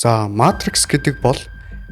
За, матрикс гэдэг бол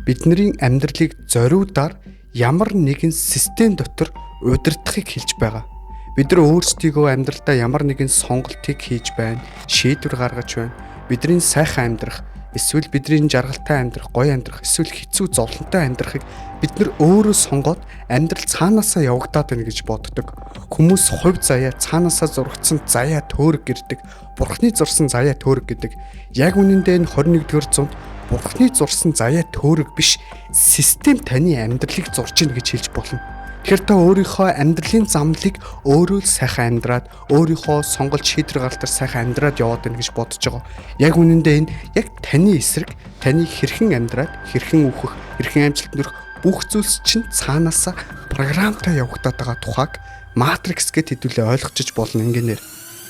бидний амьдралыг зориудаар ямар нэгэн систем дотор удирдахыг хэлж байгаа. Бид нар өөрсдийгөө амьдралдаа ямар нэгэн сонголтыг хийж байна, шийдвэр гаргаж байна. Бидний сайхан амьдрах, эсвэл бидний жаргалтай амьдрах, гоё амьдрах, эсвэл хэцүү зовлонтой амьдрахыг бид нар өөрөө сонгоод амьдрал цаанаасаа явагдаад байна гэж боддог. Хүмүүс хувь заяа цаанаасаа зургатсан заяа төөрөг гэрдэг. Бурхны зурсан заяа төөрөг гэдэг. Яг үнэндээ энэ 21-р зуунд Бурхны зурсан заяа төөрөг биш, систем таны амьдралыг зурж ийн гэж хэлж болно. Тэгэхээр та өөрийнхөө амьдралын замлыг өөрөө л сайхан амьдраад, өөрийнхөө сонголт шийдвэр галтар сайхан амьдраад яваад байна гэж бодож байгаа. Яг үнэндээ энэ яг таны эсрэг, таны хэрхэн амьдраад, хэрхэн үхэх, хэрхэн амжилт нүрэх бүх зүйлс чинь цаанаасаа програмтай явагдаад байгаа тухайг матрикс гэд хэдүүлээ ойлгочих болно ингээнээр.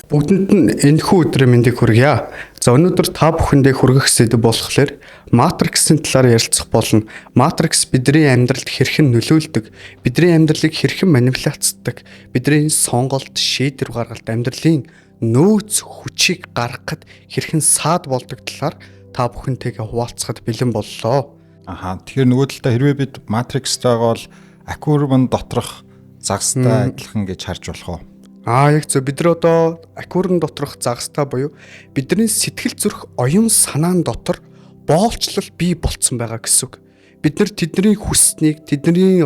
Бүгдэнд нь энэхүү өдрийн мэндийг хүргье. За өнөөдөр та бүхэндээ хүргэх сэдэв болохоор матриксын талаар ярилцах болно. Матрикс бидний амьдралд хэрхэн нөлөөлдөг, бидний амьдралыг хэрхэн манипуляцдаг, бидний сонголт, шийдвэр гаргалт, амьдралын нөөц хүчийг гаргахад хэрхэн саад болдог талаар та бүхэнтэйгээ хуваалцахад бэлэн боллоо. Тэгэхээр нөгөө талдаа хэрвээ бид матрикстайгаа бол аквариум доторх загстай адилхан гэж харж болох уу? Яг зөв. Бид нар одоо аквариум доторх загстай буюу бидний сэтгэл зүрх оюун санаан дотор боолчлол бий болцсон байгаа гэсэн үг. Бид нар тэдний хүсснийг, тэдний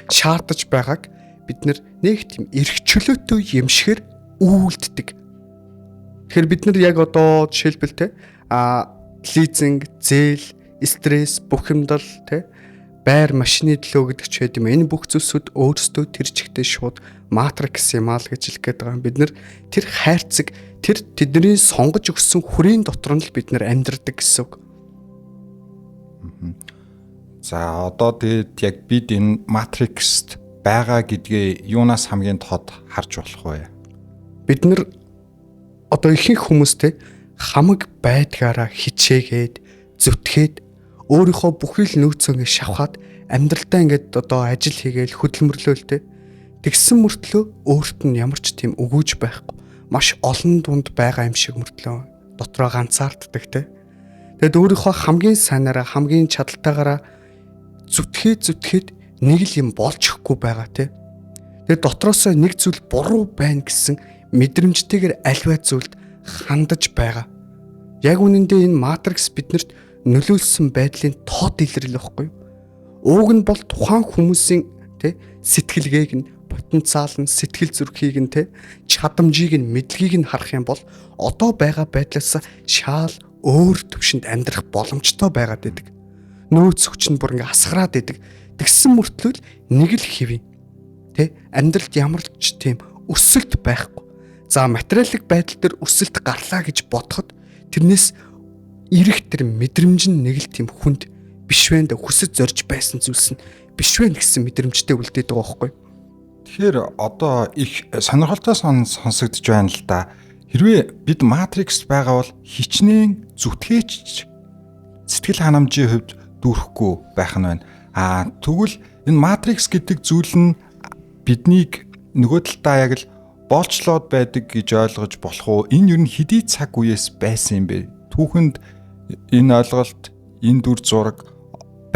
шаардаж байгааг бид нар нэг тийм эрх чөлөөтэй юмшигэр үйлддэг. Тэгэхээр бид нар яг одоо жишээлбэл лизинг, зээл, стресс, бухимдал, байр машины төлөө гэдэг ч байд юм. Энэ бүх зүйлсүүд өөрсдөө тэр чигтээ шууд матрикс юм аа л гэж хэлэх гээд байгаа. Бид нар тэр хайрцаг, тэр тэдний сонгож өгсөн хүрээний дотор нь л бид нар амьдрдаг гэсэн үг. За одоо тэгээд яг бид энэ матрикст байгаа гэдгээ юунаас хамгийн тод харж болох вэ? Бид нар одоо ихэнх хүмүүстэй хамаг байдгаараа хичээгээд, зүтгээд өөрийнхөө бүхий л нөөцөө ингэ шавхаад амьдралдаа ингээд одоо ажил хийгээл хөдөлмөрлөөлтэй. Тэгсэн мөртлөө өөрт нь ямар ч тийм өгөөж байхгүй. Маш олон дунд байгаа юм шиг мөртлөө дотроо ганцаарддаг те. Тэгэд өөрийнхөө хамгийн сайнараа, хамгийн чадалтайгаараа зүтгээд нэг л юм болж өгөхгүй байгаа те. Тэгэд дотроосоо нэг зүйл буруу байна гэсэн мэдрэмжтэйгээр альва зүйлд хандаж байгаа. Яг үнэндээ энэ матрикс биднэрт нөлөөлсөн байдлын тод илрэл واخгүй. Ууг нь бол тухайн хүмүүсийн сэтгэлгээг нь, потенциал нь, сэтгэл зүрхийг нь чадамжийг нь, мэдлэгийг нь харах юм бол одоо байгаа байдлаас шаал өөр төвшөнд амьдрах боломжтой байгаад байдаг. Нөөц хүч нь бүр ингээ асгараад байдаг. Тэгсэн мөртлөө нэг л хэвэн. Амьдралд ямар ч тийм өсөлт байхгүй. За материалын байдал дээр өсөлт гарлаа гэж бодоход тэрнээс ирэх тэр мэдрэмж нь нэг л тийм хүнд биш вэ? Хүсэж зорж байсан зүйлс нь биш вэ гэсэн мэдрэмжтэй үлдээд байгаа байхгүй. Тэгэхээр одоо их сонирхолтой сонсогдож байна л да. Хэрвээ бид матрикс байгаа бол хичнээн зүтгэж сэтгэл ханамжийн хувьд дүүрэхгүй байх нь байна. Тэгвэл энэ матрикс гэдэг зүйл нь биднийг нөгөө талдаа яг л боолчлоод байдаг гэж ойлгож болох уу? Энэ юу н хэдий цаг үеэс байсан юм бэ? Түүхэнд энэ ойлголт, энэ дүр зураг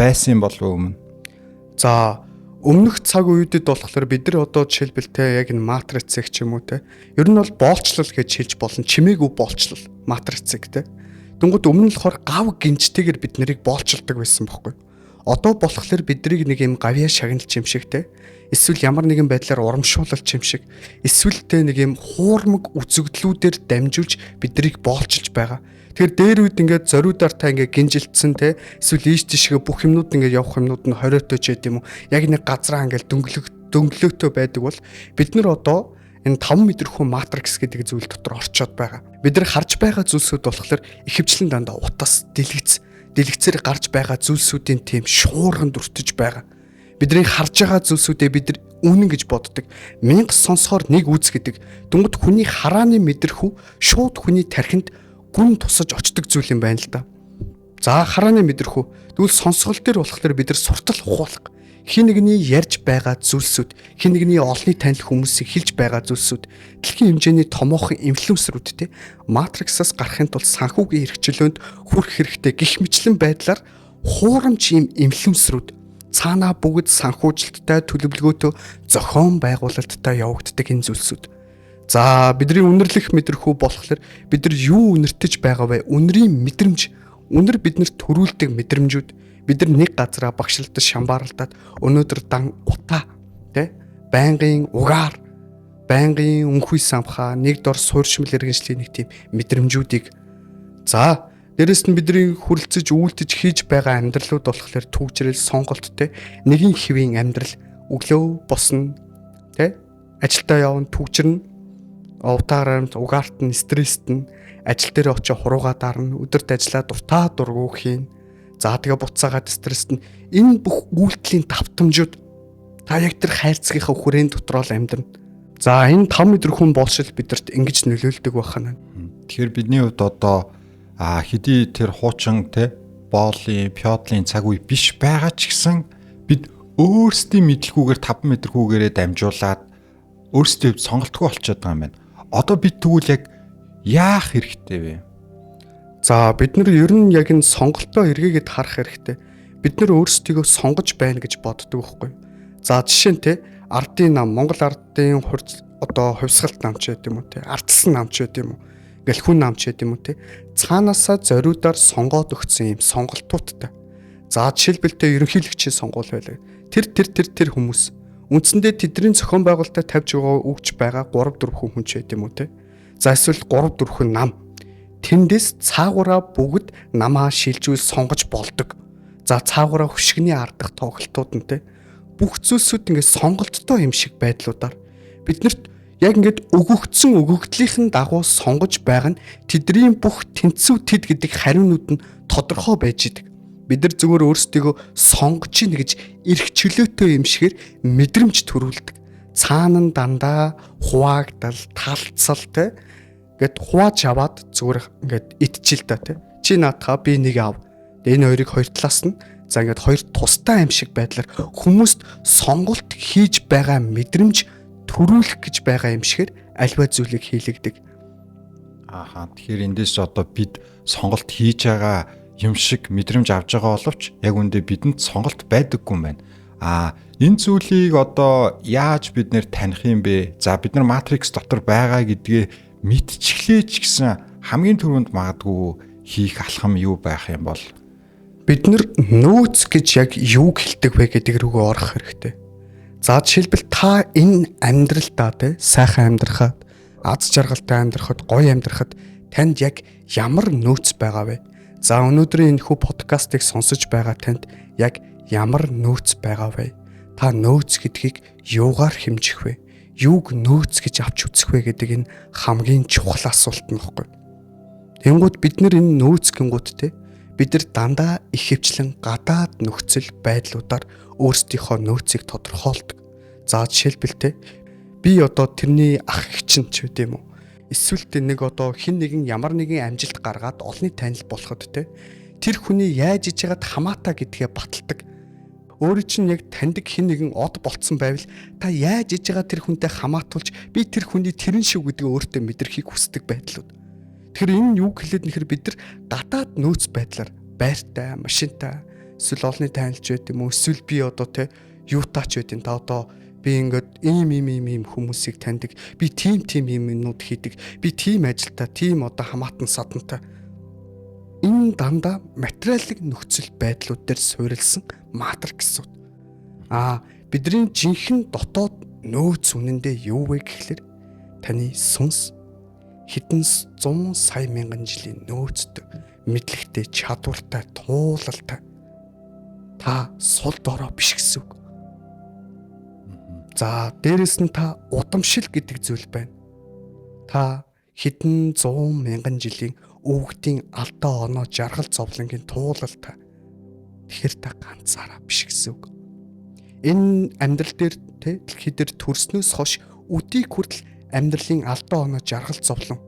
байсан болов өмнө. За өмнөх цаг үедэд болохоор бид нар одоо жишээлбэл яг энэ матрицыг ч юм уу ер нь бол боолчлол гэж хэлж болно. Чимээгүй боолчлол матрицыг Тэнгүүд өмнө нь болохоор гав гинжтэйгээр бид нарыг боолчилдаг байсан байхгүй. Одоо болохоор биднийг нэг юм гавьяа шагналч юм шиг эсвэл ямар нэгэн байдлаар урамшуулалч юм шиг эсвэл нэг юм хуурмаг үзэгдлүүдээр дамжуулж биднийг боолчилж байгаа. Тэгэхээр дээр үед ингээд зориудаар та ингээд гинжилтсэн эсвэл ийш тийшгээ бүх юмнууд ингээд явах юмнууд нь хориотой ч гэдэм юм уу. Яг нэг газраа ингээд дөнгөлөөтэй байдаг бол бид нар одоо энэ 5 мэдрэхүүн матрикс гэдэг зүйл дотор орчоод байгаа. Бид нар харж байгаа зүйлсүүд болохоор ихэвчлэн дандаа утас, дэлгэцээр гарч байгаа зүйлсүүдийн тийм шуурганд өртөж байгаа. Бидний харж байгаа зүйлсүүдээ бид нар үнэн гэж боддог. Мянга сонсохоор нэг үз гэдэг. Дүнгод хүний харааны мэдрэхүү шууд хүний тархинд гүн тусаж очдог зүйл юм байна л да. За харааны мэдрэхүү. Тэгвэл сонсгол дээр болохоор бид нар суртал ухуулга. хин нэгний ярьж байгаа зүйлсүүд, хин нэгний олонний танил хүмүүсийг хэлж байгаа зүйлсүүд дэлхийн хэмжээний томоохон инфлюенсерүүд матриксаас гарахын тулд санхүүгийн хэрэгчлөөнд хүрэх хэрэгтэй гэх мэтлэн байдлаар хуурамч юм инфлюенсерүүд цаанаа бүгд санхүүжилттай төлөвлөгөөтэй зохион байгуулалттай явагддаг энэ зүйлсүүд. За бидний үнэрлэх мэдрэхүү болохоор бид нар юу үнэртэж байгаа вэ? Үнэрийн мэдрэмж, үнэр биднэрт төрүүлдэг мэдрэмжүүд. Бид нар нэг газараа багшилтад шамбааралтаад өнөөдөр дан утаа байнгын угаар, байнгын өнхүй самхаа, нэг дор суурьшмал иргэншлийн нэг тийм мэдрэмжүүдийг дээрэс нь бидний хүрлцэж үйлдэж хийж байгаа амьдралууд болохоор түгжрэл сонголттой нэгэн хэвийн амьдрал өглөө босно ажилдаа явна түгжрэн утаараа угаартан стресстэн ажил дээр очиж хуруугаа дарна өдөрт ажиллаа дуртай дургуу хийн тэгээ буцаагаад стресст нь энэ бүх үйлдэлийн давтамжууд та яг тэр хайрцагийнхаа хүрээний дотор л амьдрна. За энэ 5 өдөр хүн болшил бидэрт ингэж нөлөөлдөг байхана. Тэгэхээр бидний хувьд одоо хэдий тэр хуучин боолын, феодлын цаг үе биш байгаа ч гэсэн бид өөрсдийн мэдлгүүгээр 5 мэдрхүүгээрээ дамжуулаад өөрсдөө сонголтгүй болчиход байгаа юм байна. Одоо бид тэгвэл яг яах хэрэгтэй вэ? За бид нар ер нь яг энэ сонголтоо эргээгээд харах хэрэгтэй. Бид нар өөрсдийгөө сонгож байна гэж боддог байхгүй. За жишээ нь ардын нам, Монгол ардын хувьсгалт намч байт юм уу ардсан намч байт юм уу? Ингээл хүн намч байт юм уу цаанаасаа зориудаар сонгоод өгсөн юм сонголтуудтай. За жишээлбэл ерөнхийлөгчийн сонгуул байлаа. Тэр хүмүүс үндсэндээ тэдний зохион байгуулалтад тавьж өгч байгаа 3-4 хүн ч байт юм уу За эсвэл 3-4 нам тэндээс цаагаараа бүгд намаа шилжүүл сонгож болдог. За цаагаараа хөшгөний ардах тоглолтууд нь бүх зүйлсүүд ингээд сонголттой юм шиг байдлуудаар биднэрт яг ингээд өгөгдсөн өгөгдлийнхэн дагуу сонгож байгаа нь тэдний бүх тэнцүү тэд гэдэг хариунууд нь тодорхой байж идэг. Бид нар зөвхөн өөрсдийгөө сонгож ийн гэж эрх чөлөөтэй юм шигээр мэдрэмж төрүүлдэг. Цаана нь дандаа хуваагдал, талцал гэт хувааж аваад зүгээр ингээд итчил та чи наатаа би нэг ав. Энэ хоёрыг хоёр талаас нь ингээд хоёр тустай юм шиг байдлаар хүмүүст сонголт хийж байгаа мэдрэмж төрүүлэх гэж байгаа юм шигээр альва зүйлийг хийлэгдэг. Тэгэхээр эндээс одоо бид сонголт хийж байгаа юм шиг мэдрэмж авч байгаа боловч яг үндэ бидэнд сонголт байдаггүй юм байна. Энэ зүйлийг одоо яаж бид нэр таних юм бэ? За бид нар матрикс дотор байгаа гэдгээ мэдчихлээ ч гэсэн хамгийн түрүүнд магадгүй хийх алхам юу байх юм бол бид нар нөөц гэж яг юу хэлдэг вэ гэдэг рүүгээ орох хэрэгтэй. За жишээлбэл та энэ амьдралдаа сайхан амьдрахад, аз жаргалтай амьдрахад, гоё амьдрахад танд яг ямар нөөц байгаа вэ? За өнөөдрийн энэ хүү подкастыг сонсож байгаа танд яг ямар нөөц байгаа вэ? Та нөөц гэдгийг юугаар хэмжих вэ? Юуг нөөц гэж авч үзэх вэ гэдэг энэ хамгийн чухал асуулт нь баггүй. Тэнгүүд бид нар энэ нөөц гингүүдтэй бид нар дандаа их хвчлэн гадаад нөхцөл байдлуудаар өөрсдийнхөө нөөцийг тодорхойлдог. За жишээлбэл би одоо тэрний ах эгч нь ч үгүй юм уу? Эсвэл нэг одоо хэн нэгэн ямар нэгэн амжилт гаргаад олонний танил болоход тэр хүний яаж иж байгаад хамаатай гэдгээ баталдаг. Өөрөө чинь яг таньдаг хэн нэгэн од болцсон байвал та яаж иж байгаа тэр хүнтэй хамаатуулж би тэр хүний тэрэн шиг гэдгээ өөртөө мэдрэхийг хүсдэг байдлууд. Тэгэхээр энэ юу хэлээд нэхэр бид нар гадаад нөөц байдлаар байртай, машинтай, эсвэл олонний танилж байт юм уу? Эсвэл би одоо юутаач байт юм та одоо би ингээд ийм хүмүүсийг таньдаг. Би тийм юмнууд хийдэг. Би тийм ажилтаа, тийм одоо хамаатан садантай. Энэ дандаа материалын нөхцөл байдлууд дээр суурилсан матриксууд. Бидний жинхэнэ дотоод нөөц үнэндээ юу вэ гэхлээр таны сүнс хэдэн 100 сая мянган жилийн нөөцтэй, мэдлэгтэй, чадвартай, туулалтай. Та сул дорой биш гэсэн үг. За дээрэс нь та удамшил гэдэг зүйл байна. Та хэдэн 100 мянган жилийн өвгдийн алдаа оноо жаргал зовлонгийн туулалтай. Тэгэхээр та ганцаараа биш гэсэн үг. Энэ амьдрал дээр дэлхий дээр төрснөөс хойш өдийг хүртэл амьдралын алдаа оноо жаргал зовлон.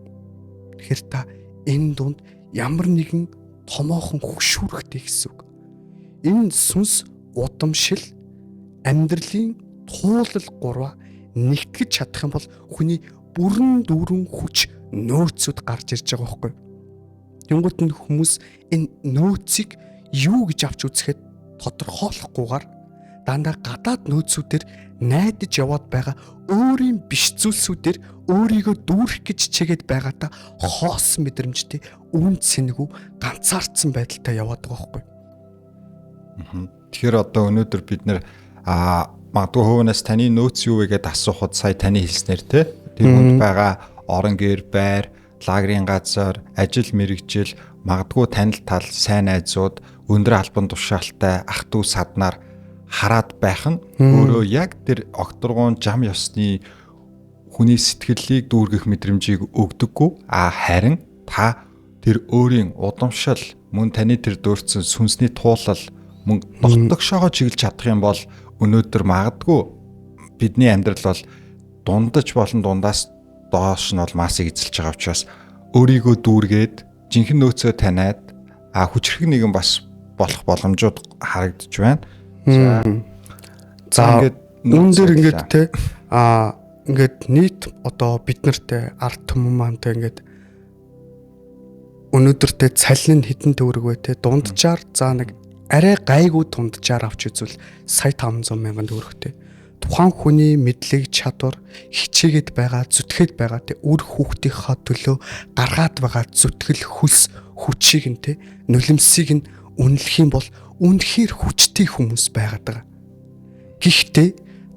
Тэгэхээр та энэ дунд ямар нэгэн томоохон хөшүүрхтэй гэсэн үг. Энэ сүнс удамшил амьдралын туулал 3 нэгтгэж чадах юм бол хүний бүрэн дүүрэн хүч нөөцүүд гарч ирж байгаа байхгүй. Тэнгуут нь хүмүүс энэ нөөцийг юу гэж авч үзэхэд тодорхойлохгүйгээр дандаа гадаад нөөцүүдээр найдаж яваад байгаа өөрийн биш зүйлсүүдээр өөрийгөө дүүрэх гэж чигээд байгаадаа хоосон мэдрэмжтэй үн цэнэгүй ганцаардсан байдалтай яваад байгаа байхгүй. Тэгэхээр одоо өнөөдөр бид нэр магадгүй хөөнөөс таны нөөц юу вэ гэдээ асуухад сая таны хэлснээр те тэр хүнд байгаа орон гэр байр, лагерийн газар, ажил мэргэжил, магадгүй танил тал, сайн найзууд, өндөр албан тушаалтай ах トゥ саднаар хараад байх нь өөрөө яг тэр огторгон зам ёсны хүний сэтгэлийг дүүргэх мэдрэмжийг өгдөггүй. Харин та тэр өөрийн удамшил мөн таны тэр дөөрцөн сүнсний туулал мөн дотогшоогоо чиглэж чадах юм бол өнөөдөр магадгүй бидний амьдрал бол дундаж болон дундаас доош нь бол масыг эзэлж байгаа учраас өөрийгөө дүүргээд жинхэнэ нөөцөө таниад хүчрэх нэгэн бас болох боломжууд харагдаж байна. За үүн дээр ингээд те ингээд нийт одоо бид нартай ард түмэн маантай ингээд өнөөдөртэй цалин нь хэдэн төгрөг вэ те дунджаар за нэг арай гайгүй дунджаар авч үзвэл сая 500 мянган төгрөгтэй. Тухайн хүний мэдлэг чадвар хичээгээд байгаа зүтгэхэд байгаа те үр хүүхдийнхаа төлөө гаргаад байгаа зүтгэл хүс хүчийг нь те нулимсыг нь үнэлэх юм бол үнэхээр хүчтэй хүмүүс байгаад байгаа. Гэхдээ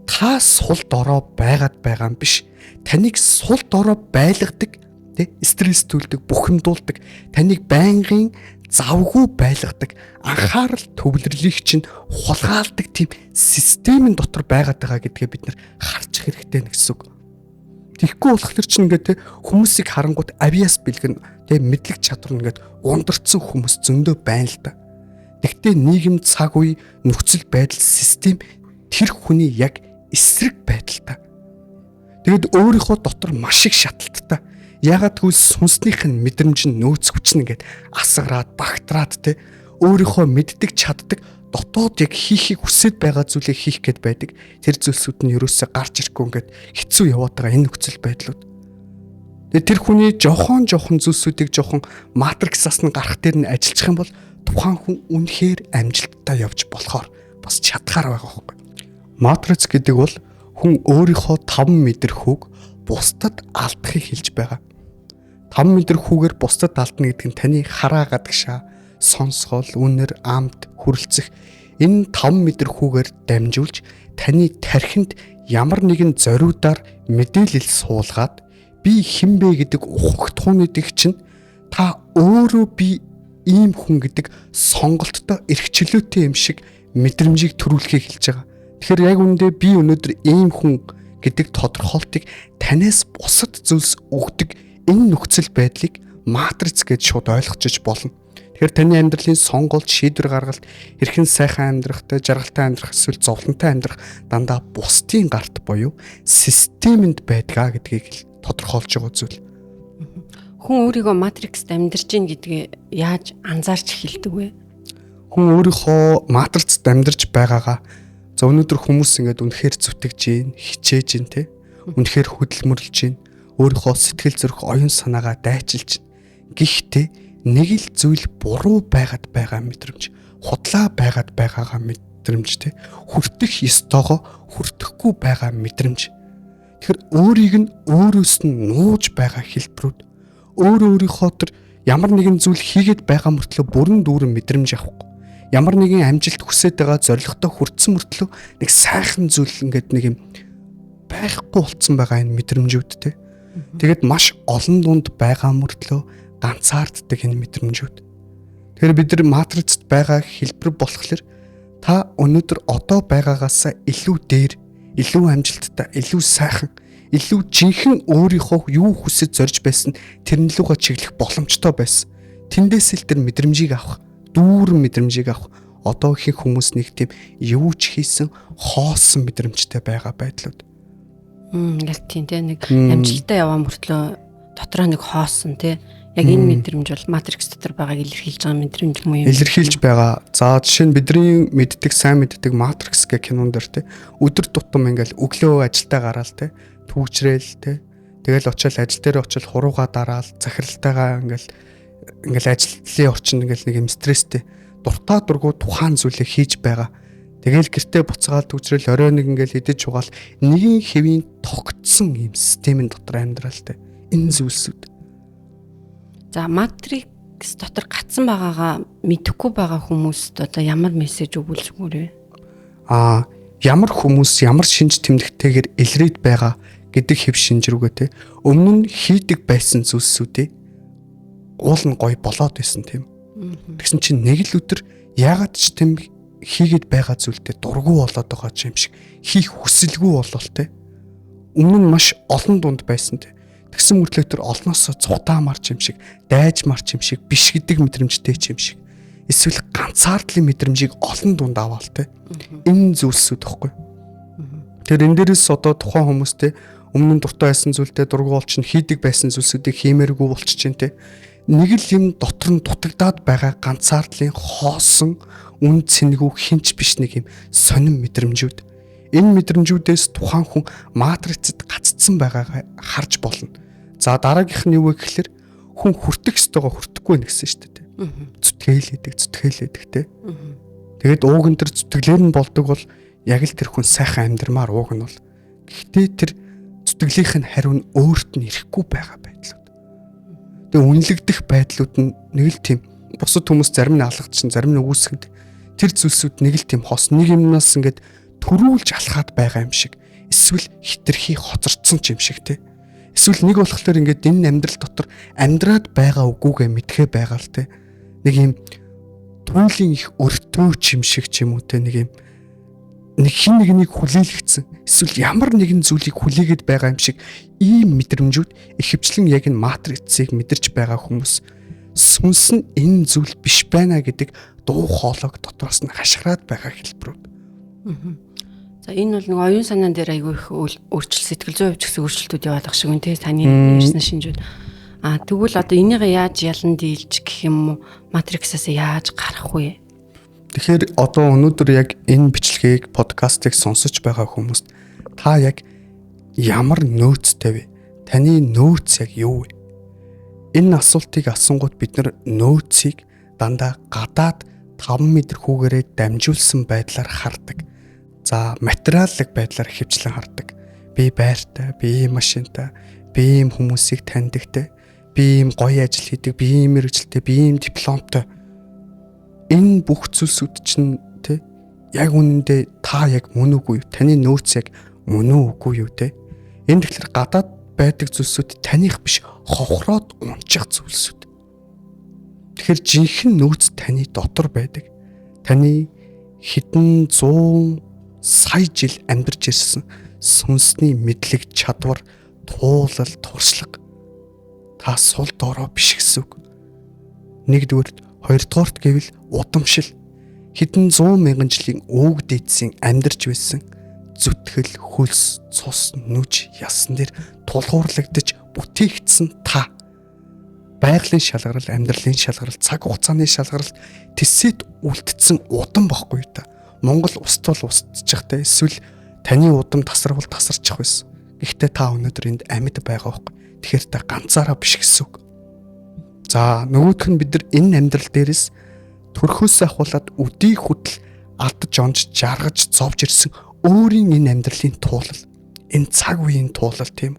та сул дорой байгаад байгаа юм биш. Таныг сул дорой байлгадаг, тэ стресстүүлдэг, бухимдуулдаг, таныг байнгын завгүй байлгадаг, анхаарал төвлөрлийг чинь хулгайлдаг тийм системийн дотор байгаад байгаа гэдгээ бид нар харж хэрэгтэй гэсэн үг. Тэгэхгүй болохоор чинь ингээд хүмүүсийг харангуут авиас бэлгэн, тэ мэдлэг чадвар ингээд ундарцсан хүмүүс зөндөө байна л да. Тэгтээ нийгэм цаг үе нөхцөл байдал систем тэр хүний яг эсрэг байдалтай. Тэгэд өөрийнхөө дотор маш их шаталттай. Ягаад гэвэл сүнснийх нь мэдрэмж нь нөөц хүч нь ингээд асгараад багтраад те өөрийнхөө мэддэг чаддаг дотоод яг хийхийг хүсэж байгаа зүйлийг хийх гээд байдаг. Тэр зүйлсүүд нь ерөөсөө гарч ирэхгүй ингээд хэцүү яваад байгаа энэ нөхцөл байдлууд. Тэгээ тэр хүний жохон зүйлсүүдийг жохон матриксаас нь гарах дээр нь ажиллах юм бол тухайн хүн үнэхээр амжилттай явж болохоор бас чадхаар байгаа байхгүй. Матриц гэдэг бол хүн өөрийнхөө 5 метр хүүг бусдад алдахыг хэлж байгаа. 5 метр хүүгээр бусдад алдна гэдэг нь таны хараа гадагшаа, сонсгол, үнэр, амт, хүрэлцэх энэ 5 метр хүүгээр дамжуулж таны тархинд ямар нэгэн зориудаар мэдээлэл суулгаад би хэн бэ гэдэг ухагтхуунуудыг чинь та өөрөө би ийм хүн гэдэг сонголттой эрхчлөөтэй юм шиг мэдрэмжийг төрүүлэхийг хэлж байгаа. Тэгэхээр яг үүндээ би өнөөдөр ийм хүн гэдэг тодорхойлтыг танаас бусад зүйлс өгдөг энэ нөхцөл байдлыг матриц гэж шууд ойлгочих болно. Тэгэхээр таны амьдралын сонголт, шийдвэр гаргалт, хэрхэн сайхан амьдрахтай, жаргалтай амьдрах эсвэл зовлонтой амьдрах дандаа бусдын гарт буюу системэнд байдгаа гэдгийг тодорхойлж байгаа зүйл. Хүн өөрийгөө матрикст амьдарч гин гэдгээ яаж анзаарч эхэлдэг вэ? Хүн өөрийнхөө матрицд амьдарч байгаагаа за өнөөдөр хүмүүс ингээд үнэхээр зүтгэж гин, хичээж гин те. Үнэхээр хөдөлмөрлж гин, өөрийнхөө сэтгэл зүрх оюун санаагаа дайчилж гин. Гэхдээ нэг л зүйл буруу байгаад байгаа мэдрэмж, худлаа байгаад байгаагаа мэдрэмж те. Хүртэх ёстойгоо хүртэхгүй байгаа мэдрэмж. Тэгэхээр өөрийг нь өөрөөс нь нууж байгаа хэлбэрүүд өөрийнхөө тэр ямар нэгэн зүйл хийгээд байгаа мөртлөө бүрэн дүүрэн мэдрэмж авахгүй. Ямар нэгэн амжилт хүсэж байгаа зорилготой хүрсэн мөртлөө нэг сайхан зүйл ингээд нэг юм байхгүй болцсон байгаа энэ мэдрэмжүүд те. Тэгээд маш олон дунд байгаа мөртлөө ганцаарддаг энэ мэдрэмжүүд. Тэгэхээр бид нар матрицд байгаа хэлбэр болохоор та өнөөдөр одоо байгаагаасаа илүү дээр, илүү амжилттай, илүү сайхан, илүү жинхэнэ өөрийнхөө юу хүсэж зорж байсан тэрэн лугаа чиглэх боломжтой байсан. Тэндээс л тэр мэдрэмжийг авах, дүүрэн мэдрэмжийг авах. Одоо их хүмүүс нэг тийм юу ч хийсэн хоосон мэдрэмжтэй байгаа байдлууд. Яг тийм те нэг амжилттай яваа мөртлөө дотроо нэг хоосон те Яг энэ мэдрэмж бол матрикс дотор байгааг илэрхийлж байгаа мэдрэмж юм уу? Илэрхийлж байгаа. За жишээ нь бидний мэддэг, сайн мэддэг матрикс гэх кинон дээр те өдөр тутам ингээл өглөө ажилдаа гараал те түүжрээл те тэгэл очиод ажил дээр очиод хуруугаа дараал захиралтайгаа ингээл ажлын орчинд ингээл нэг юм стресстэй дуртай дургу тухайн зүйлийг хийж байгаа. Тэгэл гэртээ буцаагаад түүжрээл орой нэг ингээл идэж угаал нэгэн хэвийн тогтсон юм системийн дотор амьдралтай. Энэ зүйлсүүд. За матрикс дотор гацсан байгаагаа мэдэхгүй байгаа хүмүүст одоо ямар мессеж өгүүлж өгвөр вэ? Ямар хүмүүс ямар шинж тэмдэгтэйгээр илрээд байгаа гэдэг хэв шинжрүүгээ те өмнө нь хийдэг байсан зүйлсүүдээ уул нь гоё болоод байсан тийм. Тэгсэн чинь нэг л өдөр яагаад ч тийм хийгээд байгаа зүйлдээ дургу болоод байгаа юм шиг хийх хүсэлгүй болол те. Өмнө нь маш олон дунд байсан те. Тэгсэн мөртлөө тэр олноосоо цухтаа марч юм шиг, дайж марч юм шиг, биш гэдэг мэдрэмжтэй ч юм шиг. Эсвэл ганцаардлын мэдрэмжийг олон дунд аваал те. Энэ зүйлсүүд тахгүй. Тэр энэ дээрээс одоо тухайн хүмүүстэй өмнө нь дуртай байсан зүйлдээ дургу болчихно, хийдэг байсан зүйлсүүдийг хиймээргүй болчихжин те. Нэг л юм дотор нь дутагдаад байгаа ганцаардлын хоосон үн цэнэгүй хинч биш нэг юм сонин мэдрэмжүүд. Энэ мэдрэмжүүдээс тухайн хүн матрицэд гаццсан байгаагаа харж болно. За дараагийнх нь юу вэ гэхээр хүн хүртэх ёстойгоо хүртэхгүй байх гэсэн шүү дээ. Зүтгэлээдэг те. Тэгээд ууг нь тэр зүтгэлээр нь болдог бол яг л тэр хүн сайхан амьдрмаар ууг нь бол. Гэхдээ тэр зүтгэлийнх нь хариу нь өөрт нь ирэхгүй байгаа байдлууд. Тэгээд үнэлэгдэх байдлууд нь нэг л тийм бусад хүмүүс зарим нь алгадчихсан, зарим нь өгөөсгөнд тэр зүйлсүүд нэг л тийм хос нэг юмнаас ингээд төрүүлж алхаад байгаа юм шиг эсвэл хитрхи хоцорцсон юм шиг те. Эсвэл нэг болохоор ингээд энэ амьдрал дотор амьдраад байгаа үгүйгээ мэдхээ байгаа л те. Нэг юм туйлын их өртөөч юм шиг ч юм уу те нэг юм нэг хин нэгнийг хүлээлгцэн эсвэл ямар нэгэн зүйлийг хүлээгээд байгаа юм шиг ийм мэдрэмжүүд ихэвчлэн яг энэ матрицыг мэдэрч байгаа хүмүүс сүнс нь энэ зүйл биш байна гэдэг дуу хоолойг дотроос нь хашгираад байгаа хэлбэрүүд. За энэ бол нэг оюун санаан дээр айгүй их өөрчлөлт сэтгэл зүйн хувьч гэсэн өөрчлөлтүүд яваад байгаа шиг үн те таны ярьсан шинжүүд. Тэгвэл одоо энийг яаж ялан дийлж гэх юм уу матриксаас яаж гарах вэ? Тэгэхээр одоо өнөөдөр яг энэ бичлэгийг подкастыг сонсож байгаа хүмүүст та яг ямар нөөцтэй вэ? Таны нөөц яг юу вэ? Энэ асуултыг асуунгууд бид нар нөөцийг дандаа гадаад 5 мэдрхүүгээрээ дамжуулсан байдлаар хардаг. За материаллык байдлаар хөвчлэн хардаг. Би байртай, би ийм машинтай, би ийм хүмүүсийг таньдагтай, би ийм гоё ажил хийдэг, би ийм мэргэжилтэй, би ийм дипломтой. Энэ бүх зүйлсүүд чинь те яг үнэндээ та яг мөн үгүй юу? Таны нөөц яг мөн үгүй юу те? Энэ тэгэхээр гадаад байдаг зүйлсүүд таних биш хохроод унчих зүйлсүүд. Тэгэхээр жинхэнэ нөөц таны дотор байдаг. Таны хэдэн 100 сая жил амьдарч ирсэн сүнсний мэдлэг чадвар, туулал, туршлага та сул доороо биш гэсэн үг. Нэгдүгээрт, хоёрдугаарт гэвэл удамшил. Хэдэн 100 мянган жилийн өвөг дээдсийн амьдарч байсан зүтгэл, хөлс, цус, нүж, ясан дээр тулгуурлагдаж бүтээгдсэн та. Байгалийн шалгарал, амьдралын шалгарал, цаг хугацааны шалгарал тэсэд үлдсэн удам баггүй та. Монгол уствал устчих та эсвэл таны удам тасарвал тасарчих байсан. Гэхдээ та өнөөдөр энд амьд байгаа байхгүй. Тэгэхээр та ганцаараа биш гэсэн үг. За нөгөөх нь бид нар энэ амьдрал дээрээс төрхөөс ахуулаад өдий хөдөл алдаж онж жаргаж зовж ирсэн өөрийн энэ амьдралын туулал. Энэ цаг үеийн туулал тийм.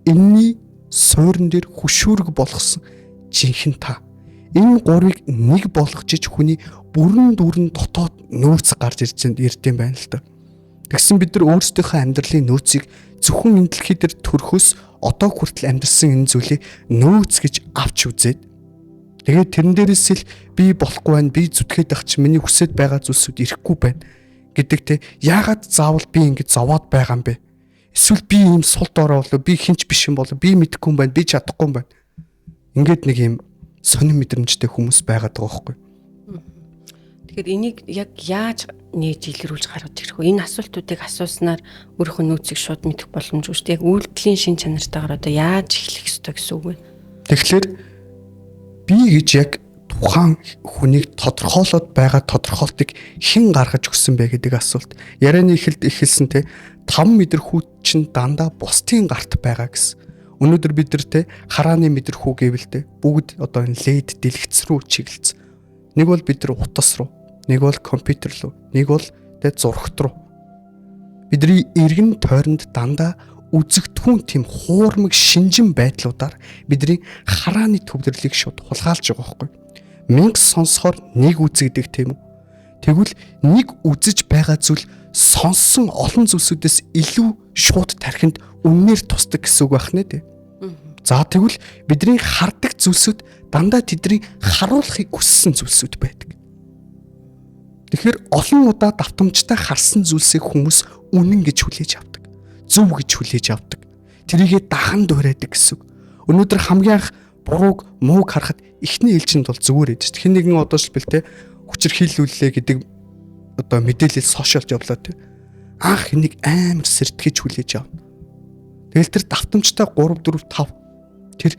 Энийний суурин дээр хөшүүрэг болгосон жинхэнэ та. Энэ гурыг нэг болгожиж хүний бүрэн дүүрэн дотоод нөөц гарч ирдэм байна л да. Тэгсэн бид нар өөрсдийнхөө амьдралын нөөцийг зөвхөн энэ дэлхий дээр төрхөөс одоо хүртэл амьдсан энэ зүйлийг нөөц гэж авч үзээд тэгээд тэрэн дээрээс л би болохгүй байна, би зүтгээд ах чи миний хүсэж байгаа зүйлсүүд ирэхгүй байна гэдэг те яагаад заавал би ингэж зовоод байгаа юм бэ? Эсвэл би ийм сул доороо болов би хинч биш юм болов би мэдэхгүй юм байна, би чадахгүй юм байна. Ингээд нэг юм сонин мэдрэмжтэй хүмүүс байгаад байгаа байхгүй. Тэгэхээр энийг яг яаж нээж илрүүлж гаргаж ирэх вэ? Энэ асуултуудыг асууснаар өөрийнхөө нөөцийг шууд мэдэх боломжгүй шүү дээ. Яг үйлдэлийн шин чанартайгаар одоо яаж эхлэх ёстой гэсэн үг вэ? Тэгэхээр би гэж яг тухайн хүнийг тодорхойлоод байгаа тодорхойлтыг хэн гаргаж өгсөн бэ гэдэг асуулт. Ярианы эхэлд эхэлсэн те 5 мэдрэхүйд чинь дандаа бусдын гарт байгаа гэсэн. Өнөөдөр бид нар те харааны мэдрэхүү гэвэл те бүгд одоо энэ LED дэлгэц рүү чиглэлцсэн. Нэг бол бид нар утас руу, нэг бол компьютер руу, нэг бол те зурагт руу. Бидний эргэн тойронд дандаа үзэгдэхүүн тийм хуурмаг шинжин байдлуудаар бидний харааны төвлөрлийг шууд хулгайлж байгаа байхгүй. Мянга сонсохоор нэг үзэгдэг тийм үү? Тэгвэл нэг үзэж байгаа зүйл сонссон олон зүйлсүүдээс илүү шууд тархинд үннээр тусдаг гэсэн үг байна тий. За тэгвэл бидний хардаг зүйлсүүд дандаа тэдний харуулахыг хүссэн зүйлсүүд байдаг. Тэгэхээр олон удаа давтамжтай харсан зүйлсийг хүмүүс үнэн гэж хүлээж авдаг. Зөв гэж хүлээж авдаг. Тэрийгэ дахан дуурайдаг гэсэн үг. Өнөөдөр хамгийн анх бурууг мууг харахад эхний ээлжинд бол зүгээр ээж. Хэн нэгэн одоо шилбэл те хүчирхийлүүллээ гэдэг одоо мэдээлэл сошиалд явлаа те. Анх энийг амар сэртгэж хүлээж авна. Тэгэл тэр давтамжтай 3 4 5 тэр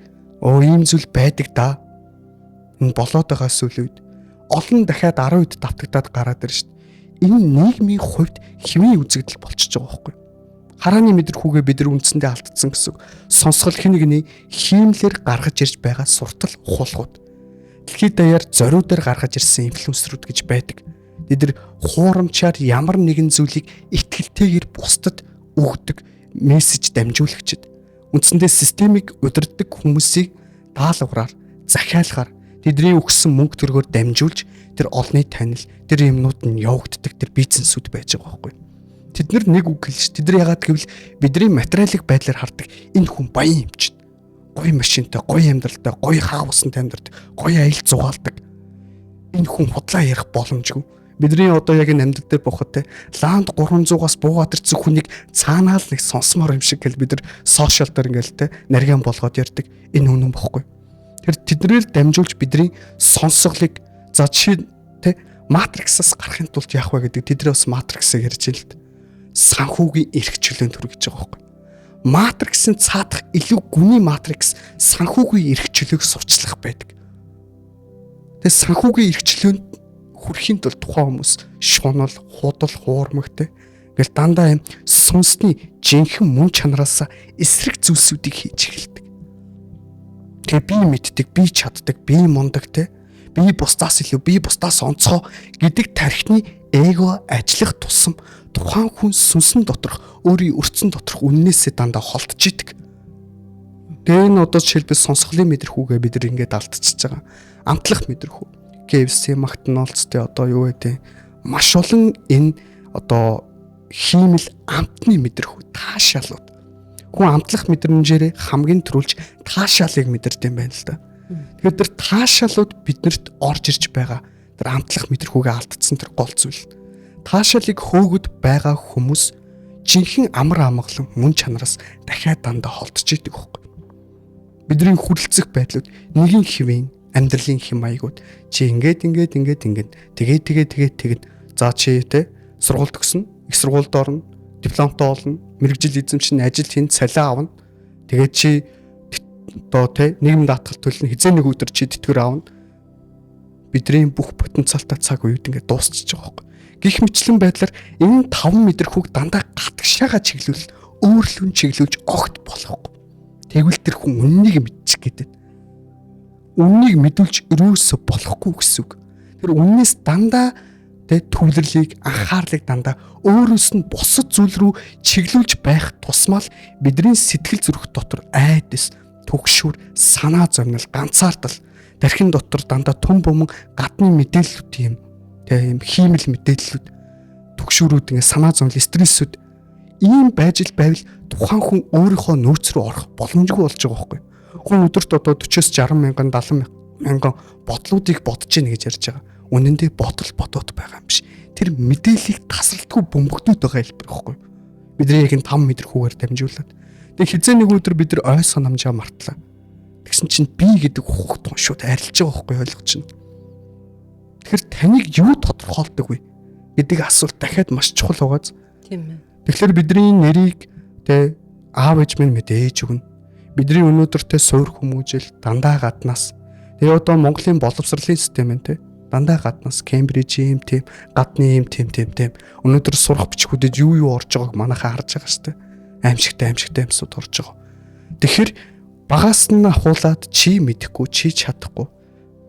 ийм зүйл байдаг да. Энэ болоод байгаа сүлүүд олон дахиад 10 үед давтагдаад гараад ирж шít. Энэ нийгмийн хувьд хэвийн үзэгдэл болчихж байгаа байхгүй. Харааны мэдрэхүүгээ бид нар үндсэндээ алдсан гэсэн. Сонсгол хэн нэгний хиймлэр гаргаж ирж байгаа суртал ухуулгууд. Дэлхийд даяар зориудаар гаргаж ирсэн инфлюенсерүүд гэж байдаг. Бид нар хуурамчаар ямар нэгэн зүйлийг итгэлтэйгээр бусдад өгдөг мессеж дамжуулагчид. Үндсэндээ системийг удирддаг хүмүүсийг даалгавраар, захиалгаар тэдний өгсөн мөнгө төргөөр дамжуулж тэр олонний танил, тэр юмнууд нь явагддаг тэр бизнесүүд байж байгаа байхгүй. Тэд нар нэг үг хэлж, тэд нар яагаад гэвэл бидний материалын байдлаар хардаг энэ хүн баян юм чинь. Гоё машинтай, гоё амьдралтай, гоё хаусанд амьдрал, гоё аялал зугаалдаг. Энэ хүн худлаа ярих боломжгүй. Бидний одоо яг энэ амьдрал дээр бохот те ланд 300-аас буугаад ирсэн хүнийг цаанаал нэг сонсомоор юм шиг гэл бид нар сошиал дээр ингээл те нарийн болгоод ярьдаг. Энэ үнэн бохгүй. Тэр тэднэрээр дамжуулж бидний сонсголыг за жишээ те матриксаас гарахын тулд яах вэ гэдэг тэдний бас матриксыг ярьж байна л да. Санхүүгийн эрхчлөөнд хүргэж байгаа байхгүй. Матриксын цаадах илүү гүний матрикс санхүүгийн эрхчлөөг сурчлах байдаг. Тэгээ санхүүгийн эрхчлөөнд хүрэхийн тулд тухайн хүмүүс шунал, худал, хуурмагтай ингээл дандаа юм сүнсний жинхэнэ мөн чанараас эсрэг зүйлсүүдийг хийж эхэлдэг. Тэгээ би мэддэг, би чаддаг, би мундаг те. Би бусдаас илүү, би бусдаас онцгой гэдэг тархины эго ажиллах тусам тухайн хүн сүнсэн доторх, өөрийн өрцөн доторх үннээсээ дандаа холдож идэг. Тэгээ энэ одоо жишээлбэл сонсголын мэдрэхүүгээ бид нар ингээд алдчихж байгаа. Амтлах мэдрэхүү. KFC, McDonald's тэ одоо юу гэдэг маш олон энэ одоо хиймэл амтны мэдрэхүү таашаалууд. Хүн амтлах мэдрэмжээрээ хамгийн түрүүлж таашаалыг мэдэрдэг юм байна л да. Тэгэхээр тэр таашаалууд биднэрт орж ирж байгаа. Тэр амтлах мэдрэхүүгээ алдсан тэр гол зүйл. Таашаалыг хөөгд байгаа хүмүүс жинхэнэ амар амгалан мөн чанараас дахиад дандаа холдож идэг байхгүй. Бидний хүрлцэх байдлууд нэгэн хэвийн амьдралын хэм маягууд чи тэгээд за чи те сургуульд өгсөн, их сургуульд орно, дипломтой болно, мэрэгжил эзэмшин ажил хийн цалиа авна. Тэгээд чи одоо те нийгэм даатгал төлнө хизээ нэг өдөр чи тэтгэр аавна. Бидний бүх потенциалтай цаг үед ингээд дуусчихж байгаа байхгүй. Гэх мэтлэн байдлаар энэ 5 мэдрэхүүг дандаа гатгшаага чиглүүл өөрлөн чиглүүлж огт болохгүй. Тэгвэл тэр хүн үннийг мэдчих гэдэг. Үннийг мэдүүлж өрөөсө болохгүй гэсэн үг. Тэр үннээс дандаа төвлөрлийг, анхаарлыг дандаа өөрөөс нь бусад зүйл рүү чиглүүлж байх тусмал бидний сэтгэл зүрх дотор айдас, түгшүүр, санаа зовнил, ганцаардал, тархин дотор дандаа түн бөмбөн гадны мэдээллүүд юм хиймэл мэдээллүүд, түгшүүрүүд ингээ санаа зовнил, стрессүүд ийм байж байвал тухайн хүн өөрийнхөө нөөц рүү орох боломжгүй болж байгаа байхгүй. Хүн өдөрт одоо 40-с 60 мянган 70 мянган бодлуудыг бодож ийн гэж ярьж байгаа. Үнэн дээр бодод байгаа юм биш. Тэр мэдээллийг тасралтгүй бөмбөгдөөд байгаа хэлбэр байхгүй. Бидний яг энэ 5 мэдрэхүүгээр дамжуулаад. Тэгээ хизээ нэг өдөр бид нар ой санамжаа мартлаа. Тэгсэн чинь би гэдэг ухагт шууд арилж байгаа байхгүй ойлгож чинь. Тэгэхээр таныг юу тодорхойлдог вэ гэдэг асуулт дахиад маш чухал байгааз. Тийм ээ. Тэгэхээр бидний нэрийг аав ээж минь мэдээж өгнө. Бидний өнөөдөртэй суур хүмүүжил дандаа гаднаас Тэгээ одоо Монголын боловсролын систем энэ дандаа гаднаас Кембрижийн тийм гадны тийм. Өнөөдөр сурах бичгүүдэд юу орж байгааг манайхаа харж байгаа шүү дээ. Аимшигтай юмсууд орж байгаа. Тэгэхээр багаас нь ахуулаад чи мэдэхгүй, чи чадахгүй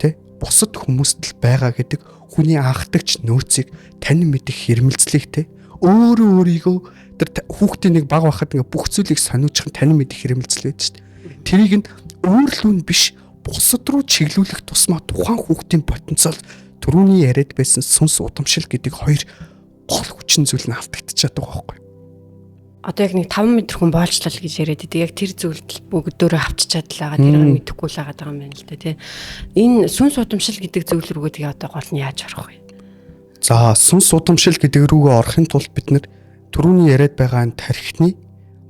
тэ бусад хүмүүст л байгаа гэдэг хүний анхдагч нөөцийг тань мэдэх хэрмэлзлийг тэ өөрийгөө тэр хүүхдийн нэг баг байхад ингээ бүх зүйлийг сониучих нь тань мэдэх хэрмэлзэл байдаг шүү дээ. Тэрийг нь өөрлөө нь биш бусад руу чиглүүлэх тусмаа тухайн хүүхдийн потенциал түрүүний яриад байсан сүнс удамшил гэдэг хоёр гол хүчин зүйл нь автагдчихад байгаа байхгүй. Одоо яг нэг 5 метр хүн боолчлал гэж яриад идэг. Яг тэр зүйлд бүгдөө авчичаад л байгаа. Тэр мэдэхгүй л байгаа юм байна л да тий. Энэ сүнс удамшил гэдэг зүйл рүүгээ тэгээ одоо гол нь яаж орох вэ? За сүнс удамшил гэдэг рүүгээ орохын тулд бид нэр түрүүний яриад байгаа энэ тархины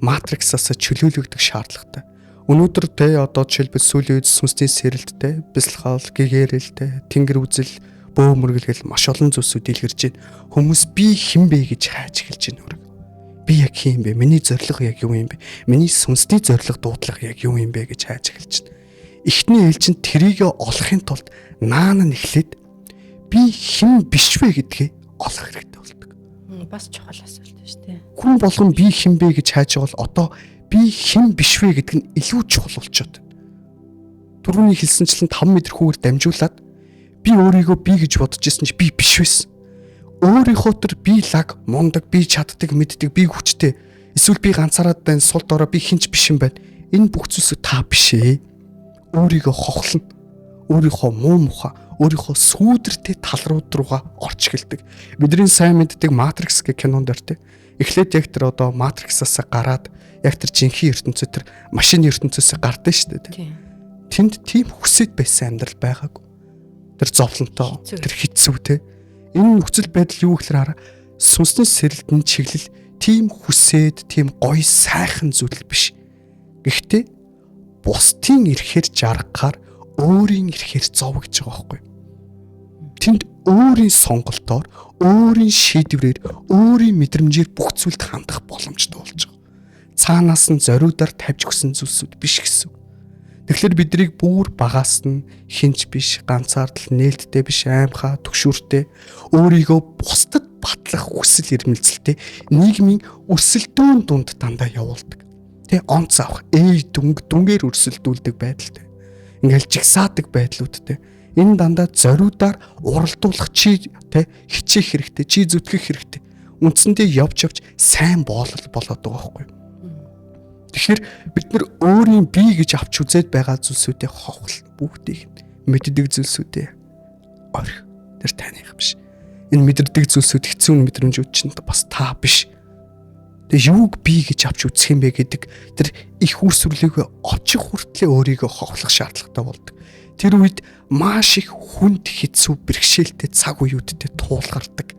матриксаас чөлөөлөгдөх шаардлагатай. Өнөөдөр тэ одоо жишээлбэл сүүлийн үед сүнсний сэрэлттэй, бясалгал, гэгэрэлтэй, тэнгэр үзэл, бөө мөргөлгөл маш олон зүйлсүүд илэрж байна. Хүмүүс би хэн бэ гэж хайж эхэлж байна. Би яг хин бэ? Миний зорилго яг юу юм бэ? Миний сүнсний зорилго дуудлага яг юу юм бэ гэж хайж эхэлж байна. Эхний ээлжинд тэрийг олохын тулд наан нь эхлээд би хэн биш вэ гэдгээ олох хэрэгтэй болдог. Бас чухал асуулт шүү дээ. Хүн болгон би хэн бэ гэж хайж байгаа бол одоо би хэн биш вэ гэдэг нь илүү чухал болчиход байна. Түрүүний хэлсэнчлэн 5 метр хүүгээр дамжуулаад би өөрийгөө би гэж бодож ирсэн чи би биш байсан. Өөрийнхөө төр би лаг, мундаг, би чаддаг, мэддэг, би хүчтэй. Эсвэл би ганцаараа дайн сул дорой би хинч биш юм байна. Энэ бүх зүйлсүүд та биш ээ. Өөрийгөө хохлоно. Өөрийнхөө муу муха, өөрийнхөө сүүдэртэй тал руугаа орч эхэлдэг. Бидний сайн мэддэг Matrix гэх кинонд дэр эхлээд яг тэр одоо Matrix-аас гараад яг тэр жинхэнэ ертөнцөд тэр машины ертөнцөөс гардаа шүү дээ. Тэнд тийм хүсэд байсан амьдрал байгаагүй. Тэр зовлонтой, тэр хэцүү те. Энэ нөхцөл байдал юу гэхээр сүнсний сэрэлтэн чиглэл тийм хүсээд, тийм гоё сайхан зүйл биш. Гэхдээ бусдын ирэхээр жаргахаар өөрийн ирэхээр зов гэж байгаа байхгүй. Тэнд өөрийн сонголтоор, өөрийн шийдвэрээр, өөрийн мэдрэмжээр бүх зүйлд хандах боломжтой болж байгаа. Цаанаас нь зориудаар тавьж өгсөн зүйлсүүд биш гэсэн. Тэгэхээр биднийг бүр багаас нь хинч биш, ганцаардл нээлттэй биш, аимхаа, түгшүүртэй, өөрийгөө бусдад батлах хүсэл эрмэлзэлтэй нийгмийн өрсөлдөөн дунд дандаа явуулдаг. Тэ онц авах, дүнгээр өрсөлдүүлдэг байдалтай. Ингээл жигсаадаг байдлуудтай. Энэ дандаа зориудаар уралдуулах чи тэ хичээх хэрэгтэй, чи зүтгэх хэрэгтэй. Үндсэндээ явж сайн болоод байгаа байхгүй. Тэгэхээр бид нар өөрийн бие гэж авч үзээд байгаа зүйлсүүдээ ховхол бүгдийг мэддэг зүйлсүүдээ орх. Тэр таних биш. Энэ мэддэг зүйлсүүд хэцүү мэдрэмжүүд чинь бас та биш. Тэгээ юуг бие гэж авч үзэх юм бэ гэдэг тэр их үүсвэрлэгээ очих хүртлээр өөрийгөө ховхлох шаардлагатай болдог. Тэр үед маш их хүнд хэцүү бэрхшээлтэй цаг үеүүдтэй туулгардаг.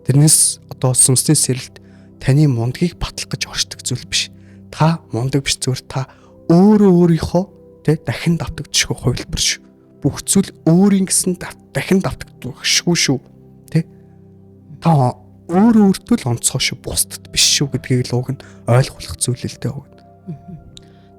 Тэрнээс одоо сүнсний сэрэлт таны мундгийг батлах гэж оршдог зүйл биш. Та мундаг биш, зүгээр та өөрийнхөө тэ дахин давтагдчихгүй хувилбар шүү. Бүх зүйл өөрийн гэсэн дахин давтагдчихгүй шүү. Тэ? Та өөртөө л онцгой шүү, бусдад биш шүү гэдгийг л уг нь ойлгох зүйл л дээ уг.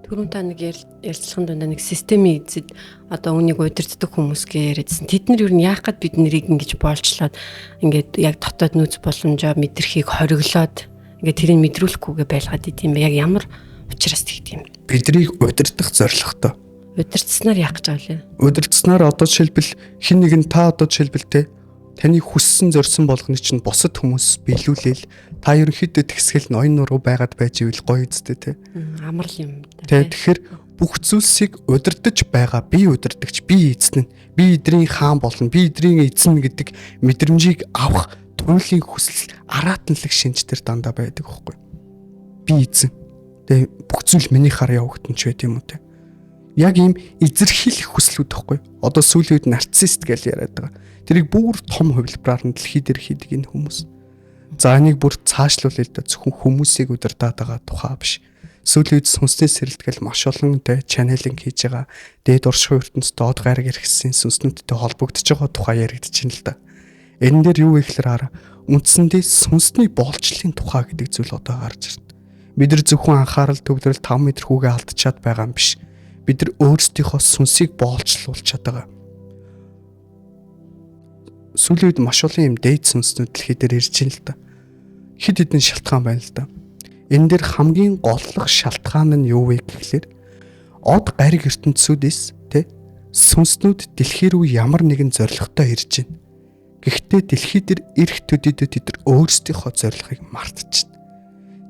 Түрүүн та нэг ярилцлагын дундаа нэг системийн эзэд одоо үнийг удирддаг хүмүүс гэж яриадсан. Тэд нар юу н яах гээд бид нарыг ингэж боолчлоод ингээд яг дотоод нөөц боломжоо мэдрхийг хориглоод ингээд тэрийг мэдрүүлэхгүйгээ байлгаад идэм бэ. Яг ямар учраас тэгдэм бэ? Биднийг удирдах зорилготой. Удирдснаар яах гэж байгаа вэ? Удирдснаар одоо жишээлбэл хин нэг нь та одоо жишээлбэл те таны хүссэн зорьсон болгоны чинь бусад хүмүүс биелүүлээл та ерөнхийдөө тэгсгэл ноён нуруу байгаад байж ивэл гоё үстэй те. Амар юм Тэ да. тэгэхээр бүх зүйлсийг удирдах байгаа би удирдагч, би эзэн нь, би эдрийн хаан болно, би эдрийн эзэн гэдэг мэдрэмжийг авах туйлын хүсэл араатанлаг шинжтэр дандаа байдаг байхгүй. Би эзэн. Тэгээ бүх зүйл миний хар явагдана ч байт юм уу те. Яг ийм эзэрхийлэх хүслүүд байхгүй. Одоо сүүлийн үед нарцисст гэж яриад байгаа. Тэрийг бүр том хувилбараар нь дэлхий дээр хийдэг энэ хүмүүс. За энийг бүр цаашлуулъя л да зөвхөн хүмүүсийг удирдах байгаа тухай биш. Сүүлийн үед сүнсний сэрэлтгэл маш олон тэ чанелинг хийж байгаа. Дээд оршихуй ертөнцид доод гараг иргэсэн сүнснүүдтэй холбогдож байгаа тухай яригдчихээн л да. Энэ дээр юу вэ гэхээр үндсэндээ сүнсний боолчлын тухай гэдэг зүйл одоо гарч ирнэ. Бид нар зөвхөн анхаарал төвлөрөл 5 метр хүүгээ алдчихад байгаа юм биш. бид нар өөрсдийнхөө сүнсийг боолчлуулж чадгаа. Сүүлийн үед маш олон юм дээд сүнснүүд дэлхий дээр ирж байна л да. Хэд хэдэн шалтгаан байна л да. Энэ дээр хамгийн голлох шалтгаан нь юу вэ гэхлээр од гариг ертөнцүүдээс сүнснүүд дэлхий рүү ямар нэгэн зорилготой ирж байна. Гэхдээ дэлхий дээр ирэх төдийдөө тэд нар өөрсдийнхөө зорилгыг мартчихна.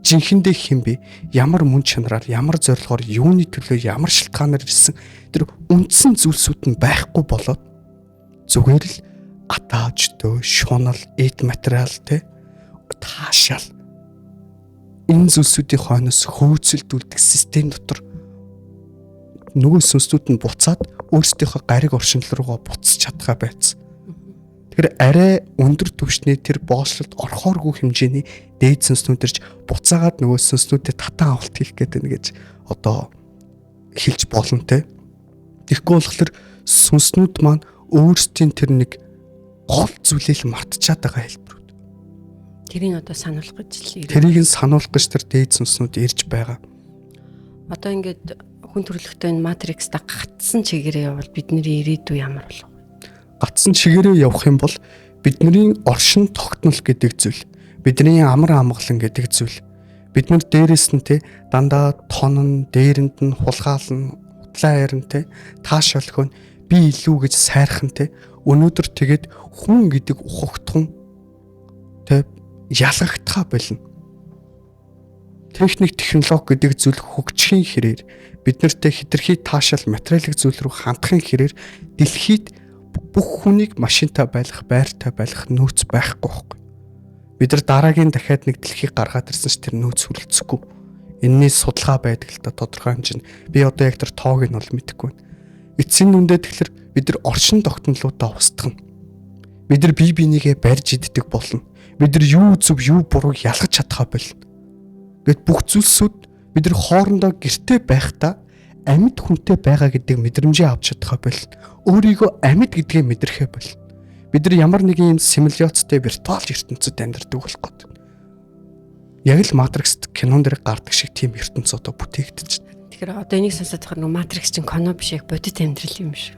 Жинхэнэ хэм бэ? Ямар мөн чанараар, ямар зорилгоор, юуны төлөө, ямар шалтгаанаар ирсэн тэр үндсэн зүйлсүүд нь байхгүй болоод зүгээр л атааждөө, шунал, эд материал таашаал энэ зүйлсүүдийн хойноос хөөцөлдүүлдэг систем дотор нөгөө сүнслүүд нь буцаад өөрсдийнхөө гариг оршинл руугаа буцаж чадхаа байсан. Тэгэхээр арай өндөр түвшний тэр боочлолд орхооргүй хэмжээний дээд сүнснүүдэрч буцаагаад нөгөө сүнснүүдэд татан авалт хийх гэдэг нэг гэж одоо хэлж болно те. Тэгэхгүй болохоор сүнснүүд маань өөрсдийн тэр нэг гол зүйлийг мартчихад байгаа хэлбэрүүд. Тэрийг одоо сануулах гэж л ирээ. Тэрийг нь сануулах гэж тэр дээд сүнснүүд ирж байгаа. Одоо ингээд хүн төрөлхтөө энэ матрикста гатсан чигээрээ явбал бидний ирээдүй ямар болов? Гатсан чигээрээ явах юм бол бидний оршин тогтнол гэдэг зүйл, бидний амар амгалан гэдэг зүйл. Бид нар дээрээс нь дандаа тонн, дээрэнд нь хулгаална, хутлаа ярина тааш олхино, би илүү гэж сайрхан өнөөдөр тэгээд хүн гэдэг ухагтхан ялгагдхаа болно. Техник, технологи гэдэг зүйл хөгжихийн хэрээр бид нартэй хэтэрхий таашаал материалын зүйл рүү хандахын хэрээр дэлхийд бүх хүнийг машинтай байлгах, байртай байлгах нөөц байхгүй байхгүй. Бид нар дараагийн дахиад нэг дэлхийг гаргаад ирсэн ч тэр нөөц хүрэлцэхгүй. Энэний судалгаа байдаг л та тодорхой хэмжээнд. Би одоо яг тэр тоог нь бол мэдэхгүй байна. Эцсийн дүндээ тэгэхээр бид нар оршин тогтнолуудаа устгана. Бид нар бие бинийгээ барьж иддэг болно. Бид нар юу зөв, юу бурууг ялгаж чадхаа болно. Гэт бүх зүйлсүүд бид нар хоорондоо гэртээ байхдаа амьд хүнтэй байгаа гэдэг мэдрэмжээ авч чадхаа болно. Өөрийгөө амьд гэдгээ мэдрэхээ болно. Бид нар ямар нэгэн юм симуляцтай виртуал ертөнцид амьдардаг болох гэдэг. Яг л Matrix кинон дээр гардаг шиг тийм ертөнц одоо бүтээгдэж байна. Тэгэхээр одоо энийг сонсоод байгаа нэг Matrix чинь кино биш яг бодит амьдрал юм шүү.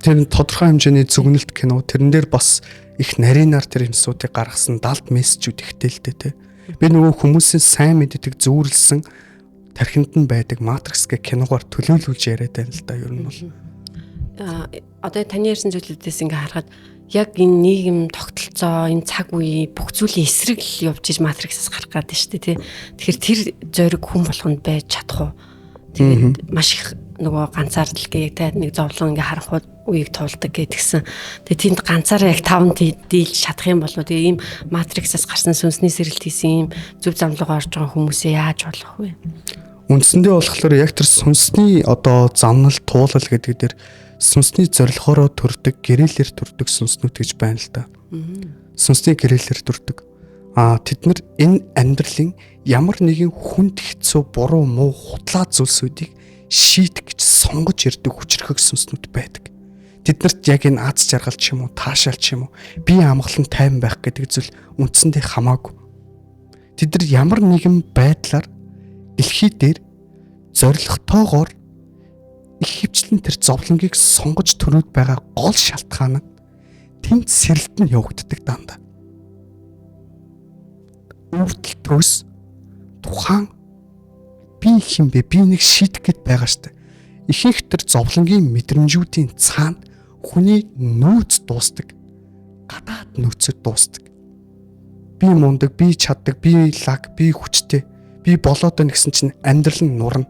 Тэр нь тодорхой хэмжээний зөвгнөлт кино. Тэрэн дээр бас их нарийнаар тэр юмсуудыг гаргасан далд мессежүүд ихтэй л дээ. Би нөгөө хүмүүсийн сайн мэддэг зүүрлсэн тархинд нь байдаг Matrix гэх киногоор төлөөлүүлж яриад байна л да. Ер нь бол одоо таны ярьсан зүйлүүдээс ингээ харахад яг энэ нийгэм тогтолцоо, энэ цаг үе бүх зүйлийн эсрэг л явж иж Matrix-аас гарах гэдэг шүү дээ, тий. Тэгэхээр тэр зориг хүн болгонд байж чадах уу? Тэгээд маш их нөгөө ганцаардл гээ та нэг зовлон ингээ харах үеийг туулдаг гэдгсэн. Тэгээд тэнд ганцаараа яг 5 дийлж чадах юм болов уу? Тэгээд ийм Matrix-аас гарсан сүнсний сэрэлт хийсэн ийм зөв замлуугаар орж байгаа хүмүүсээ яаж болох вэ? Үндсэндээ болохоор яг тэр сүнсний одоо замнал туулал гэдэг дээр сүнсний зорилгоороо төрдөг, гэрээлэр төрдөг сүнснүүд гэж байна л да. Сүнсний гэрээлэр төрдөг. Тэд нар энэ амьдралын ямар нэгэн хүнд хэцүү, буруу, муу, худлаа зүйлсүүдийг шийдэх гэж сонгож ирдэг хүчрхэг сүнснүүд байдаг. Тэднэрт яг энэ аз жаргал ч юм уу, таашаал ч юм уу, бие амгалан тайван байх гэдэг зүйл үндсэндээ хамаагүй. Тэд нар ямар нэгэн байдлаар дэлхий дээр зоригтойгоор их хвчлэн тэр зовлонгийг сонгож төрөөд байгаа гол шалтгаан нь тэнд сэрэлт нь явагддаг дандаа. Өвдөл төс тухайн би хэм бэ? Би нэг шийдэх гээд байгаа штэ. Ихэнх тэр зовлонгийн мэдрэмжүүдийн цаана хүний нөөц дуустдаг. Гадаад нөөцөд дуустдаг. Би мундаг, би чаддаг, би лаг, би хүчтэй, би болоод байна гэсэн чинь амьдрал нь нурна.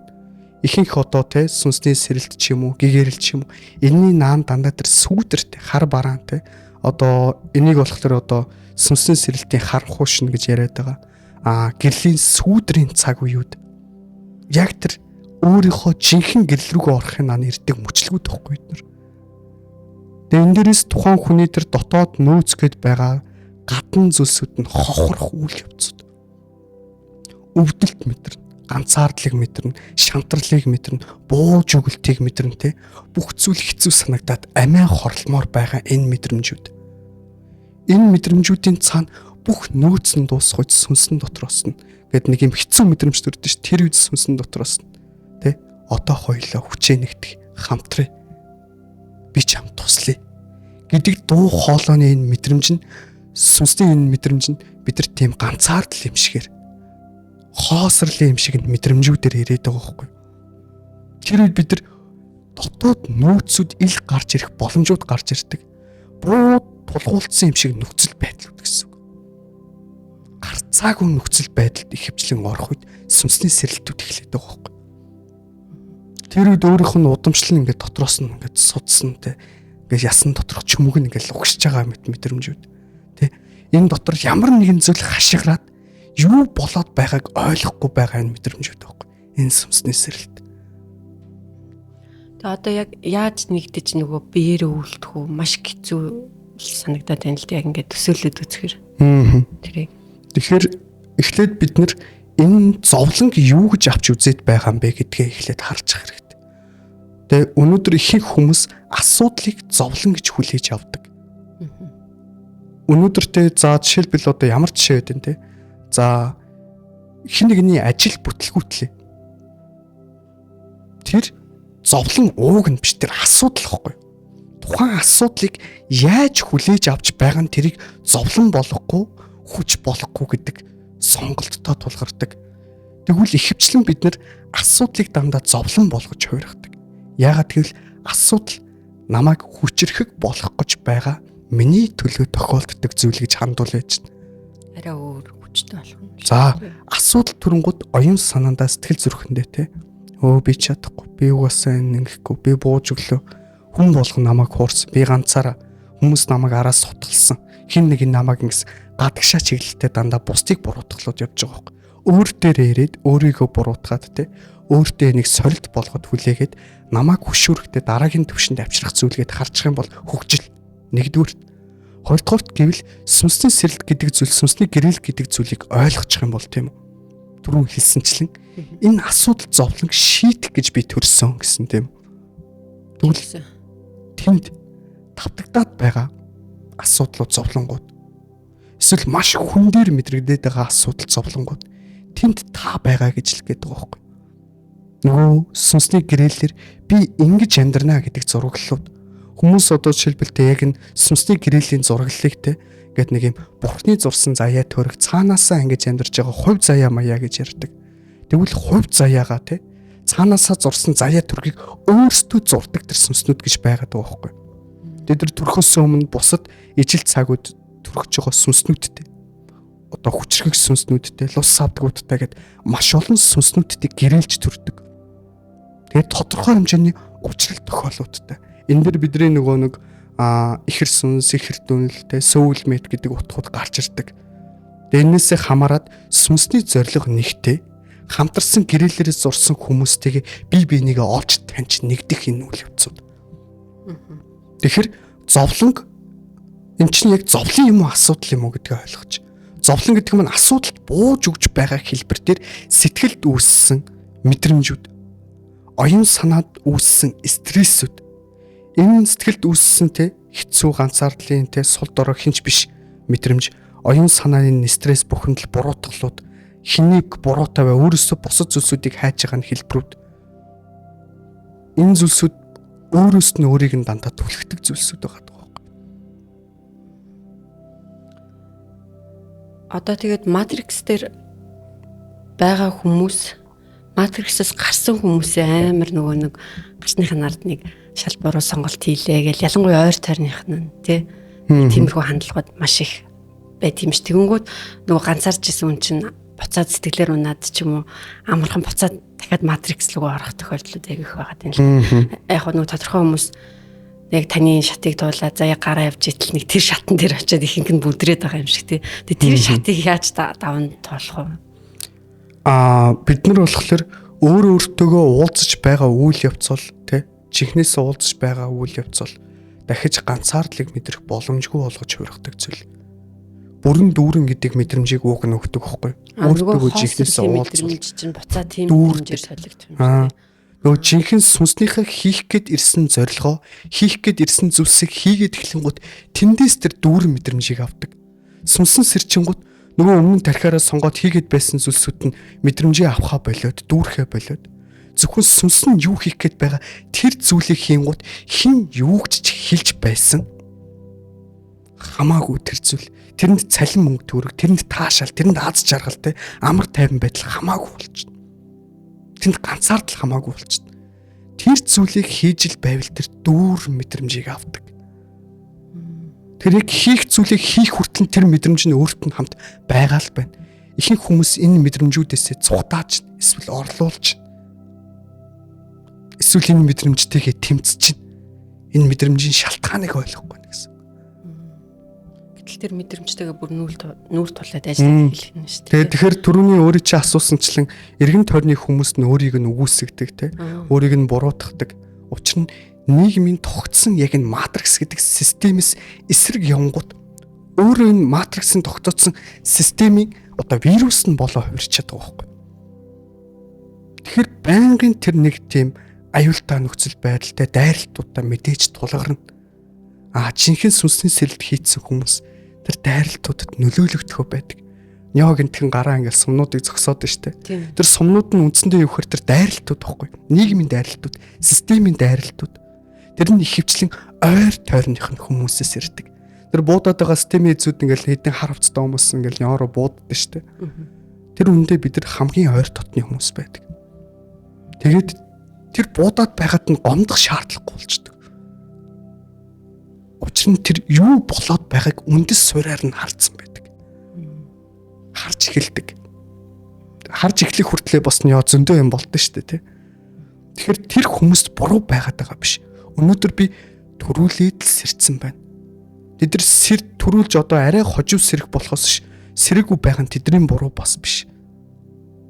Ихэнх одоо сүнсний сэрэлт ч юм уу, гэгэрэл ч юм уу, энэний наан дандаа тэр сүүдэрт хар бараан одоо энийг болохоор одоо сүнсний сэрэлтийн харанхуй шин гэж яриад байгаа. Гэрлийн сүүдрийн цаг үеуд яг тэр өөрийнхөө жинхэнэ гэрэл рүүгээ орохын ан ирдэг мөчлгүүд байхгүй бид нар. Тэгээ энэ дээрээс тухайн хүний тэр дотоод нөөц гээд байгаа гадна зүйлсүүд нь хохорох үйл явцуд. Өвдөлт мэдэрнэ, ганцаардлыг мэдэрнэ, шантралыг мэдэрнэ, бууж өгөлтийг мэдэрнэ бүх зүйл хэцүү санагдаад амиа хорлмоор байгаа энэ мэдрэмжүүд. Энэ мэдрэмжүүдийн цаана бүх нөөц нь дуусгаж сүнсэн дотроос нь гээд нэг юм хэцүү мэдрэмж төрдөг ш. Тэр үед сүнсэн дотроос нь одоо хоёулаа хүчээ нэгдэх хамтраа. Би ч хамт туслая гэдэг дуу хоолойны энэ мэдрэмж нь сүнсний энэ мэдрэмж нь бидэр тийм ганцаардл юм шигээр хоосрлын юм шиг мэдрэмжүүдээр ирээд байгаа байхгүй. Тэр үед бид нар дотоод нөөцүүд ил гарч ирэх боломжууд гарч ирдэг. Бууд тулгуулсан юм шиг нөхцөл байдлууд гэсэн үг. Гарцаагүй нөхцөл байдалд ихэвчлэн орох үед сүнсний сэрэлтүүд эхлэдэг байгаа байхгүй. Тэр үед өөрийнх нь удамшлан ингээд дотроос нь ингээд судсан те. Ингээд ясан доторх чөмөг нь ингээд угсж байгаа мэдрэмжүүд. Тэ энэ дотор ямар нэгэн зүйл хашиграад юу болоод байгааг ойлгохгүй байгаа энэ мэдрэмжүүд байхгүй. Энэ сүнсний сэрэлт. Тэгээ одоо яг яаж нэгдэж нөгөө биеэрээ үлдэх үү маш хэцүү санагдаад байна л да яг ингээд төсөөлөд үзэхэр. Тэрийг. Тэгэхээр эхлээд бид нар энэ зовлонг юу гэж авч үзээд байгаа юм бэ гэдгээ эхлээд харж ах хэрэгтэй. Тэгээ өнөөдөр ихэнх хүмүүс асуудлыг зовлон гэж хүлээж авдаг. Өнөөдөртэй за жишээлбэл одоо ямар жишээ байдэн те. За хин нэгний ажил бүтлгүүтлээ. Тэр зовлон ууг нь биш тэр асуудал واخгүй. Тухайн асуудлыг яаж хүлээж авч байгаа нь тэрийг зовлон болохгүй, хүч болохгүй гэдэг сонголттой тулгардаг. Тэгвэл ихэвчлэн бид нар асуудлыг дандаа зовлон болгож хуургадаг. Яагаад гэвэл асуудал намайг хүчрэхэг болох гэж байгаа миний төлөө тохиолддог зүйл гэж хандуул байж байна. Арай өөр хүчтэй болох юм. За асуудал төрөнгөд оюун санаандаа сэтгэл зүрхэндээ те. Өө би чадахгүй, би угаасаа ингэхгүй, би бууж өглөө. Хүн болгон намайг хуурсан, би ганцаараа хүмүүс намайг араас сутгалсан. Хин нэг нь намайг ингэс гадагшаа чиглэлтэй дандаа бусдыг буруутгалууд явж байгаа юм. Өөр дээрээ ирээд өөрийгөө буруутгаад те. Өөртөө нэг сорилт болгоод хүлээгээд намайг хөшүүрэхдээ дараагийн төвшөнд авчрах зүйлгээд харчих юм бол хөгжил. Нэгдүгürt. Хоёрдугаарт гэвэл сүнсний сэрэлт гэдэг зүйл, сүнсний гэрэл гэдэг зүйлийг ойлгочих юм бол тийм үү? Түрүүн хэлсэнчлэн энэ асуудал зовлонг шийдэх гэж би төрсөн гэсэн тийм үү? Тэгвэл тэнд тавтагдаад байгаа асуудлууд зовлонгууд эсвэл маш хүн дээр мэдрэгдээд байгаа асуудал зовлонгууд тэнд та байгаа гэж л гээд байгаа байхгүй. Нөгөө сүнсний гэрээлээр би ингэж амьдрнаа гэдэг зураглалууд хүмүүс одоо жишээлбэл яг энэ сүнсний гэрээлийн зураглалыг те гэт нэг юм бурхны зурсан заяа төрөг цаанаасаа ингэж амьдарч байгаа хувь заяа маяа гэж ярьдаг. Тэгвэл хувь заяагаа те цаанаасаа зурсан заяа төргийг өөрсдөө зурдаг тэр сүнснүүд гэж байгаад байгаа байхгүй. Тэд нар төрхөөс өмнө бусад ижил цагууд төрөж байгаа сүнснүүдтэй. Одоо хүчрхэг сүнснүүдтэй, лус савдгуудтай гэд маш олон сүнснүүдтэй гэрээлж төрдөг. Тэгээд тодорхой хэмжээний учрал тохиолдолтой. Энэ дэр бидний нөгөө нэг ихэр сүнс, ихэр дүнэлтэй, сөүлмэт гэдэг утгууд гарч ирдэг. Энээсээ хамаарат сүнсний зорилго нэгтэй хамтарсан гэрээлээрээ зурсан хүмүүстэйгээ бие бинийгээ олж таньж нэгдэх энэ үйл явцуд. Тэгэхээр зовлонг эн чинь яг зовлон юм уу асуудал юм уу гэдгийг ойлгож. Зовлон гэдэг нь асуудалд бууж өгж байгаа хэлбэр дээр сэтгэлд үүссэн мэдрэмжүүд, оюун санаанд үүссэн стрессүүд, энэ сэтгэлд үүссэн те хэцүү ганцаардлын те сул дорой хинч биш мэдрэмж, оюун санааны стресс бухимдал буруутгалууд, хэнийг буруутаа бай өөрөөсөө бусад зүйлсүүдийг хайж байгаа нь хэлбэрүүд. Энэ зүйлсүүд өөрөөс нь өөрийг нь дандаа түлхдэг зүйлсүүд байгаа. Одоо тэгээд Matrix дээр байгаа хүмүүс, Matrix-аас гарсан хүмүүсээ амар нөгөө нэг гарсныхын ард нэг шал буруу сонголт хийлээ гэл ялангуяа ойр тойрных нь тий тиймэрхүү хандлагууд маш их байт юм ш. Тэгэнгүүт нөгөө ганцаарч исэн хүн чинь буцаад сэтгэлээр унаад ч юм уу амархан буцаад дахиад Matrix руу орох тохиолдлууд яг их байгаа юм л. Яг нөгөө тодорхой хүмүүс яг таны шатыг туулаад заяа гараа явж итэл нэг тэр шатан дээр очиад ихэнх нь бүдрээд байгаа юм шиг тий. Тэгээ тэр шатыг яаж даван тоолох вэ? Бид нар болохоор өөртөөгөө уулзаж байгаа үйл явц бол тий чихнээс уулзаж байгаа үйл явц бол дахиж ганцаардлыг мэдрэх боломжгүй болгож хуургадаг зүйл. Бүрэн дүүрэн гэдэг мэдрэмжийг ууг нь өгдөг байхгүй. Өөртөөгөө чихнээс уулзаж чинь буцаа тийм хэмжээр солигдох юм. Нөгөө жинхэнэ сүнснийхээ хийх гээд ирсэн зорилгоо, хийх гээд ирсэн зүйлсийг хийгээд эхлэнгүүт тэндээс тэр дүүрэн мэдрэмжийг авдаг. Сүнсэн сэрчингүүт нөгөө өмнө тархиараа сонгоод хийгээд байсан зүйлсүүд нь мэдрэмжийг авахаа болоод, дүүрхээ болоод. Зөвхөн сүнс нь юу хийх гээд байгаа тэр зүйлийг хийнгууд хин юугч хэлж байсан. Хамаагүй тэр зүйл. Тэрэнд цалин мөнгө төгрөг, тэрэнд таашаал, тэрэнд аз жаргал те амар тайван байдал хамаагүй болчихно. Тэнд ганцаардл хамаагүй болчихно. Тэр зүйлийг хийж ил байвал тэр дүүр мэдрэмжийг авдаг. Тэр яг хийх зүйлийг хийх хүртэл тэр мэдрэмж нь өөрт нь хамт байгаа л байна. Ихэнх хүмүүс энэ мэдрэмжүүдээсээ цухтааж, эсвэл орлуулж, эсвэл энэ мэдрэмжтэйгээ тэмцэж, энэ мэдрэмжийн шалтгааныг ойлгохгүй гэсэн. Гэтэл тэр мэдрэмжтэйгээ бүр нүүр тулаад ажиллах хэлэх нь шүү дээ. Тэгэхээр түрүүний өөрөө чи асуусанчлан эргэн тойрны хүмүүс нь өөрийг нь үгүйсгдэг те. Өөрийг нь буруутгадаг. Учир нь нийгмийн тогтсон яг энэ матрикс гэдэг системээс эсрэг явгууд өөрөө энэ матриксын тогтоодсон системийн одоо вирус нь болоо хувирч чаддаг байхгүй. Тэгэхээр байнгын тэр нэг тийм аюултай нөхцөл байдалтай дайралтуудаа мэдээж тулгарна. Жинхэнэ сүнсний сэлд хийцэн хүмүүс тэр дайралтуудад нөлөөлөгдөхөө байдаг. Нёг энтхэн гараа ингээл сумнуудыг зогсоод штэ. Тэр сумнууд нь үндсэндээ юу гэхээр тэр дайралтууд байхгүй. Нийгмийн дайралтууд, системийн дайралтууд. Тэр нь ихэвчлэн ойр тойрных нь хүмүүсээс ирдэг. Тэр буудаад байгаа системийн эзүүд ингээл хэдэн хар хувцастай хүмүүс ингээл нёроо бууддаг штэ. Тэр үндэ бид нар хамгийн ойр дотны хүмүүс байдаг. Тэгээд тэр буудаад байгаад нь гомдох шаардлагагүй болчдөг. Учир нь тэр юу болоод байгааг үндэс суурьаар нь харцсан байдаг. Харж эхэлдэг. Харж эхлэх хүртлээр бас нь зөндөө юм болдсон шүү дээ, тий. Тэгэхээр тэр хүмүүст буруу байгаад байгаа биш. Өнөөдөр би төрүүлээд л сэрцэн байна. Тэд нар сэр төрүүлж одоо арай хожив сэрэх болохоос сэрэггүй байх нь тэдний буруу бас биш.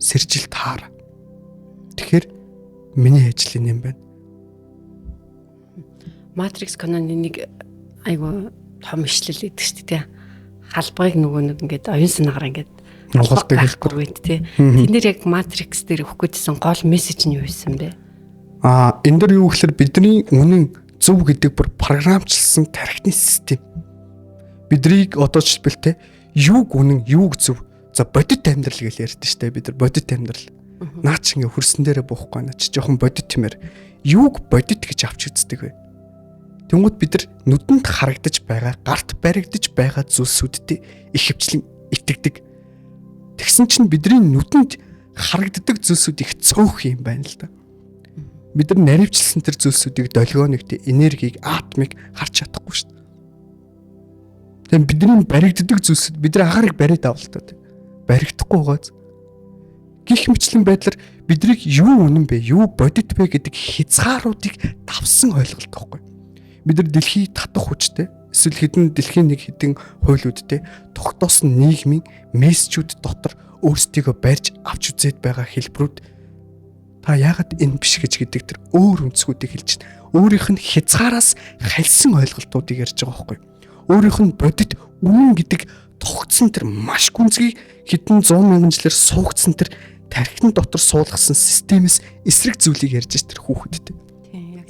Сэржил таар. Тэгэхээр миний ажил юм байна. Матрикс каноны нэг айгу том ишлэл гэдэг шүү дээ. Халбагыг нөгөө нэг ингээд оюун санаагаар ингээд Монголд хэлэхгүй тий. Тэнд нэр яг матрикс дээр өгөх гэсэн гол мессеж нь юу байсан бэ? Энэ дэр юу гэхээр бидний үнэн зөв гэдэг бүр програмчлсан тархины систем. Бидрийг одоо жишээлбэл юуг үнэн, юуг зөв. За бодит амьдрал гэж ярьдэн штэ бид нар бодит амьдрал. Наа чи ингээ хөрсөн дээрээ буухгүй наа чи жоохон бодит юмэр. Юуг бодит гэж авч үздэг вэ? Тэнгүүд бид нар нүдэнд харагдаж байгаа, гарт баригдаж байгаа зүйлсүүдтэй их хвчлэн итгэдэг. Тэгсэн чинь бидний нүдэнд харагддаг зүйлсүүд их цөөх юм байна л да. Бид нар наривчлсан тэр зүйлсүүдийг долгионэгт энергийг, атомыг харж чадахгүй шүү дээ. Тэгэхээр бидний баригддаг зүйлсүүд бид нар агаарыг бариад авал та. Баригдахгүй байгааз. Гэх мэтлэн байдлаар бидрийг юу үнэн бэ, юу бодит бэ гэдэг хязгааруудыг давсан ойлголт байхгүй. Бид нар дэлхий татах хүчтэй, эсвэл хэдэн дэлхийн нэг хэдэн хуйлуудтэй тогтоосон нийгмийн мессежүүд дотор өөрсдийгөө барьж авч үзээд байгаа хэлбэрүүд та яагаад энэ биш гэж гэдэг тэр өөр өнцгүүдийг хэлж байна. Өөрийнх нь хязгаараас халсан ойлголтуудыг ярьж байгаа байхгүй. Өөрийнх нь бодит үнэн гэдэг тогтсон тэр маш гүнзгий хэдэн 100 мянган жилээр суугдсан тэр тархины дотор суулгасан системээс эсрэг зүйлийг ярьж байгаа тэр хүүхэдтэй.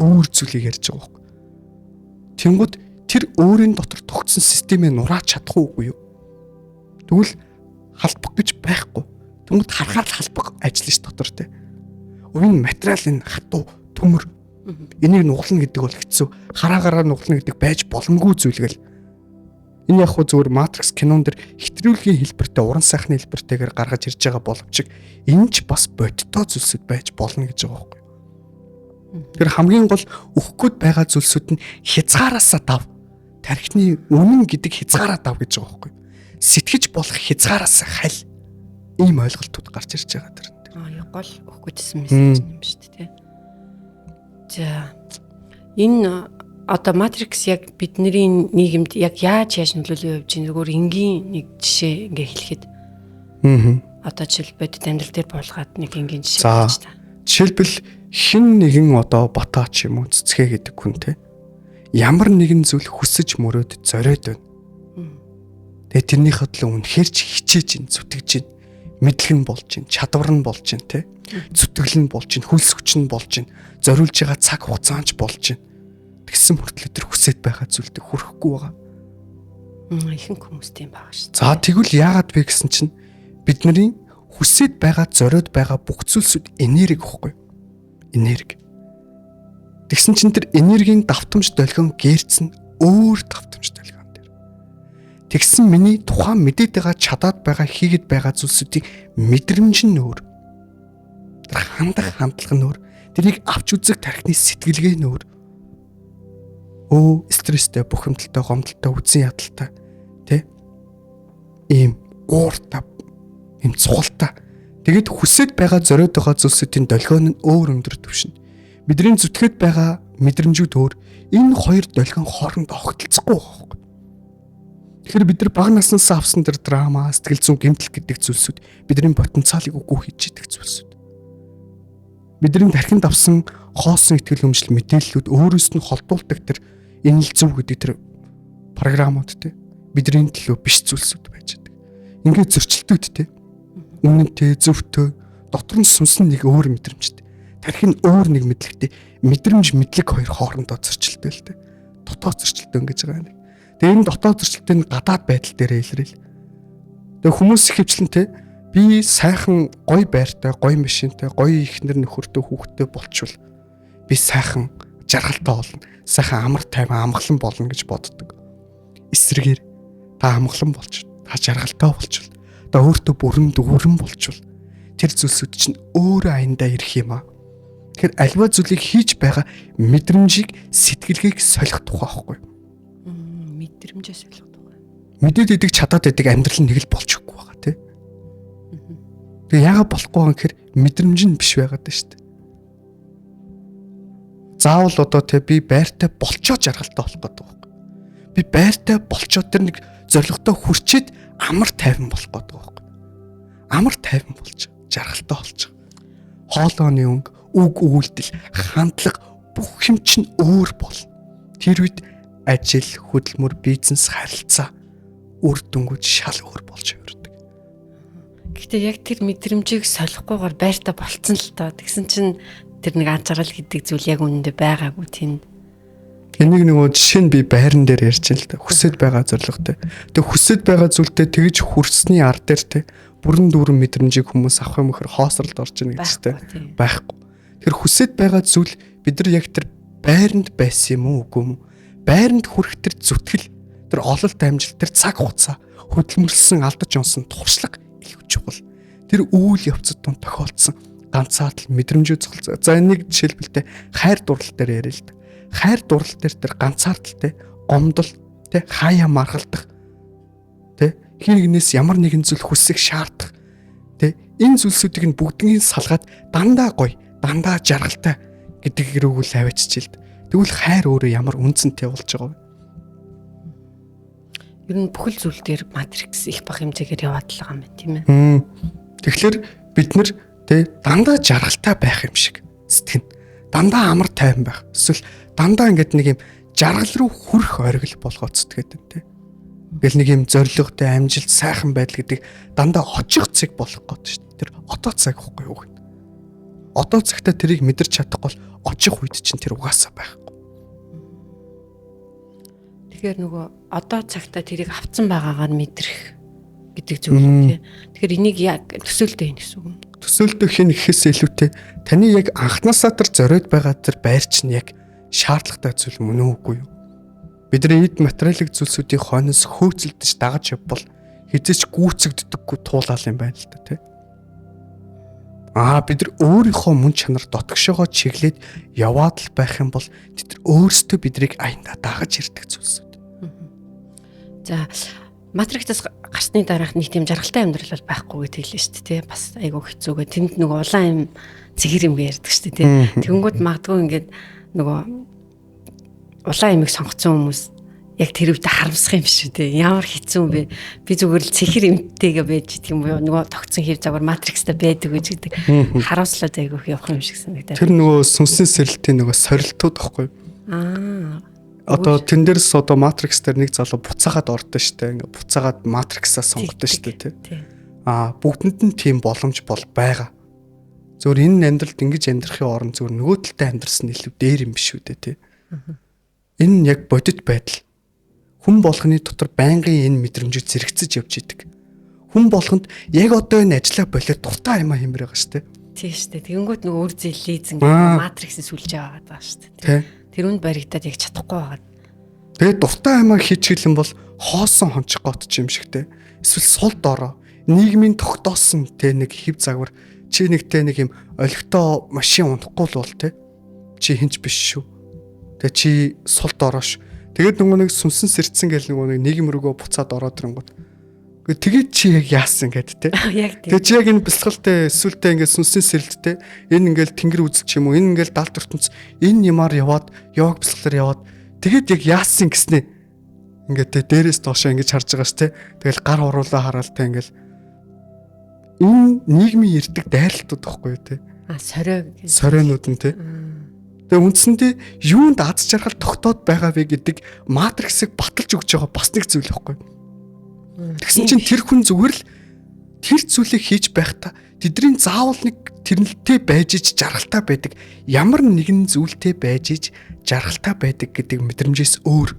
Өөр зүйлийг ярьж байгаа байхгүй. Тэнгүүд тэр өөрийн дотор тогтсон системээ нурааж чадах уугүй юу? Тэгвэл халбах гэж байхгүй. Тэнгүүд харахаар л халбах ажиллаж дотор те. Уян материал энэ хатуу төмөр энийг нуглана гэдэг бол хэцүү. Хараагаараа нуглана гэдэг байж боломгүй зүйлгэл. Энэ яг хөө зөвхөн матрикс кинон дэр хэтрүүлгийн хэлбэртэй уран сайхны хэлбэртэйгээр гаргаж ирж байгаа боловч энэ ч бас бодиттой зүйлсүүд байж болно гэж байгаа байхгүй. Тэр хамгийн гол өгөх гээд байгаа зүйлсүүд нь хязгаараасаа дав. Тархины үнэн гэдэг хязгаараа дав гэж байгаа байхгүй. Сэтгэж болох хязгаараасаа хал. Ийм ойлголтууд гарч ирж байгаа тэр. Гол өгөх гэжсэн мессеж юм шүү дээ. За энэ одоо матрикс яг бидний нийгэмд яг яаж нөлөөлөө явж байгаа зүгээр энгийн нэг жишээ ингээ хэлэхэд. Одоо жишээл бодит амьдрал дээр буулгаад нэг энгийн жишээ хэлж та. Жишээлбэл хин нэгэн одоо батаа ч юм уу цэцгээ гэдэг хүн те ямар нэгэн зүйл хүсэж мөрөөд зориод байна. Тэгээ тэрнийхээ төлөө үнэхээр ч хичээж ин зүтгэж ин мэдлэг нь болж ин чадвар нь болж ин те зүтгэл нь болж ин хөлс хүч нь болж ин зориулж байгаа цаг хугацаанч болж ин тэгсэн мөртлөө тэр хүсэж байгаа зүйлдээ хүрэхгүй байгаа. Ихэнх хүмүүс тийм байгаа шүү. За тэгвэл яагаад вэ гэсэн чинь бидний хүсэж байгаа зориод байгаа бүх зүйлсүүд энерги гэхгүй. энерги. Тэгсэн чинь тэр энергийн давтамж долгион гээрцэн өөр давтамж долгион дээр. Тэгсэн миний тухайн мэдээд байгаа чадаад байгаа хийгээд байгаа зүйлсүүдийн мэдрэмж нь өөр. Тэр хандах хандлага нь өөр. Тэрийг авч үзэх тархины сэтгэлгээ нь өөр. Стресстэй, бухимдалтай, гомдолтой, үдсэн ядалтай, тэ? Ийм ууртай, ийм цухалтай. Тэгэд хүсэж байгаа зориод байгаа зүйлсүүдийн долгион нь өөр өндөр түвшин. Бидний зүтгэхэд байгаа мэдрэмжүүд өөр. Энэ хоёр долгион хоорондоо огтлцохгүй байхгүй. Тэгэхээр бид нар бага наснаас авсан тэр драма, сэтгэл зүйн гэмтэл гэдэг зүйлсүүд бидний потенциалыг үгүй хийж идэг зүйлсүүд. Бидний тархинд авсан хоосон итгэл өмжил мэдээллүүд өөрөөс нь холдуулдаг тэр энэ л зөв гэдэг тэр програмууд те бидний төлөө биш зүйлсүүд байж байгаа. Ингээд зөрчилдүүд те үнэнтэй, зөвхтэй, дотор нь сүнсэн нэг өөр мэдрэмжтэй. Тархин өөр нэг мэдлэгтэй. Мэдрэмж мэдлэг хоёр хоорондоо зөрчилдөй л те. Дотоод зөрчилдөй ингэж байгаа нэг. Тэгээ энэ дотоод зөрчилдөй нь гадаад байдал дээр илэрэл. Тэгээ хүмүүс ихэвчлэн те би сайхан гоё байртай, гоё машинтай, гоё ихнэр нөхөртэй хүүхдтэй болчвол би сайхан жаргалтай болно. Сайхан амар тайван амгалан болно гэж боддог. Эсрэгээр та амгалан болж, та жаргалтай болчвол, та өөртөө бүрэн дүүрэн болчвол тэр зүйлсүүд чинь өөрөө аяндаа ирэх юм аа. Тэгэхээр альва зүйлийг хийж байгаа мэдрэмжийг, сэтгэлгээг солих тухай байхгүй. Мэдрэмжээ солих тухай. Мэдээд идэг чадаад идэг амьдрал нэг л болчихгүй байгаа тий. Тэгээ яагаад болохгүй юм гэхээр мэдрэмж нь биш байгаад байна шүү дээ. Заавал одоо те би байртай болчоо жаргалтай болох гэдэг байхгүй. Би байртай болчоо тэр нэг зоригтой хүрчээд амар тайван болох гэдэг байхгүй. Амар тайван болж жаргалтай болж. Хоолойны өнгө, үг үйлдэл, хандлага бүх юм чинь өөр бол. Тэр үед ажил, хөдөлмөр, бизнес, харилцаа үр дүнгууд шал өөр болж хувирдаг. Гэхдээ яг тэр мэдрэмжийг солихгүйгээр байртаа болцсон л тоо. Тэгсэн чинь тэр нэг анзаарал гэдэг зүйл яг үнэндээ байгаагүй тэнд. Энийг нөгөө жишээ нь би байран дээр ярьж л та. Хүсэж байгаа зорилготой. Тэг хүсэж байгаа зүйлтэй тэгж хүрсний ар дээр те бүрэн дүүрэн мэдрэмжийг хүмүүс авах юм ихэр хоосролд орж ийн гэдэгтэй байхгүй. Тэр хүсэж байгаа зүйл бид нар яг тэр байранд байсан юм уу үгүй юм уу? Байранд хүрэх тэр зүтгэл, тэр ололт амжилт, тэр цаг хугацаа, хөдөлмөрлсөн алдаж унсан туршлага их чухал. Тэр үйл явцад тун тохиолдсон ганцаатал мэдрэмжүүд цогцол. За энийг жишээлбэлтэй хайр дурлал дээр яриа л да. Хайр дурлал дээр тэр ганцаардалтай, гомдол, тэ хаяа маргалдах, тэ хинэгнээс ямар нэгэн зүйл хүсэх шаардах, тэ энэ зүйлсүүдийг нь бүгднийг салгаад дандаа гоё, дандаа жаргалтай гэдэг рүүгэл авааччихъя л да. Тэгвэл хайр өөрөө ямар үнцэнтэй болж байгаа вэ? Ер нь бүхэл зүйл дээр матрикс их бага хэмжээгээр яваад л байгаа юм байна, тийм ээ. Тэгэхээр бид нар тэ дандаа жаргалтай байх юм шиг сэтгэн. Дандаа амар тайван байх. Эсвэл дандаа ингээд нэг юм жаргал руу хүрэх оргил болгоод сэтгэдэг тэ. Ингээл нэг юм зоригтой амжилт, сайхан байдал гэдэг дандаа очих цаг болох гээд шүү дээ. Тэр одоо цаг ихгүй юу гэнэ. Одоо цагтаа тэрийг мэдэрч чадахгүй бол очих үед чинь тэр угаасаа байхгүй. Тэгэхээр нөгөө одоо цагтаа тэрийг авцсан байгаагаар мэдрэх гэдэг зүйл тийм. Тэгэхээр энийг яг төсөөлтөө юм гэсэн үг. Төсөөлтөө хэн гэхээс илүүтэй таны яг анхнаасаа тэр зориод байгаа тэр байр чинь яг шаардлагатай зүйл мөн үгүй юу? Бидний эд материалын зүйлсүүдийн хойноос хөөцөлдөж дагаж явбал хизээч гүйцэгддэггүй туулал юм байна л да тий. Бид нар өөрийнхөө мөн чанар дотгошоогоо чиглээд яваад л байх юм бол тэд өөрсдөө бидрийг аяндаа дагаж ирдэг зүйлсүүд. За матриксаас гарсны дараах нэг тийм жаргалтай амьдрал бол байхгүй гэж хэллээ шүү дээ тий. Бас айгүй хэцүүгээ тэнд нөгөө улаан юм цэгэр юм ярьдаг шүү дээ тий. Тэнгүүд магадгүй ингээд нөгөө улаан ямиг сонгоцсон хүмүүс яг тэр үедээ харамсах юм шүү дээ. Ямар хэцүү юм бэ? Би зүгээр л цэхэр эмтэйгээ байж идэх юм уу? Нөгөө тогтсон хэв загвар матрикстай байдаг гэж гэдэг. Харамслаад айгүйх явах юм шиг санагдав. Тэр нөгөө сүнсний сэрэлтийн нөгөө сорилтууд байхгүй. Одоо тэн дээрс одоо матрикс дээр нэг залуу буцаагаад ордоо штэ. Ингээ буцаагаад матриксаа сонгодоо штэ тий. Бүгдэнд нь тийм боломж бол байгаа. Зөвөр энэ амьдралд ингэж амьдрахын оронд зөвөр нөгөө талтай амьдрсан илүү дээр юм биш үү тий. Энэ нь яг бодит байдал. Хүн болгоны дотор байнгын энэ мэдрэмжүүд зэрэгцэж явж идэг. Хүн болгонд яг одоо энэ ажлаа болоод дуртай юм хэмээр байгаа штэ. Тийм шүү дээ. Тэгэнгүүт нөгөө үр зэлээс ингээд матриксээс сүлж байгаа шүү дээ. Тэр үнд баригдаад яг чадахгүй байгаа. Тэгээд дуртай аймаа хийчихэл юм бол хоосон хончих гот ч юм шигтэй. Эсвэл сул доороо нийгмийн тогтоосон те нэг хэв загвар чи нэгтэй нэг юм олигтой машин унахгүй л бол те чи хинч биш шүү. Тэгээ чи сул доороош. Тэгээд нөгөө нэг сүнсэн сэрцэн гэл нөгөө нэг нийгэм рүүгөө буцаад ороод ирэнгүүт. Тэгээд чи яг яасан гэд те. Тэгээд чи яг энэ бэлсгэлтэй эсвэл ингээд сүнсэн сэрэлттэй энэ ингээд тэнгэр үзэл ч юм уу энэ ингээд далд ертөнц энэ ямаар яваад яваг бэлсгэлээр яваад тэгээд яг яасан гэснээ ингээд те дээрээс доошоо ингэж харж байгаа ш те. Тэгэл гар уруулаа хараал те ингээд энэ нийгмийн ирдэг дайралтууд байхгүй юу те. Сорионууд нь те. Тэгээ үндсэндээ юунд аз жаргал тогтоод байгаа вэ гэдэг матриксыг баталж өгч байгаа бас нэг зүйл байхгүй юу. Тэгсэн чинь тэр хүн зүгээр л тэр зүйлийг хийж байхдаа тэдний заавал нэг тэрнэлтэй байж иж жаргалтай байдаг. Ямар нэгэн зүйлтэй байж иж жаргалтай байдаг гэдэг мэдрэмжээс өөр.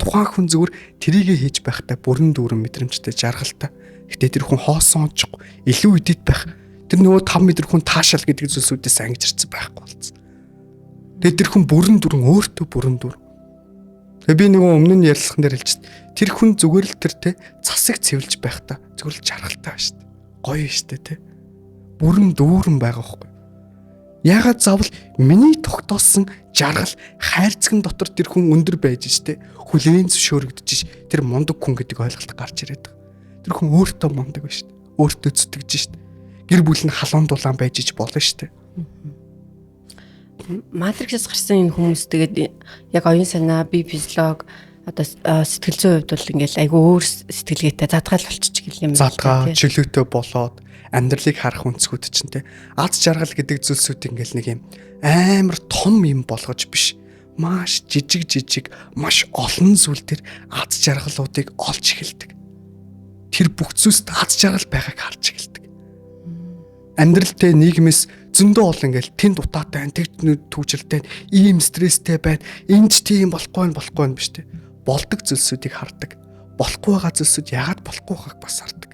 Тухайн хүн зүгээр тэрийгэ хийж байхдаа бүрэн дүүрэн мэдрэмжтэй жаргалтай. Гэтэ тэр хүн хоосон онцгүй илүү идэт байх. Тэр нөгөө 5 метр хүн таашаал гэдэг зүйлсүүдээс ангиж ирсэн байхгүй болсон. Тэгээ тэр хүн бүрэн дүүрэн өөртөө бүрэн дүүрэн. Тэгээ би нөгөө өмнө нь ярилцсан дээр хэлчихсэн. Тэр хүн зүгээр л тэр те засаг цэвэрлж байхдаа зүгээр л жаргалтай ба штт. Гоё штт те. Бүрэн дүүрэн байгаа байхгүй. Ягаад заавал миний тогтоосон жаргал хайрцагын дотор тэр хүн өндөр байж штт. Хүлээн зөвшөөрөгдөж тэр мундаг хүн гэдэг ойлголт гарч ирээд байгаа. Тэр хүн өөртөө мундаг ба штт. Өөртөө зүтгэж штт. Гэр бүл нь халуун дулаан байж иж болно штт. Матриксээс гарсан энэ хүмүүс тэгээд яг оюун санаа, бие физиолог одоо сэтгэл зүйн хувьд бол ингээл айгүй өөр сэтгэлгээтэй задгаал болчих гэл юм. Задгаа, чөлөөтэй болоод амьдралыг харах өнцгүүд чинь те аз жаргал гэдэг зүйлсүүд ингээл нэг юм амар том юм болгож биш. Маш жижиг маш олон зүйл төр аз жаргалуудыг олж эхэлдэг. Тэр бүх зүйлс аз жаргал байгааг харж эхэлдэг. Амьдралтай нийгмээс зөндөө бол ингээл тэнд утаатай байна, тэгтнүүд түүжилтэй, ийм стресстэй байна, энд ч тийм болохгүй байна биш те. Болдог зүйлсүүдийг хардаг. Болохгүй байгаа зүйлсүүд яагаад болохгүй байгааг бас хардаг.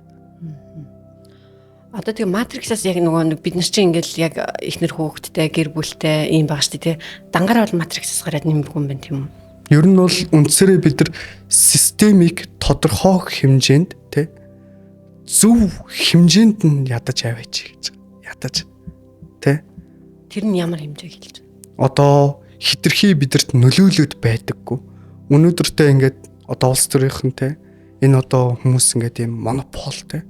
Одоо тэгээ матриксаас яг нөгөө бид нар чинь ингээл яг ихнэр хөөгдтэй, гэр бүлтэй ийм байгаа шүү дээ те. Дангаар бол матриксаас гараад нэмэх юм байна тийм үү? Ер нь бол үндсээрээ бид нар системийг тодорхой хэмжээнд те зөв хэмжээнд нь ядаж аваач гэж. Ядаж. Тэ? Тэр нь ямар хэмжээг хэлж байна? Одоо хитрхи бидэрт нөлөөлөд байдаггүй. Өнөөдөртөө ингээд одоо улс төрийнхэн те энэ одоо хүмүүс ингээд юм монопол те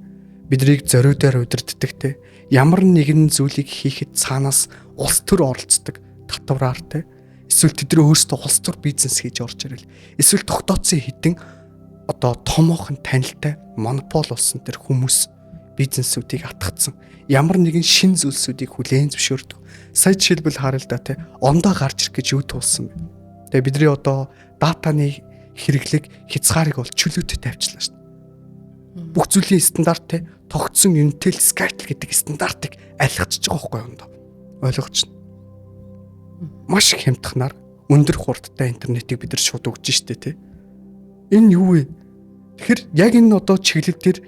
бидрийг зориудаар удирддаг те ямар нэгэн зүйлийг хийхэд цаанаас улс төр оролцдог татвараар те эсвэл тэд өөрсдөө улс төр бизнес хийж орж ирэл эсвэл тогтооцсон хідэн одоо томоохон танилтай монопол болсон тэр хүмүүс бизнесүүдийг атгацсан ямар нэгэн шин зүйлсүүдийг хүлээн зөвшөөрдөг. Сая жишээлбэл харъя л да те ондоо гарч ирэх гэж юу туулсан бэ? Тэгээ бидний одоо датаны хэрэглэг хязгаарыг бол чөлөөтэй тавьчлаа шүү дээ. Бүх зүйлийн стандарт те тогтсон Unitel Skytel гэдэг стандартыг алхацж байгаа байхгүй ондоо. Ойлгож байна. Маш хямдханаар өндөр хурдтай интернетийг бид нар шууд өгж штэ те. Энэ юу вэ? Тэгэхээр яг энэ одоо чиглэл дээр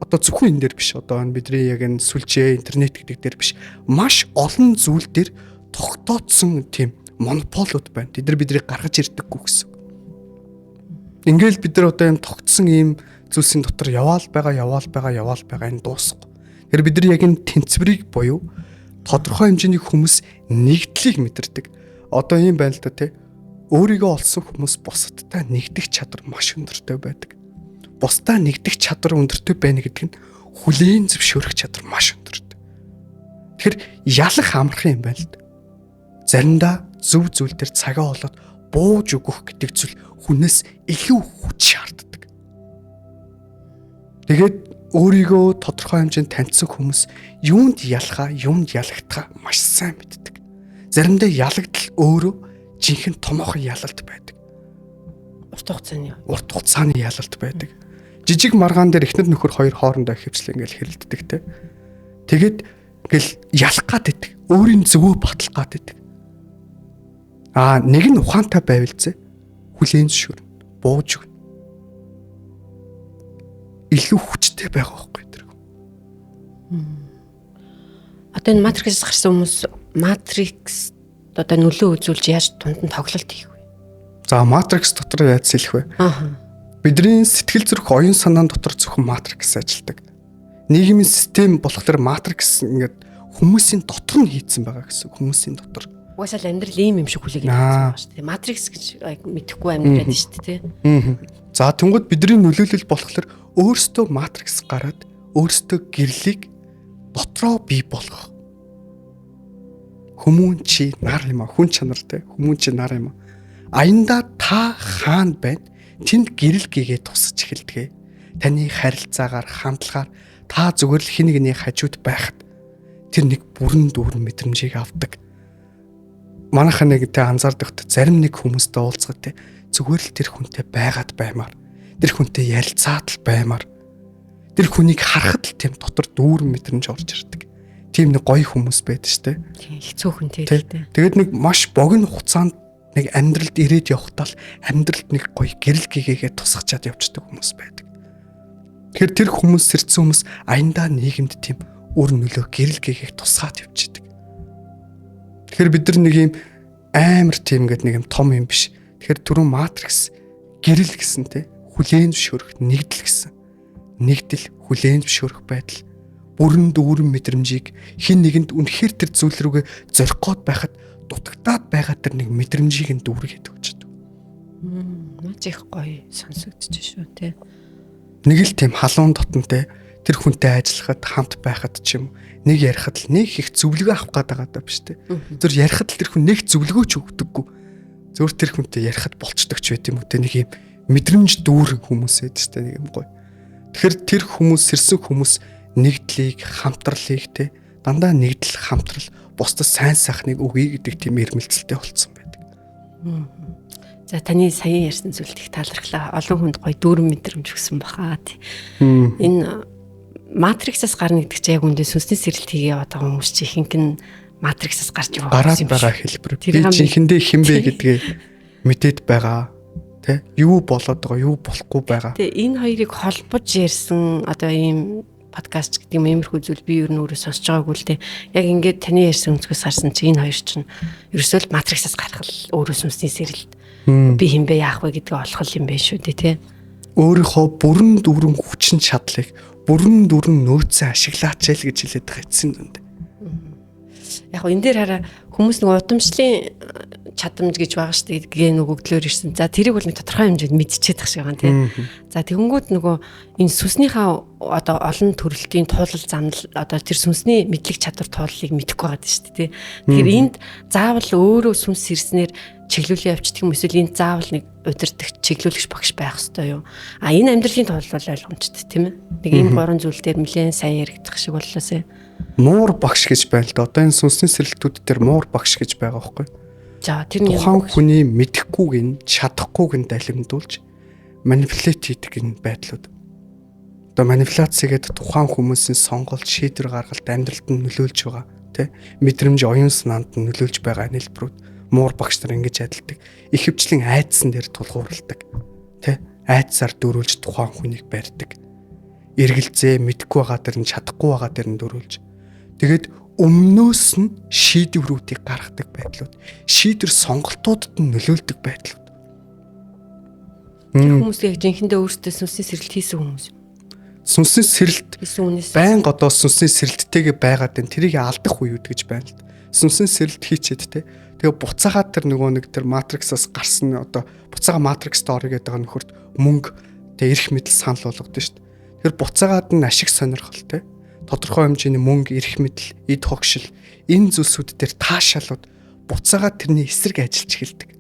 одоо зөвхөн энэ дээр биш одоо бидний яг энэ сүлжээ интернет гэдэг дээр биш маш олон зүйл дээр тогтоодсон тийм монополууд байна. Тэд нар биднийг гаргаж ирдэггүй гэсэн. Ингээл бид нар одоо энэ тогтсон ийм зүйлсийн дотор яваал байгаа энэ дуусахгүй. Тэгэхээр бид нар яг энэ тэнцвэрийг буюу тодорхой хэмжээний хүмүүс нэгдлийг мэдэрдэг. Одоо ийм байна л да тий. Өөрийгөө олсон хүмүүс бусадтай нэгдэх чадвар маш өндөртэй байдаг. Бусдаа нэгдэх чадвар өндөртэй байна гэдэг нь хүлээн зөвшөөрөх чадвар маш өндөртэй. Тэгэхээр ялах амархан юм байна л да. Заримдаа зөв зүйл төр цагаа олоод бууж өгөх гэдэг зүйл хүнээс илүү хүч шаарддаг. Тэгээд өөрийгөө тодорхой хэмжээнд таньсан хүмүүс юунд ялахаа, юунд ялагдахаа маш сайн мэддэг. Заримдаа ялагдал өөрөө жинхэнэ томоохон ялалт байдаг. Урт хугацааны ялалт байдаг. Жижиг маргаан дээр эхнэр нөхөр хоёр хоорондоо хөвчлээ ингээл хэрэлддэг те. Тэгээд ингээл ялах гад байдаг. Өөрийн зөвөө батлах гад байдаг. Нэг нь ухаантай байвал зэ хүлээн зөвшөөрнө. Бууж өгнө. Илүү хүчтэй байгаа байхгүй тэр. Одоо энэ матрикс гарсан хүмүүс матрикс одоо нөлөө үзүүлж яаж дунд нь тоглолт хийх вэ? За матрикс дотор яаж сэлэх вэ? Аа. Бидний сэтгэл зүрх оюун санаан дотор зөвхөн матрикс ажилладаг. Нийгмийн систем болохоор матрикс ингээд хүмүүсийн дотор нь хийцэн байгаа гэсэн. Хүмүүсийн дотор. Угаасаа л амьдрал ийм юм шиг хүлээгээд байгаа шүү дээ. Матрикс гэж мэдэхгүй амьдраад байна шүү дээ. За тэнгууд бидний нөлөөлөл болохоор өөрсдөө матрикс гараад өөрсдөө гэрлийг дотроо бий болгох. Хүмүүн чи нар юм а, хүн чанартай. Хүмүүн чи нар юм а. Аянда та хаана байна? Тэнд гэрэл гээгээ тусаж эхэлдэг. Таны харилцаагаар, хандлагаар та зүгээр л хин нэгний хажууд байхад тэр нэг бүрэн дүүрэн мэдрэмжийг авдаг. Манайхан нэгтэй анзаардагт зарим нэг хүмүүстэй уулзгаад те зүгээр л тэр хүнтэй байгаад баймаар. Тэр хүнтэй ярилцаад л баймаар. Тэр хүнийг харахад л тийм дотор дүүрэн мэдрэмж орж ирдэг. Тийм нэг гоё хүмүүс байдаг штэ. Тийм хэцүүхэн тийм. Тэгээд нэг маш богино хугацаанд нэг амьдралд ирээд явхдаа л амьдралд нэг гоё гэрэл гээгээ тусгачаад явждаг хүмүүс байдаг. Тэгэхээр тэр хүмүүс сэрдсэн хүмүүс аяндаа нийгэмд тийм үр нөлөө гэрэл гээгийг тусгаад явчихдаг. Тэгэхээр бид нар нэг юм амар тийм гэдэг нэг юм том юм биш. Тэгэхээр түрүүн матрикс гэрэл гэсэн те хүлээн зөвшөөрөх нэгдэл гэсэн. Нэгдэл хүлээн зөвшөөрөх байдал бүрэн дүүрэн мэдрэмжийг хин нэгэнд үнэхээр тэр зүйл рүүгээ зорих гээд байхад дутагдаад байгаа тэр нэг мэдрэмжийг нь дүүргээд өгч чаддаг. Маш их гоё сонсогдож шүү те. Нэг л тийм халуун дотнтой тэр хүнтэй ажиллахад хамт байхад ч юм нэг ярихад л нэг их зөвлөгөө авах гээд байгаа даа биш те. Зөв ярихад л тэр хүн нэг зөвлөгөө ч өгдөггүй. Зөв тэр хүнтэй ярихад болцдог ч байт юм уу те нэг юм мэдрэмж дүүрэн хүмүүс байдаг те нэг юм гоё. Тэгэхээр тэр хүмүүс сэрсэн хүмүүс нэгдлийг хамтралыг те дандаа нэгдэл хамтрал бусдад сайн сайхныг өгье гэдэг тийм эрмэлзэлтэй болцсон байдаг. За таны сая ярьсан зүйлд их таалархлаа. Олон хүнд гоё дүүрэн мэдрэмж өгсөн баха. Энэ матриксаас гарна гэдэг чинь яг үндэ сүнсний сэрэлт хийгээ яваад байгаа хүмүүс чинь ихэнх нь матриксаас гарч гараад байгаа хэлбэр. Би жинхэнэ хинбэ гэдгээ мэдээд байгаа. Тэ юу болоод байгаа, юу болохгүй байгаа. Тэ энэ хоёрыг холбож ярьсан одоо ийм подкаст гэдэг юм иймэрхүү зүйл би ер нь өөрөө сонсож байгаагүй л дээ. Яг ингээд таны ярьсан өнцгөөс харсан чинь энэ хоёр чинь ерөөсөө л матриксаас гарах л өөрөө сүнсний сэрэлт. Би хинбэ яах вэ гэдгээ олох юм байна шүү дээ, тэ. Өөрийнхөө бүрэн дүүрэн хүчин чадлыг бүрэн дүүрэн нөөцөө ашиглаач л гэж хэлээд байгаа эцсийн дүнд. Яг энэ дээр хараа хүмүүс нэг удамшлын чадамж гэж байгаа шүү дээ. Гээ нөгөөглөөр ирсэн. За тэрийг бол нэг тодорхой хэмжээнд мэдчихээд тах шиг байгаа тийм. За тэгэнгүүт нөгөө энэ сүнснийхаа одоо олон төрөлтийн туулал замнал одоо тэр сүнсний мэдлэг чадвар тууллыг мэдэхгүй байгаа шүү дээ. Тэгэхээр энд заавал өөрөө сүнс ирснээр чиглүүлээ явчихдаг юм эсвэл энд заавал нэг удирдах чиглүүлэгч багш байх ёстой юу? А энэ амьдралын тул бол ойлгомжтой тийм ээ. Нэг энэ гурван зүйл дээр нэлээд сайн яригдах шиг боллоосэ. Муур багш гэж байна л да. Одоо энэ сүнсний сэрэлтүүд дээр муур багш гэж байгаа байхгүй. За тэр нь тухайн хүний мэдэхгүйг нь чадахгүйг нь далимдуулж манипулят хийдэг энэ байдлууд. Одоо манипуляц хийгээд тухайн хүмүүсийн сонголт, шийдвэр гаргалт амьдралд нь нөлөөлж байгаа тий мэдрэмж оюун санаанд нь нөлөөлж байгаа нэлбэрүүд муур багш нар ингэж адилдаг. Ихэвчлэн айдсан дээр тулгуурладаг. Тэ? Айдсаар дөрүүлж тухайн хүнийг барьдаг. Эргэлзээ мэдэхгүй байгаа дэр нь чадахгүй байгаа дэр нь дөрүүлж. Тэгээд өмнөөс нь шийдвэрүүдийг гаргадаг байдлууд, шийдвэр сонголтуудад нь нөлөөлдөг байдлууд. Хүмүүс яг жинхэнэ өөрсдөө сүнсний сэрэлт хийсэн хүмүүс. Сүнсний сэрэлт байнга одоо сүнсний сэрэлттэйгээ байгаад энэ тэрийг алдах үе үд гэж байна л. Сүнсний сэрэлт хийчихэд те. Тэгээ буцаагаад тэр нөгөө нэг тэр матриксаас гарсан одоо буцаага матрикст орё гэдэг байгаа нөхөрт мөнгө тэгээ эрх мэдэл санал болгодог шүү дээ. Тэгэхээр буцаагаад нь ашиг сонирхол те. Тодорхой хэмжээний мөнгө, эрх мэдэл, эд хогшил энэ зүйлсүүд дээр таашаалууд буцаагаад тэрний эсрэг ажиллаж эхэлдэг.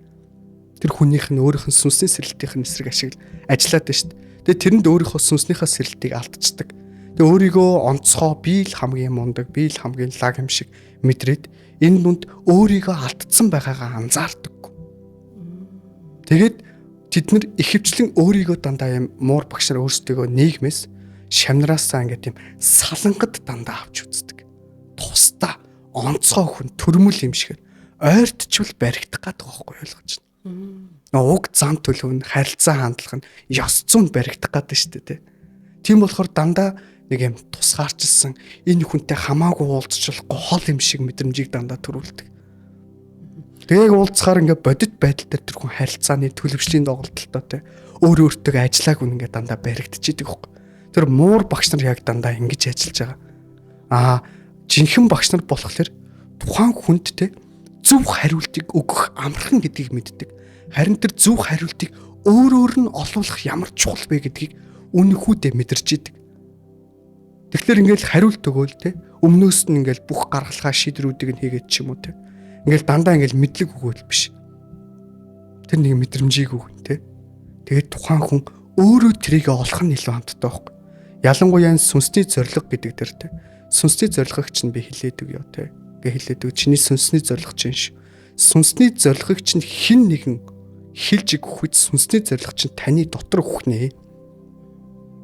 Тэр хүнийх нь өөрийнх нь сүнсний сэрэлтийн эсрэг ажиллаад байна шүү дээ. Тэгээ тэрэнд өөрийнхөө сүнснийхээ сэрэлтийг алдчихдаг. Тэгээ өөрийгөө онцгой би л хамгийн мундаг, би л хамгийн лаг юм шиг мэдрээд энэ дүнд өөрийгөө алдсан байгаагаа анзаардаггүй. Тэгээд тэд нар ихэвчлэн өөрийгөө дандаа юм муур багш нар өөрсдөө нийгмээс шамнараасаа ингээд юм салангад дандаа авч үздэг. Тусдаа онцгой хүн төрмөл юм шиг ойртчвал баригдах гэдэг байхгүй ойлгож байна. Уг зан төлөв нь харилцаа хандлага нь ёс зүйн баригдах гэдэг шүү дээ. Тийм болохоор дандаа нэг юм тусгаарчилсан энэ хүнтэй хамаагүй уулзчихлахгүй хол юм шиг мэдрэмжийг дандаа төрүүлдэг. Тэгээд уулзахаар ингээд бодит байдал дээр тэр хүн харилцааны төлөвшлийн доголдолтой өөр өөртөө ажиллааг үн ингээд дандаа баригдчихийдэг хөөх. Тэр муур багш нар яг дандаа ингэж ажиллаж байгаа. Жинхэнэ багш нар болохоор тухайн хүнд те зөв хариултыг өгөх амархан гэдгийг мэддэг. Харин тэр зөв хариултыг өөр нь олуулах ямар чухал вэ гэдгийг үнэхүүдээ мэдэрч идэг. Тэгэхээр ингээл хариулт өгөөл те өмнөөс нь ингээл бүх гаргалгаа шийдрүүдийг нь хийгээд ч юм уу те. Ингээл дандаа ингээл мэдлэг өгөөл биш. Тэр нэг мэдрэмжийг өгнө те. Тэгээд тухайн хүн өөрөө трийг олох нь илүү хамттай байхгүй. Ялангуяа сүнсний зориг гэдэг дээр те. Сүнсний зоригыг чинь би хэлээд өгье те. Хэлээд өг чиний сүнсний зориг чинь шүү. Сүнсний зоригыг чинь хэн нэгэн хэлж өгөх үед сүнсний зориг чинь таны дотор өгнэ.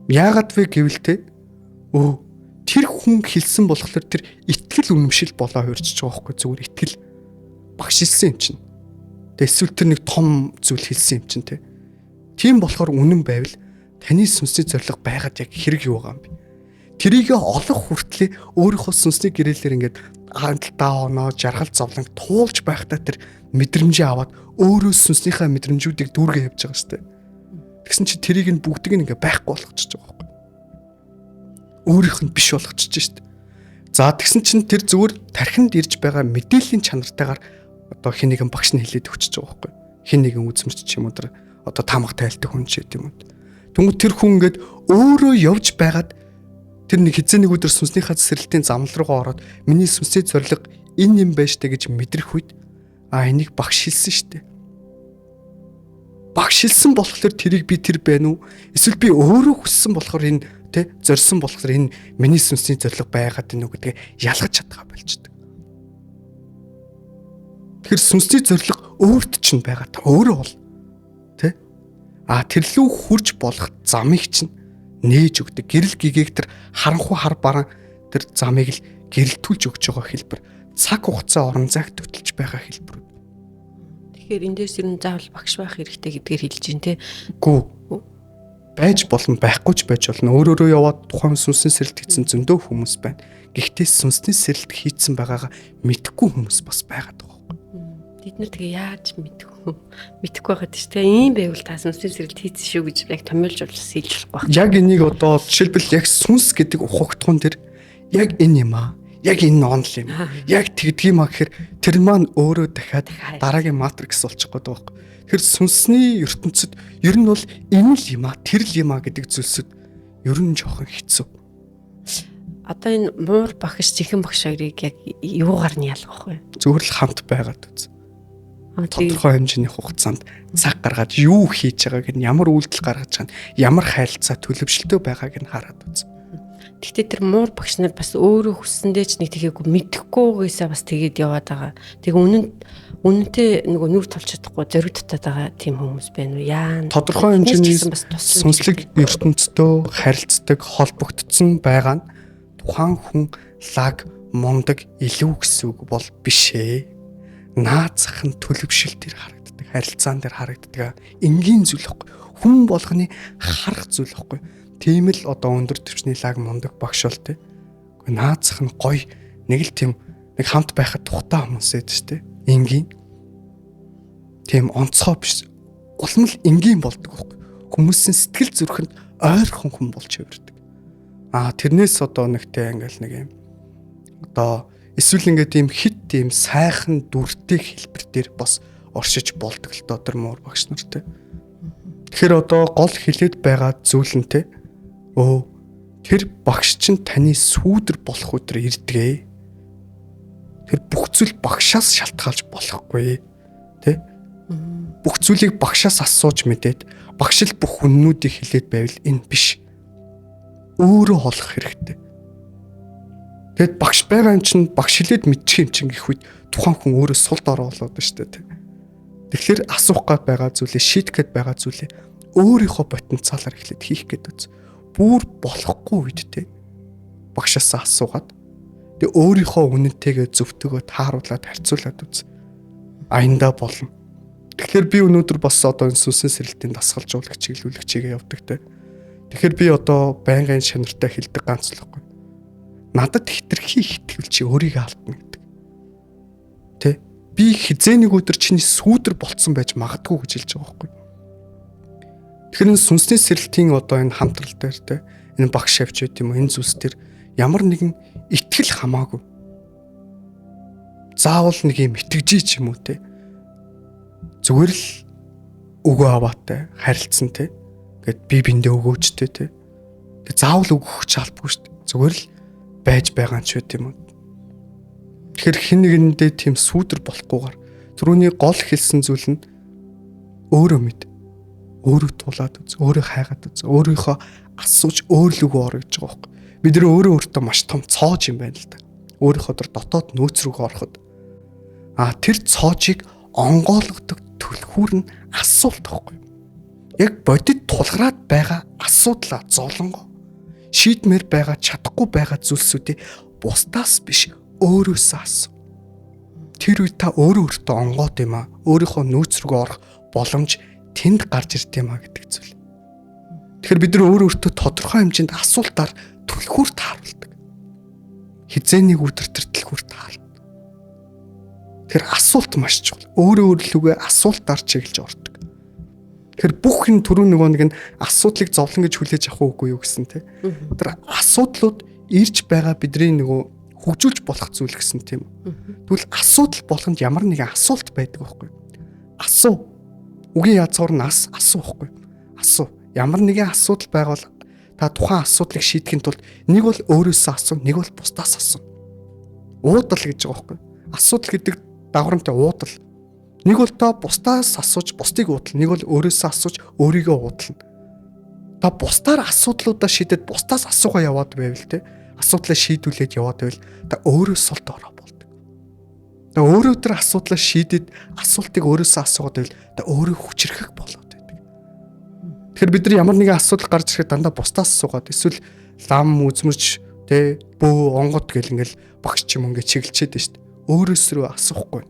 Яагаад вэ гэвэл те тэр хүн хэлсэн болохоор тэр итгэл үнэмшил болоо хуурчж байгаа байхгүй зүгээр итгэл багш хэлсэн юм чинь. Эсвэл тэр нэг том зүйл хэлсэн юм чинь те. Тийм болохоор үнэн байвал таны сүнсний зориг байгаад яг хэрэг юу байгаа юм бэ? Тэрийг олох хүртлээр өөрийнхөө сүнсний гэрээлэр ингээд хандлтаа оноо жаргал зовлонг туулж байхдаа тэр мэдрэмжээ аваад өөрөө сүнснийхээ мэдрэмжүүдийг дүүргээ явж байгаа шүү дээ. Тэгсэн чи тэрийг нь бүгдийг нь ингээ байхгүй болгочихж байгаа байхгүй. Өөрийнх нь биш болгочихж шүү дээ. За тэгсэн чинь тэр зүгээр тархинд ирж байгаа мэдээллийн чанартайгаар одоо хэн нэгэн багш нь хэлээд өгчөж байгаа байхгүй. Хэн нэгэн үзмэрч ч юм уу тэр одоо тамга тайлдаг хүн ч гэдэм юм. Тэнгүү тэр хүн ингээд өөрөө явж байгаад тэр нэг хизээ нэг өдөр сүнснийхаа цэцэрлэлтийн замнал руугаа ороод миний сүнсний зориг энэ юм байж таа гэж мэдрэх үед энийг багш хэлсэн штэ. Багш хэлсэн болохоор тэрийг би тэр байна уу? Эсвэл би өөрөө хүссэн болохоор энэ тэ зорьсон болохоор энэ миний сүнсний зориг байгаад байна уу гэдгээ ялгаж чадгаа болчдөг. Тэр сүнсний зориг өөрт чинь байгаа та өөрөө бол тэ тэрлүү хурж болох замыг чинь нээж өгдөг. Гэрэл гэгээг тэр харанхуй хар баран тэр замыг л гэрэлтүүлж өгч байгаа хэлбэр. Цаг хугацаа орон зайг төтөлж байгаа хэлбэр. Тэгэхээр эндээс ер нь заавал багш байх хэрэгтэй гэдгээр хэлж байна те. Гүү. Байж болно, байхгүй ч байж болно. Өөрөөрөө яваад тухайн сүнсний сэрэлт хийсэн зөндөө хүмүүс байна. Гэхдээ сүнсний сэрэлт хийсэн байгаагаа мэдэхгүй хүмүүс бас байгаад байгаа. Бид нар тэгээ яаж мэдэхгүй байгаад ч тэгээ ийм байвал та сүнсний сэрэлт хийсэн шүү гэж яг томьёолж хэлж болохгүй байна. Яг энийг одоо жишээлбэл яг сүнс гэдэг ухагтхан тэр яг энэ юм аа. Яг энэ онл юм. Яг тэгдэг юм аа гэхээр тэр маань өөрөө дахиад дараагийн матрикс болчих гээд байгаа юм. Тэр сүнсний ертөнцид ер нь бол энэ л юм аа, тэр л юм аа гэдэг зүйлсүүд ер нь жоохон хэцүү. Одоо энэ муур багш, чихэн багш хоёрыг яг юугаар нь ялгах вэ? Зүгээр л хамт байгаад үз. Тодорхой хэмжээний хугацаанд цаг гаргаад юу хийж байгааг нь ямар үйлдэл гаргаж байгаа нь ямар харилцаа төлөвшөлтөө байгааг нь хараад үз. Гэхдээ тэр муур багш нар бас өөрөө хүссэндээ ч нэг тийхээгүй мэдэхгүйгээсээ бас тэгээд яваад байгаа. Тэгээ үнэнтэй нөгөө нүр толч чадахгүй зориг татаад байгаа тийм хүмүүс байна уу? Яа. Тодорхой хэмжээний сүнслэг ертөнцтэй харилцдаг холбогдсон байгаа нь тухайн хүн лаг мундаг илүү гэсэн үг бол биш ээ. Наацх нь төлөвшөлтөөр харагддаг, харилцаан дээр харагддаг энгийн зүйл واخгүй. Хүн болгоны харах зүйл واخгүй. Тийм л одоо өндөр түвшний лаг мундаг багш бол тээ. Гэхдээ наацх нь гоё нэг л тийм нэг хамт байхад тухтай хүмүүс ээ шүү дээ. Энгийн. Тийм онцгой биш. Улам л энгийн болдог واخгүй. Хүмүүсийн сэтгэл зүрхэнд ойрхон хүн болж хувирдаг. Тэрнээс одоо нэгтэй ингээл нэг юм одоо эсвэл ингээд тийм хит тийм сайхан дүртэй хэлбэр дээр бас оршиж болдог л доо тэр муур багш нартай. Тэгэхээр одоо гол хэлээд байгаа зүйл нь те тэр багш чинь таны сүүдэр болох өдөр ирдгээ. Тэр бүх зүйл багшаас шалтгаалж болохгүй те. Бүх зүйлийг багшаас асууж мэдээд багш л бүх үннүүдийг хэлээд байвал энэ биш. Өөрөө холох хэрэгтэй. Тэгэд багш байгаа юм чинь багш хэлээд мэдчих юм чинь гэх үед тухайн хүн өөрөө сул дор болоод байна шүү дээ. Тэгэхээр асуух гээд байгаа зүйлээ шийдэх гээд байгаа зүйлээ өөрийнхөө потенциалаар эхлээд хийх гээд үз. Бүр болохгүй үед те багшаас асуугаад тэгээ өөрийнхөө үнэнтэйгээ зөвтгөө тааруулаад харьцуулаад үз. Аяндаа болно. Тэгэхээр би өнөөдөр бас одоо энэ сүнсний сэрэлтийн дасгалжуулагч чиглүүлэгчийгээ явдаг те. Тэгэхээр би одоо байнгын шанартай хэлдэг ганц л байхгүй. Надад хитрхи ихтгэл чи өөрийгөө алдна гэдэг. Тэ? Би хизээнийг өдөр чиний сүүдэр болцсон байж магадгүй гэж хэлж байгаа байхгүй. Тэгэхээр энэ сүнсний сэрэлтийн одоо энэ хамтрал дээр тэ энэ багш авч байт юм уу энэ зүйлс төр ямар нэгэн итгэл хамаагүй. Заавал нэг юм итгэжий ч юм уу те. Зүгээр л өгөө аваатай харилцсан те. Гэт би биндээ өгөөчтэй те. Тэг заавал өгөх шаардлагагүй шүү дээ. Зүгээр л байж байгаа ч байт юм уу. Тэгэхээр хэн нэгэндээ тийм сүүдэр болохгүйгээр түрүүний гол хэлсэн зүйл нь өөрөө мэд. Өөрөө тулаад үз, өөрөө хайгаад үз, өөрийнхөө асууж өөрлөгөө орё гэж байгаа байхгүй. Бид нэр өөрөө өөртөө маш том цоож юм байна л да. Өөрийнхөө дотоод нөөц рүүгээ ороход тэр цоожийг онгойлгодог түлхүүр нь асуулт байхгүй. Яг бодит тулгараад байгаа асуудлаа золонго шийдмээр байгаа чадахгүй байгаа зүйлсүүдийг бусдаас биш өөрөөсөө асуу. Тэр үед та өөрөө өөртөө онгоод юм аа. Өөрийнхөө нөөц рүүгээ орох боломж тэнд гарч ирд юм аа гэдэг зүйл. Тэгэхээр бид нар өөртөө тодорхой хэмжээнд асуултаар түлхүүр тааруулдаг. Хизээнийг өдөр төр түлхүүр таарна. Тэр асуулт маш чухал. Өөрөө өөрлөгөө асуултаар чиглэж ордог. Тэгэхээр бүх энэ түрүү нэг нь асуудлыг зовлон гэж хүлээж авах үгүй юу гэсэн те. Тэр асуудлууд ирж байгаа бидний нөгөө хөгжүүлж болох зүйл гэсэн тийм. Тэгвэл асуудал болгонд ямар нэгэн асуулт байдаг байхгүй. Асуу. Үгийн язгуур нь асуу байхгүй. Асуу. Ямар нэгэн асуудал байвал та тухайн асуудлыг шийдэхин тулд нэг бол өөрөөсөө асуу, нэг бол бусдаас асуу. Уудал гэж байгаа байхгүй. Асуудал гэдэг дагаврамтай уудал. Нэг бол та бусдаас асууж, бусдыг уудал, нэг бол өөрөөсөө асууж, өөрийгөө уудална. Та бусдаар асуудлуудаа шийдээд бусдаас асуугаа яваад байвал те. Асуудлаа шийдүүлээд яваад байвал та өөрөө сулд ороо болдог. Та өөрөө тэр асуудлаа шийдээд асуултыг өөрөөсөө асуугаад байвал та өөрөө хүчрэхэг болоод байдаг. Тэгэхээр бид нар ямар нэгэн асуудал гарч ирэхэд дандаа бусдаас асуугаад эсвэл лам үзмэрч те бөө онгот гэл ингээл багш ч юм ингээд чиглэлчээд байна шүү дээ. Өөрөөсөө асуухгүй.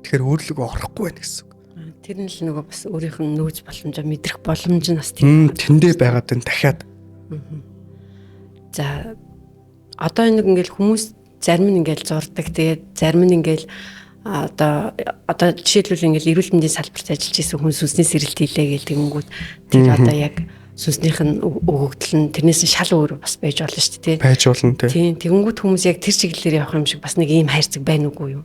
Тэгэхээр өөрлөгөө орохгүй байна гэсэн үг. Тэр нь л нөгөө бас өөрийнх нь нөөц боломжоо мэдрэх боломж нь бас тийм. Тэндээ байгаад энэ дахиад. За одоо нэг ингээл хүмүүс зарим нь ингээл зурдаг. Тэгээд зарим нь ингээл одоо жишээлбэл ингээл эрүүл мэндийн салбарт ажиллаж исэн хүн сүнсний сэрэлт хийлээ гэдэг юмгууд тэр одоо яг сүнснийх нь өгөгдөл нь тэрнээс нь шал өөр бас байж болно шүү дээ. Байж болно тий. Тийм тэгэнгүүт хүмүүс яг тэр чиглэлээр явах юм шиг бас нэг ийм хайрцаг байна уугүй юу?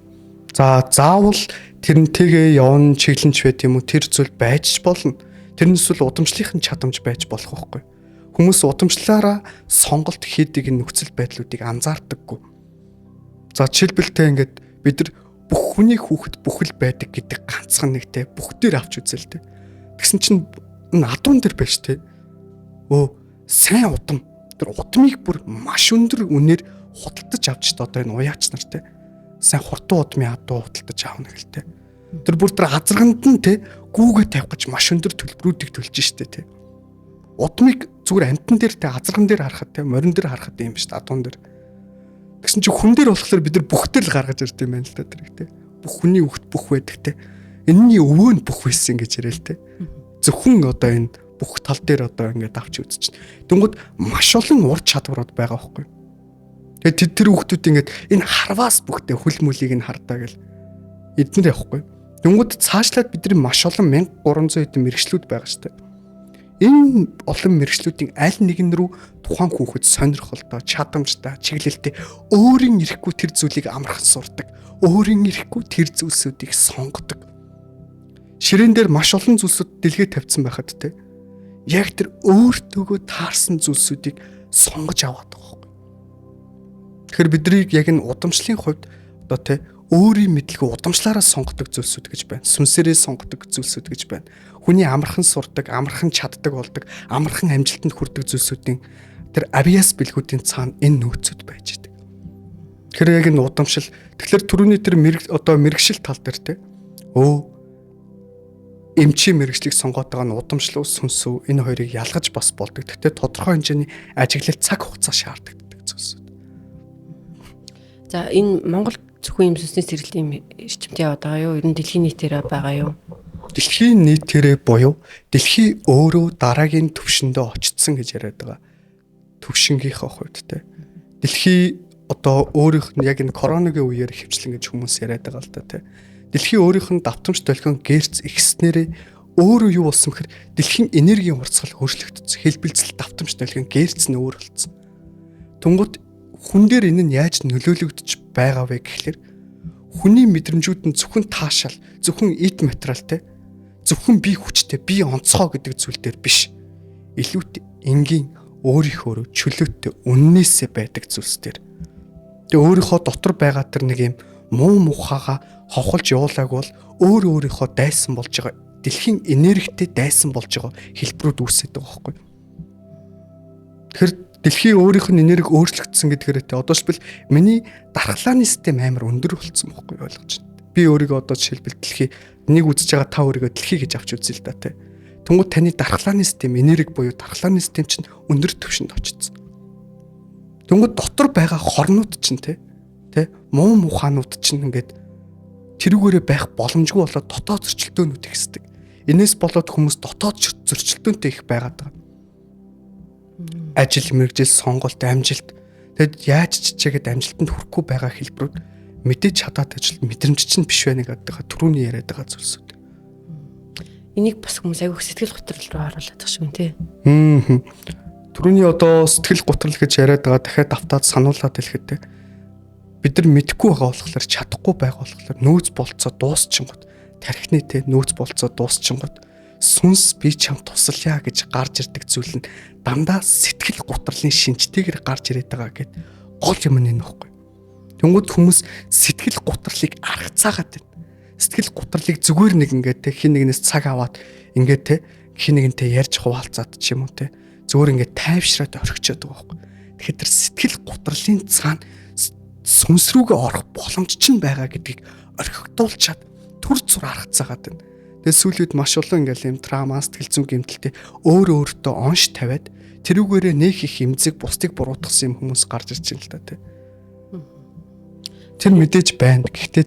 За заавал тэрнтэйгээ явна чиглэнч байт юм уу тэр зүйл байж ч болно. Тэрнээс л удамшлийнхын чадамж байж болох байхгүй. Хүмүүс удамшлаараа сонголт хийдэг энэ нөхцөл байдлуудыг анзаардаггүй. За жишээлбэлтэй ингээд бид нар бүх хүний хүүхэд бүхэл байдаг гэдэг ганцхан нэгтэй бүгдээр авч үзэл тэ. Тэгсэн чинь энэ адуун дээр байж тэ. Сайн удам. Тэр удмыг бүр маш өндөр үнээр худалдаж авч та одоо энэ уяач нар тэ. Сайн хурдан удмын адуу худалдаж аавна гэлтэй. Тэр бүр тэр азарганд нь тэ гүүгээ тавих гэж маш өндөр төлбөрүүдийг төлж штэ тэ. Удмыг зүгээр амтан дээр тэ азарган дээр харахад тэ морин дээр харахад юм биш адуун дээр. Тэгсэн чи хүн дээр болохоор бид нар бүхтэл гаргаж ирд юм байна л да тэр тэ. Бүх хүний үхт бүх байдаг тэ. Энэний өвөө нь бүх байсан гэж яриа л тэ. Зөвхөн одоо энэ бүх тал дээр одоо ингээд авч үзчихнэ. Тэнгүүд маш олон ур чадварууд байгаа байхгүй. Тэгээд тэр хүүхдүүд ингээд энэ харваас бүхтэй хөл мөлийг нь хардаа гэл эднэр явахгүй. Тэнгүүд цаашлаад бидний маш олон 1300 хэдэн мэрэгчлүүд байгаа шүү дээ. Энэ олон мэрэгчлүүдийн аль нэгэн рүү тухайн хүүхэд сонирхолтой, чадамжтай, чиглэлтэй өөрийн ирэхгүй тэр зүйлийг амархан сурдаг. Өөрийн ирэхгүй тэр зүйлсүүдийг сонгодог. Ширээн дээр маш олон зүйлсүүд дэлгээ тавьсан байхад те. Яг тэр өөртөөгөө таарсан зүйлсүүдийг сонгож аваад байгаа юм. Тэгэхээр биднийг яг энэ удамшлын хувьд одоо те өөрийн мэдлэгээ удамшлаараа сонгодог зүйлсүүд гэж байна. Сүнсээрээ сонгодог зүйлсүүд гэж байна. Хүний амархан сурдаг, амархан чаддаг болдог, амархан амжилтанд хүрдэг зүйлсүүдийн тэр авиас бэлгүүдийн цаана энэ нөөцүүд байж байдаг. Тэгэхээр яг энэ удамшил. Тэгэхээр түрүүний тэр мэрэгшил тал дээр те эмчийн мэрэгчлийг сонгоод байгаа нь удамшил ус сүнсүү энэ хоёрыг ялгаж бас болдог. Гэхдээ тодорхой хэмжээний ажиглал цаг хугацаа шаарддаг зүйлсүүд. За энэ Монгол зөвхөн юм сүнсний сэргэлтийн эрчимтэй яваад байгаа юу? Ер нь дэлхийн нийтээр байгаа юу? Дэлхийн нийтээрээ буюу дэлхий өөрөө дараагийн түвшиндээ очсон гэж яриад байгаа. Түвшингийнхаа хувьд те. Дэлхий одоо өөрийнх нь яг энэ коронавигийн үеэр хөвчлэн гэж хүмүүс яриад байгаа л да те. Дэлхий өөрийнх нь давтамж толгион гэрц ихснээрээ өөрөө юу болсон гэхээр дэлхийн энергийн хурцлал өөрчлөгдсөн. Хэлбэлцэл давтамж толгион гэрц нь өөр болсон. Тунгууд хүн дээр энэ нь яаж нөлөөлөгдөж байгаа вэ гэхлээр хүний мэдрэмжүүд нь зөвхөн таашаал, зөвхөн эд материалтай, зөвхөн бие хүчтэй, бие онцгой гэдэг зүйл дээр биш. Илүүтэй энгийн өөрийнхөө чөлөөтэй үннээсээ байдаг зүйлс дээр. Тэгээ өөрийнхөө дотор байгаа тэр нэг юм муу мухаага ховхолж явуулааг бол өөрийнхөө дайсан болж байгаа дэлхийн энергитэй дайсан болж байгаа хэлбэрүүд үүсэт байгаа байхгүй. Тэгэхээр дэлхийн өөрийнх нь энерги өөрчлөгдсөн гэдгээрээ одоо жишээл миний дархлааны систем амар өндөр болсон байхгүй ойлгож байна. Би өөрийгөө одоо жишээлбэл дэлхий нэг үзэж байгаа та өөрийгөө дэлхий гэж авч үзье л да тий. Тэнгүүд таны дархлааны систем энерги буюу дархлааны систем чинь өндөр түвшинд очсон. Тэнгүүд дотор байгаа хорнууд чинь тий муу мухаанууд чинь ингээд тэрүүгээрээ байх боломжгүй болоод дотоод зөрчилдөөнүүд ихсдэг. Энээс болоод хүмүүс дотоод зөрчилдөөнтэй их байгаад байгаа. Ажил мэргэжил сонголт амжилт тэгэд яаж чичээгээд амжилтанд хүрэхгүй байгаа хэлбэрүүд мэдээж хадаад ажил мэдрэмж чинь биш байна гэдэг түрүүний яриад байгаа зүйлсүүд. Энийг бас хүмүүс аягүй сэтгэл готрол руу харуулдаг шиг тий. Түрүүний одоо сэтгэл готрол гэж яриад байгаа дахиад автаад сануулад хэлэхэд бид нар мэдэхгүй байгаа болохоор чадахгүй байгаа болохоор нөөц болцоо дуусчихгот тархины те нөөц болцоо дуусчихгот сүнс би чам тусалъя гэж гарч ирдэг зүйл нь дандаа сэтгэл гутралын шинжтэйгээр гарч ирээд байгаа гэд гол юм нь нөхгүй. Тэнгүүд хүмүүс сэтгэл гутралыг аргацаагаад байна. Сэтгэл гутралыг зүгээр нэг ингээд те хин нэгнээс цаг аваад ингээд те хин нэгнтэй ярьж хуваалцаад ч юм уу те зүгээр ингээд тайвшраад орхичод байгаа байхгүй. Тэгэхээр тэр сэтгэл гутралын цаана сүнс рүүгээ орох боломж ч байгаа гэдгийг орхигдуулчаад түр зур аргацаагаад байна. Тэгээ сүүлийн үед маш олон ингээл юм трама, сэтгэл зүйн гэмтэлтэй өөрөө онш тавиад тэрүүгээрээ нэг их эмзэг бусдыг буруутгасан юм хүмүүс гарч ирж байна л да тий. Тэр мэдээж байна. Гэхдээ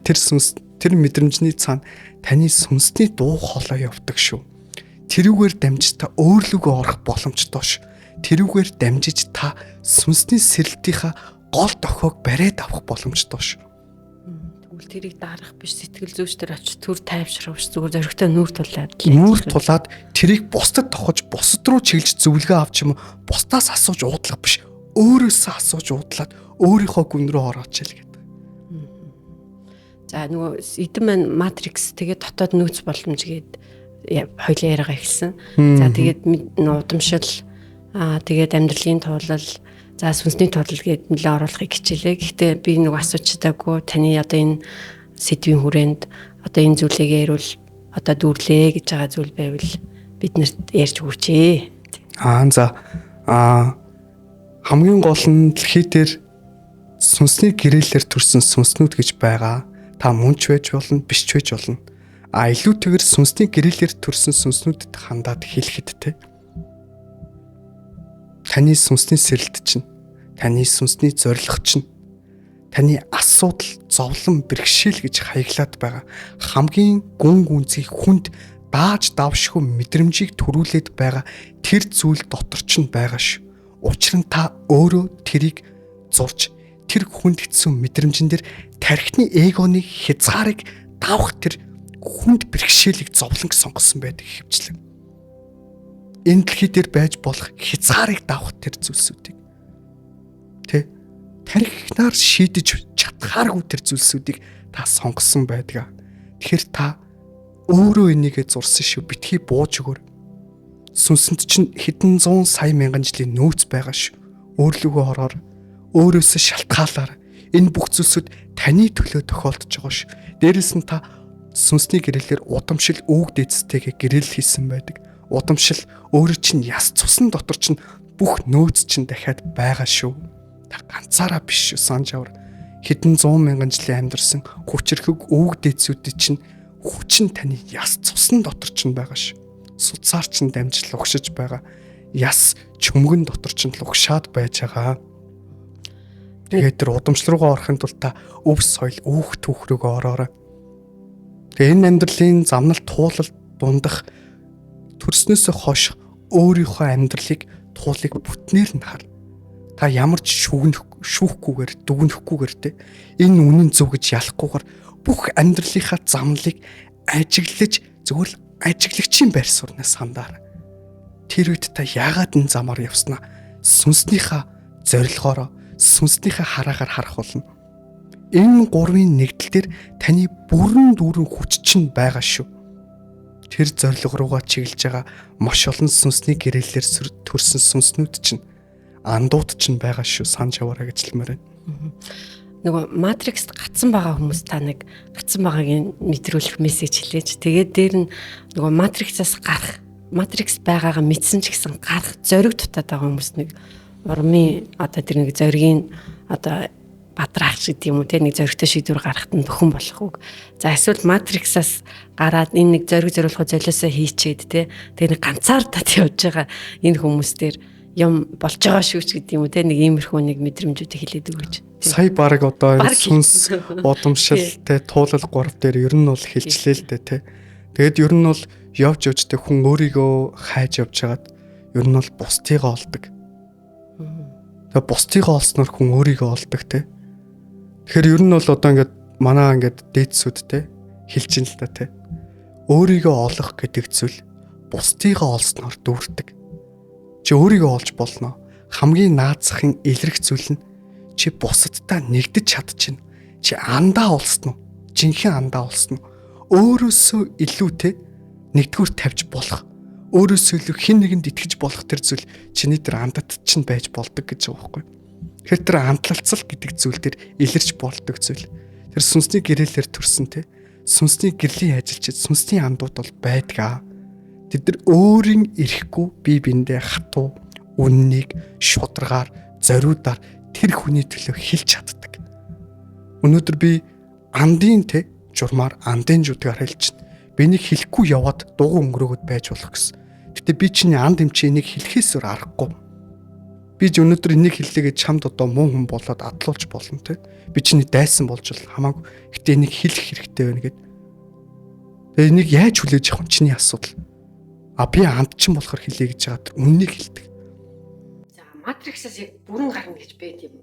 тэр мэдрэмжний цаана таны сүнсний дуу хоолой явдаг шүү. Тэрүүгээр дамжиж та өөрлөгөө орох боломжтой ш. Тэрүүгээр дамжиж та сүнсний сэрэлтийнхаа гол дохиог бариад авах боломжтой ш. Тэгвэл тэрийг дарах биш сэтгэл зүйчдэр очиж түр тайвшруулж зүгээр зөрөгтэй нүүр тулаад тэрийг бусдад тохож бусад руу чиглэж зөвлөгөө авч юм бусдаас асууж уудлах биш өөрөөсөө асууж уудлаад өөрийнхөө гүн рүү орооч л гэдэг. За нөгөө эдэн маань матрикс тэгээд дотоод нөөц боломж гээд хоёлаа яриагаа эхэлсэн. За тэгээд удамшил тэгээд амьдралын туулал за сүнсний тулал гээд нэлээ оруулахыг хичээлээ. Гэхдээ би нэг асуучдаагүй таны одоо энэ сэдвийн хүрээнд одоо энэ зүйлийг ярил одоо дүүрлээ гэж байгаа зүйл байвал бид нарт ярьж өгөөч. Хамгийн гол нь дэлхий дээр сүнсний гэрээлээр төрсэн сүнснүүд гэж байгаа. Та мөнч байж болно, биш ч байж болно. Илүүтэйгээр сүнсний гэрээлээр төрсэн сүнснүүдэд хандаад хэлэхэд те. Таны сүнсний сэрэлт чинь, таны сүнсний зорилго чинь, таны асуудал, зовлон, бэрхшээл гэж хаяглаад байгаа хамгийн гүн гүнзгий хүнд дааж давшгүй мэдрэмжийг төрүүлээд байгаа тэр зүйл дотор чинь байгаа ш. Учир нь та өөрөө тэрийг зурж тэр хүнд хэцүү мэдрэмжэн дээр тархины эгоны хязгаарыг давах тэр хүнд бэрхшээлийг зовлон сонгосон байдаг хөвчлэн. Энэ дэлхий дээр байж болох хязгаарыг давах тэр зүйлсүүдийг тархинаар шийдэж чадхааргүй тэр зүйлсүүдийг та сонгосон байдаг. Тэгэхээр та өөрөө энийгээ зурсан шүү битгий бууж өгөр. Сүнсэнд чинь хэдэн зуун сая мянган жилийн нөөц байгаа шүү. Өөрлөгөө ороор өөрөөсөө шалтгаалаар энэ бүх зүйлсүүд таны төлөө тохиолдож байгаа шүү. Дээрээс нь та сүнсний гэрэлээр удамшил өвөг дээдстэйгээ гэрэл хийсэн байдаг. Удамшил өөрөө чинь яс цусан дотор чинь бүх нөөц чинь дахиад байгаа шүү. Та ганцаараа биш шүү санаж авар. Хэдэн зуун мянган жилийн амьдарсан хүчрхэг өвөг дээдсүүдийн чинь хүчин таны яс цусан дотор чинь байгаа шүү. Суцаар чинь дамжил угшиж байгаа. Яс чөмгөн дотор чинь л угшаад байж байгаа. Тэгээд тэр удамшил руугаа орохын тулд та өв соёл өөх түүх рүүгээ ороорой. Тэгээ энэ амьдралын замналт туулалд дундах төрснөөсөө хойш өөрийнхөө амьдралыг туулыг бүтнээр нь хар. Та ямар ч шүүхгүйгээр дүгнэхгүйгээр те энэ үнэн зөв гэж ялахгүйгээр бүх амьдралынхаа замлыг ажиглаж зөвхөн ажиглагчийн байр сууриас хандаар. Тэр үед та яагаад энэ замаар явснаа сүнснийхаа зорилгоороо сүнснийхаа хараагаар харах болно. Энэ гурвын нэгдэл дээр таны бүрэн дүүрэн хүч чинь байгаа шүү. Тэр зорилго руугаа чиглэж байгаа маш олон сүнсний гэрээлээр төрсэн сүнснүүд чинь андууд чинь байгаа шүү. Санаж яваарай гэж хэлмээр байна. Нөгөө матрикст гацсан байгаа хүмүүс та нэг гацсан байгааг мэдрүүлэх мессеж хэлээж. Тэгээд дээр нь нөгөө матриксаас гарах, матрикс байгаагаа мэдсэн ч гэсэн гарах зориг дутаад байгаа хүмүүс нэг урмын одоо тэр нэг зоригийн одоо бадраах шиг юм уу те нэг зоригтой шийдвэр гаргахад нь бөхөн болох үг. За эсвэл матриксаас гараад энэ нэг зориг зориулах золиосоо хийчээд те тэр нэг ганцаар тат явж байгаа энэ хүмүүс дээр юм болж байгаа шүү ч гэдэг юм уу те нэг иймэрхүү нэг мэдрэмжүүдийг хэлээд өгөөч. Сая баг одоо энэ сүнс удамшил те туулал 3 дээр ер нь бол хэлжлээ л дээ те. Тэгэд ер нь бол явж явж те хүн өөрийгөө хайж явж хагаад ер нь бол бусдыгаа олдог. Тэгээ бусдыгаа олсноор хүн өөрийгөө олдог те. Тэгэхээр ер нь бол одоо ингээд манай ингээд дээдсүүд те хэлж ин л та те. Өөрийгөө олох гэдэг зүйл бусдыгаа олсноор дүүрдэг. Чи өөрийгөө олж болно. Хамгийн наазахын илрэх зүйл нь чи бусадтай нэгдэж чадчихна. Чи андаа олсон уу? Жинхэнэ андаа олсон уу? Өөрөөсөө илүү те нэгдүгээр тавьж болох. Өөрөөсөө илүү хэн нэгэнд итгэж болох тэр зүйл чиний тэр андад чинь байж болдог гэж байгаа байхгүй. Тэгэхээр тэр амтлалцал гэдэг зүйл дээр илэрч болдог зүйл. Тэр сүнсний гэрээлээр төрсөн те. Сүнсний гэрлийн ажилчид сүнсний андууд бол байдгаа. Тэд нар өөрийн ирэхгүй бие биендээ хатуу, үннийг шударгаар, зориудаар тэр хүний төлөө хэлж чаддаг. Өнөөдөр би андын те журмаар андын жудгаар хэлчихнэ. Би нэг хэлэхгүй яваад дугуй өнгөрөөгд байж болох гэсэн. Гэтэ би чиний анд юм чи энийг хэлхээсээр аргагүй. Би ч өнөөдөр энийг хэллээгээ чамд одоо муу хүн болоод адлуулж болно те. Би чиний дайсан болж бол хамаагүй. Гэтэ энийг хэлэх хэрэгтэй байна гэд. Тэгээ энийг яаж хүлээж авах нь чиний асуудал. А би анд чин болохоор хэлье гэж яагаад үннийг хэлдэг. За матриксаас яг бүрэн гарна гэж байд юм.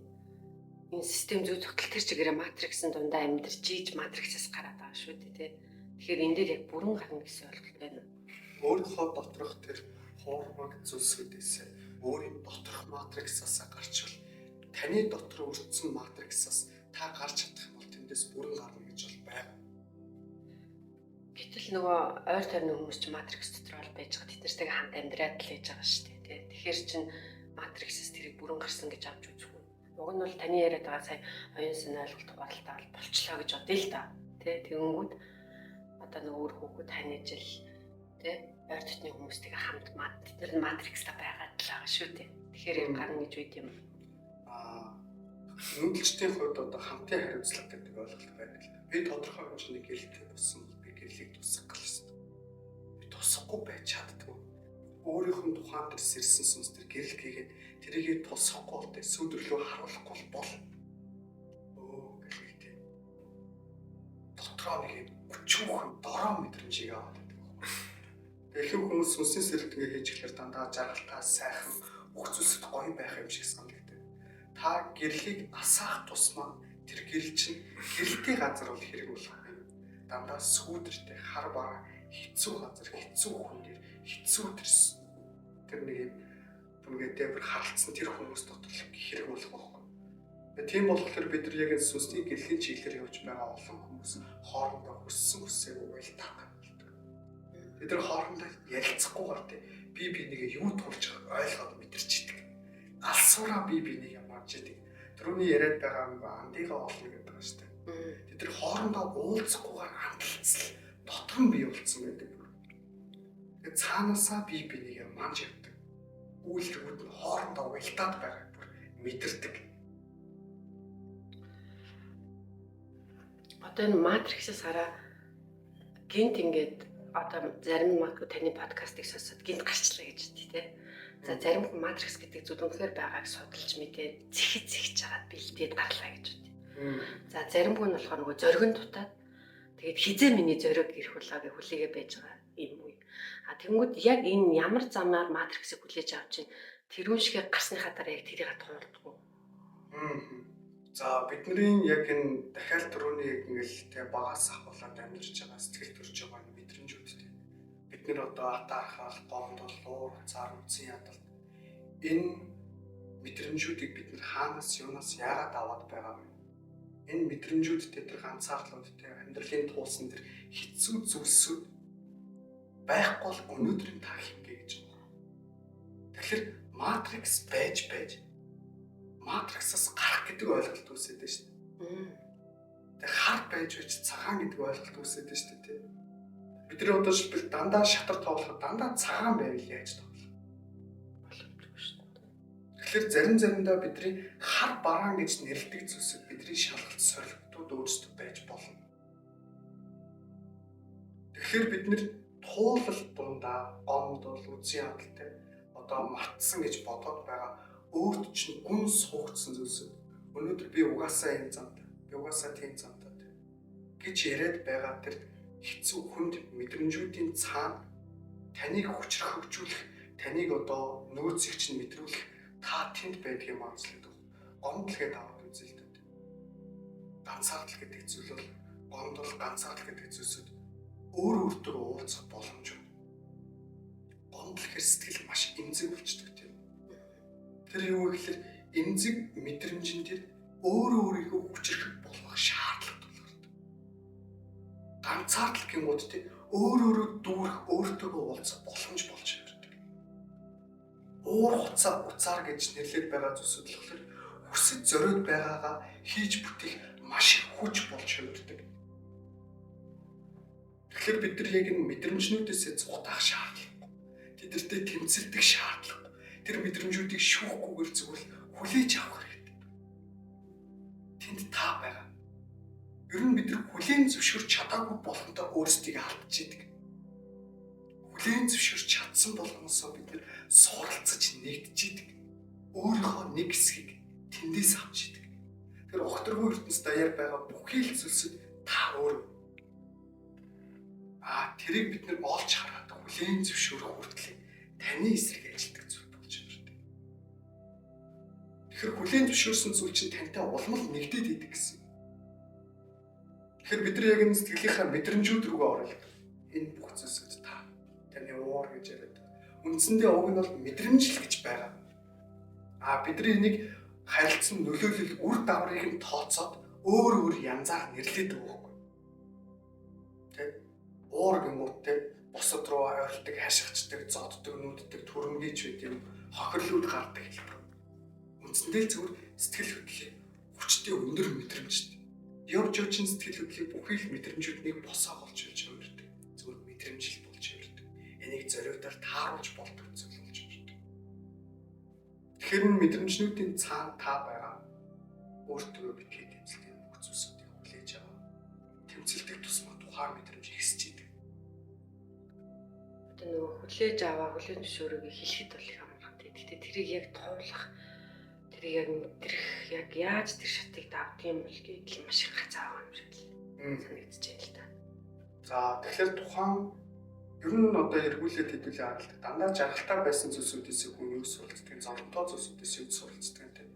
Энэ систем зүй тогтол тэр чигээрээ матриксын дундаа амьдарч ийж матриксаас гараад байгаа шүү дээ тий. Тэгэхээр энэ дээр яг бүрэн гарна гэсэн ойлголт байна. Өөрийнхөө доторх тэр хоормог зүйлсүүдээс өөрийн доторх матриксаас гарчвал таны дотор өртсөн матриксаас та гарч чадах юм бол тэндээс бүрэн гарна гэж бол байна. Гэтэл нөгөө ойр тойрны хүмүүс чинь матрикс дотор бол байж байгаа. Тэднэртэйгээ хамт амьдраад л хийж байгаа шүү дээ тий. Тэгэхээр чинь матриксаас тэрийг бүрэн гарсан гэж авч үзэхгүй. Уг нь бол таны яриад байгаа сая оюун санаа ойлголт ухаалтаа бол болчлоо гэж бодъё л да. Тэ тэгэнгүүт одоо нөгөө өөр хүүхэд ханижил тэ ойр дотны хүмүүстэйгээ хамт тэр матрикста байгаад л байгаа шүү дээ. Тэгэхээр юм гарна гэж үйд юм. Нүүдэлчдийн хувьд одоо хамтын хариуцлага гэдэг ойлголт байна л. Би тодорхой хэмжээний гэрэлтэй болсон бол би гэрлийг тусах гэсэн. Би тусахгүй байж чаддгүй. Өөрийнх нь тухайн дээр сэрсэн сүнс төр гэрэл хийгээд тэрийг тусахгүй бол сүудэрлөө харуулахгүй бол гэх тийм. Дотроо нэг өчүүхэн дороо мэдрэмжийг аваад байдаг. Тэгэхээр хүмүүс сүнсний сэрэлт ингээ хийж ихлээр дандаа жаргалтаа сайхан өгцөлсөд гоё байх юм шиг санагддаг. Та гэрлийг асаах тусмаа тэр гэрэл чинь гэрэлтийн газар бол хэрэг болох юм. Дандаа сүүдэртэй хар бараа хэцүү газар хэцүү хүн дээр хэцүү тэр нэг юм түнгээ дэвэр харалцсан тэр хүмүүс дотор хэрэг болох байхгүй. Тийм болохоор бид нар яг энэ сүнсний гэрлийн чиглэлээр явж байгаа олон хүмүүс хоорондоо хүссэн хүсээгүй байлтаа болдог. Бид нар хоорондоо ярилцахгүйгээр би нэгээ юу тулж байгааг ойлгоод мэдэрч идэг. Алсуураа би нэгээ марж идэг. Түрүүний яриад байгаа нэг андыгаа олно гэдэг байгаа шүү дээ. Бид нар хоорондоо уулзахгүйгээр хандлцал дотор нь бий болсон гэдэг. Тэгээд цаанаасаа би нэгээ манж явдаг. Үйл хэрэгүүд нь хоорондоо уялдаад байгааг бүр мэдэрдэг. Одоо энэ матриксээс хараа гинт ингээд одоо зарим магадгүй таны подкастыг сонсоод гинт гарчлаа гэж тий тэ. За зарим хүн матрикс гэдэг зүйл үнэхээр байгааг судалж мэдээд зихиж чагаад бэлдээд гарлаа гэж үү. За зарим хүн болохоор нөгөө зориг нь дутаад тэгээд хизээ миний зориг ирэх болоо гэж хүлээгээ байж байгаа. юм уу. Тэнгүүд яг энэ ямар замаар матриксыг хүлээж авч тэрүүн шигээ гарсныхаа дараа яг тэрийг туулдаггүй. За бидний яг энэ дахиад түрүүний яг ингээл тэг багаас ахуулаад амьдарч байгаа сэтгэл төрж байгаа мэдрэмжүүдтэй. Бид нэр одоо атаархал, гомдол, уур, цаар, үсэн ядалт энэ мэдрэмжүүдийг бид нэр хаанаас юунаас яагаад аваад байгаа вэ? Энэ мэдрэмжүүдтэй тэр ганцаардлуудтэй амьдралын туулсан тэр хэцүү зүйлсүүд байхгүй бол өнөөдрийн та хингээ гэж байна. Тэгэхээр матрикс байж матриксаас гарах гэдэг ойлголт үүсэдэг шүү дээ. Тэг хар байж цагаан гэдэг ойлголт үүсэдэг шүү дээ. Бид нар одоо шилбэл дандаа шатар тоглоход дандаа цагаан байвал яаж тоглох? Боломжгүй шүү дээ. Тэгэхээр заримдаа бидний хар бараан гэж нэрлэдэг зүйлсүүд бидний шалгалт сорилтууд өөрсдөө байж болно. Тэгэхээр бид нэр туулал дундаа гомдол, үсэн ядалтай одоо мартсан гэж бодоод байгаа өөрт чинь гүн суугдсан зүйлсүүд өнөөдөр би угаасаа энэ замд би угаасаа тийм замд гэж яриад байгаа тэр хэцүү хүнд мэдрэмжүүдийн цаана таныг хүчрхэгжүүлэх таныг одоо нөөцийг чинь мэдрүүлэх та тэнд байдаг юм aanцлаад гомдол гэдэг аваад үзэл дээ. Ганцаардал гэдэг зүйл бол гомдол ганцаардал гэдэг зүйлсүүд өөр өөртөө уулзах боломжгүй. Гомдол гэхэр сэтгэл маш эмзэг болчдөг тийм. Тэр юу гэхээр эмзэг мэдрэмжин дээр өөрийгөө хүчрхэг болгох шаардлага тулгардаг. Ганцаардал гэмүүд тийм өөрөөрөө дүүрэх өөртөө уулзах боломж болж ирдэг. Уур уцаар гэж нэрлээд байгаа зүйлсүүд болохоор хүсэж зориод байгаагаа хийж бүтээх маш их хүч болж ирдэг. Тэгэхээр бид нар яг энэ мэдрэмжнүүдээсээ зугатах шаардлагагүй. Тэдэртээ тэмцэлдэх шаардлагагүй. Тэр мэдрэмжүүдийг шүүхгүйгээр зүгээр хүлээж авах хэрэгтэй. Тэнд та байгаа. Ер нь бид нар хүлээн зөвшөөрч чадаагүй болохонтой өөрсдийг алдчихдаг. Хүлээн зөвшөөрч чадсан болгоноосоо бид нар суралцаж нэгдэжийдэг. Өөрийнхөө нэг хэсгийг тэндээс авч идэг. Тэр огторгүй ертөнцид даяар байгаа бүхий л зүйлсүүд та өөрөө тэрийг бид нэр олж хараад хүлээн зөвшөөрөх хүртэл таны эсрэг ажилтдаг зүйл болж байна. Тэгэхээр хүлээн зөвшөөрсөн зүйл чинь тантай улмал нэгдээд идэг гэсэн. Тэгэхээр бид нар яг энэ сэтгэлийнхаа мэдрэмжүүд рүүгээ оролт. Энэ бүх зүйлсүүд таны уур гэж яриад. Үндсэндээ уг нь бол мэдрэмж л гэж байгаа. Бидний энийг харилцсан нөлөөлөл үр дагаврыг нь тооцоод өөр янзаар нэрлэдэг байхгүй. Тэг уур гэмүүдтэй бусад руу ойролдог, хашгичдаг, зоддог, нүддэг, түрэмгийч байт юм хохирлууд гардаг хэлбэр. Үндсэндээ зөвхөн сэтгэл хөдлөлийн хүчтэй өндөр мэдрэмжтэй. Явж явчин сэтгэл хөдлөлийн бүхий л мэдрэмжүүднийг босоо болж явж өөртөө зөвхөн мэдрэмжил болж өөртөө. Энийг зориудаар тааруулж болдог зүйл болж өөртөө. Тэгэхээр энэ мэдрэмжнүүдийн цаана та байгаа өөртөө битгий тэмцэлтэй бүх зүйлсүүдийг хүлээж аваа. Тэмцэлдэг тусмаа тухайн мэдрэмж ихсэж идэг. Одоо нөгөө хүлээж аваа, хүлээн зөвшөөрөөг хэлэхэд бол их амархан. Гэхдээ тэрийг яг туулах, тэрийг яг мэдрэх, яг яаж тэр шатыг давдаг юм бол гэдэл маш их хацаа байгаа юм шиг л санагдчихэв л та. За тэгэхээр тухайн ер нь одоо эргүүлээд хэдүүлээ харалт. Дандаа жаргалтай байсан зүйлсүүдээс хүн юу суралцдаг, зовлонтой зүйлсүүдээс юу суралцдаг гэдэг.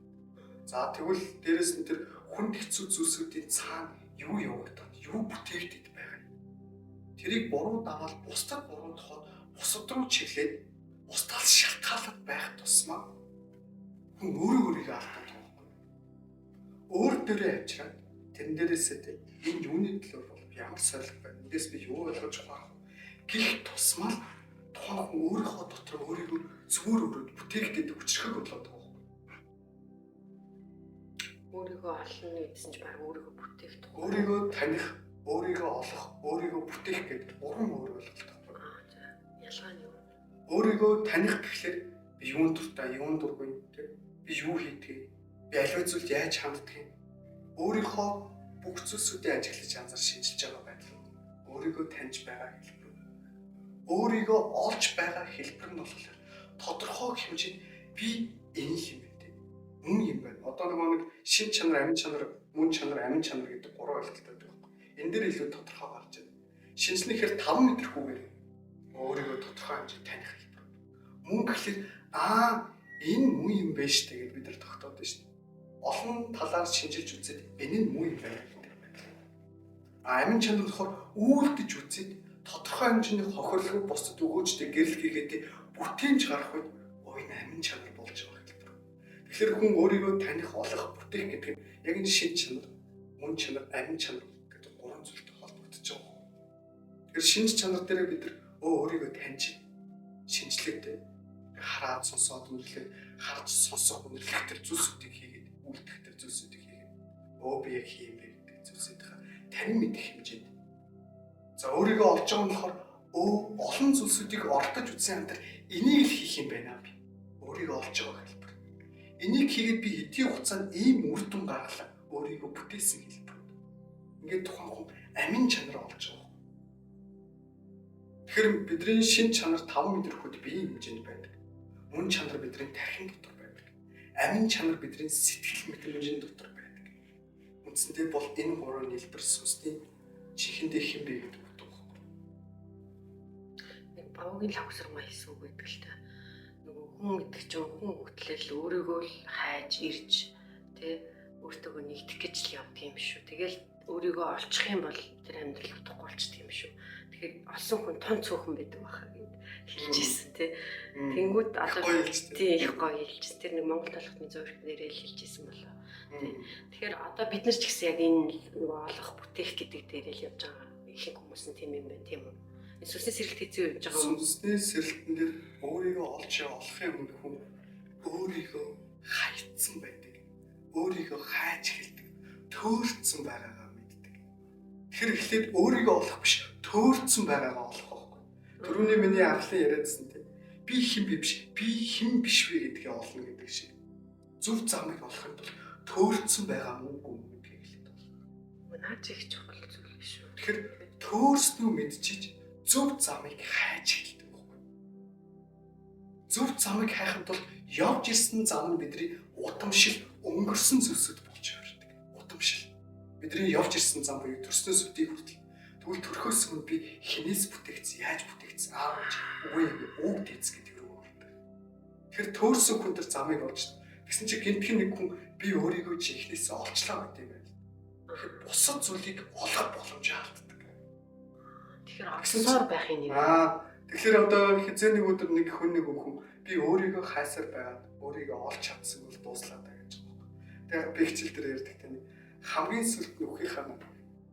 За тэгвэл дээрэс нь тэр хүнд хэцүү зүйлсүүдийн цаана юу явагдаад, юу бүтээгдэт байгаа юм. Тэрийг буруу даваад бусдад буруу тохоод бусад руу чиглээд бусдаас шалтгаалаад байх тусмаа хүн өөрийгөө алдаад байгаа. Өөр дээрээ авчираад тэрэн дээрээсээ энэ юуны төлөө бол ямар сорилт байна. Эндээс би юу ойлгож байгаа вэ? Гэх тусмаа тухайн хүн өөрийнхөө дотор өөрийгөө зүгээр өрөөд бүтээгдэт хүчрхэг болоод байгаа. Өөрийгөө олно гэдсэн чинь баг өөрийгөө бүтээх тухай. Өөрийгөө таних, өөрийгөө олох, өөрийгөө бүтээх гэдэг гурван өөр ойлголт байна. Ялгаа нь юу? Өөрийгөө таних гэхлээр би юунд дуртай, юунд дургүй, би юу хийдэг, би аливаа зүйлд яаж ханддаг, өөрийнхөө бүх зүйлсүүдийг ажиглаж анзаар шинжилж байгаа байдал. Өөрийгөө таньж байгаа хэлбэр. Өөрийгөө олж байгаа хэлбэр нь болохоор тодорхой хэмжээнд би энэ юм байна. Мөн юм байна. Одоо нэг шин чанар, амин чанар, мөн чанар, амин чанар гэдэг гурван ойлголт байдаг байхгүй. Энэ дээр илүү тодорхой гарч байна. Шинжлэхээр 5 метр хүүгээр өөрийгөө тодорхой хэмжээнд таних хэлбэр. Мөн гэхэлэр энэ муу юм байна шүү дээ гэж бид нар тогтоодог шүү дээ. Олон талаар шинжилж үзээд энэ нь муу юм байна гэдэг байна. Амин чанар болохоор үйлдэж үзээд тодорхой хэмжээний хохирлог бусдад өгөөжтэй гэрэл хийгээд бүтээмж гарах үед энэ амин чанар болж байгаа хэлбэр. Тэгэхээр хүн өөрийгөө таних, олох, бүтээх гэдэг нь яг энэ шин чанар, мөн чанар, амин чанар гэдэг гурван зүйлтэй холбогдож байгаа. Тэгэхээр шинж чанар дээр бид нар өөрийгөө таньж шинжлэхдээ хараад сонсоод үнэхээр харж сонсох үнэхээр тэр зүйлсүүдийг хийгээд үлдэх тэр зүйлсүүдийг хийгээд би яг хийм бэ гэдэг зүйлсүүд танин мэдэх хэмжээнд. За өөрийгөө олж байгаа нь болохоор олон зүйлсүүдийг ордож үзсэн хамтар энийг л хийх юм байна би. Өөрийгөө олж байгаа хэлбэр. Энийг хийгээд би хэдийн хугацаанд ийм үр дүн гаргалаа өөрийгөө бүтээсэн хэлбэр. Ингээд тухайн хүн амин чанар олж байгаа. Тэгэхээр бидний шин чанар 5 мэдрэхүйд биеийн хэмжээнд байдаг. Мөн чанар бидний тархин дотор байдаг. Амин чанар бидний сэтгэл мэдрэмжийн дотор байдаг. Үндсэндээ бол энэ гурван хэлбэр сүнсний чихэндээ хэм бэ гэдэг үг байна. Нэг бавгийн лавсармаа хийсэн үг гэдэг л та. Нөгөө хүн гэдэг чинь хүн хөтлөл өөрийгөө л хайж ирж өөртөөгөө нэгтгэх гэж л явдаг юм шүү. Тэгэл өөрийгөө олчих юм бол тэр амьдрал утгагүй болчихдог юм шүү. Тэгэхээр олсон хүн тон цөөхөн байдаг байхаа гэд хэлжсэн тий. Тэнгүүд одоо их гоё хэлжсэн. Тэр нэг Монгол толготны зөөрх нэрээр хэлжсэн болоо. Тэгэхээр одоо бид нар ч гэсэн яг энэ нөгөө олох бүтээх гэдэг дээрээ л явж байгаа. Ихэнх хүмүүс нь тийм юм байна тийм үү? Сүнсний сэрэлт хийцүү явж байгаа юм. Сүнсний сэрэлтэн дээр өөрийгөө олох юм хүн өөрийгөө хайцсан байдаг. Өөрийгөө хайж эхэлдэг. Төөрцөн байгаагаа мэддэг. Тэгэхээр эхлээд өөрийгөө олох биш, төөрцөн байгаагаа олох байхгүй. Түрүүний миний арлын яриадсан тийм. Би хэн биш вэ гэдгээ олно гэдэг шиг. Зөв замыг олохын тулд төөрцөн байгаа мөнгө гэдгийг хэлээд байна. Наач их чухал зүйл шүү. Тэгэхээр төөрснөө мэдчихэж зөв замыг хайж эхэлдэг байхгүй. Зөв замыг хайхын тулд явж ирсэн зам нь бидний удамшил өнгөрсөн зүйлсүүд болж явдаг. Удамшил. Бидний явж ирсэн зам буюу төрснөөс үдийг хүртэл. Тэгвэл төрхөөс өмнө би хинээс бүтээгдсэн, яаж бүтээгдсэн, аавч, үг дээц гэдэг рүү ордог. Тэгэхээр төөрсөн хүн төр замыг олж тэгсэн чинь гинтхэн нэг хүн би өөрийгөө чи эхнээсээ олчлаа гэдэг юм байна. Тэгэхээр бусад зүйлийг олох боломжтой алддаг. Тэгэхээр агсаар байх юм. Тэгэхээр одоо хизээ нэг өдөр нэг хүн би өөрийгөө хайсаар байгаад өөрийгөө олж чадсан бол дууслаа даа гэж байна. Тэгээ би хичээл дээр ярьдаг тань хамгийн сүлд нөхийнхаа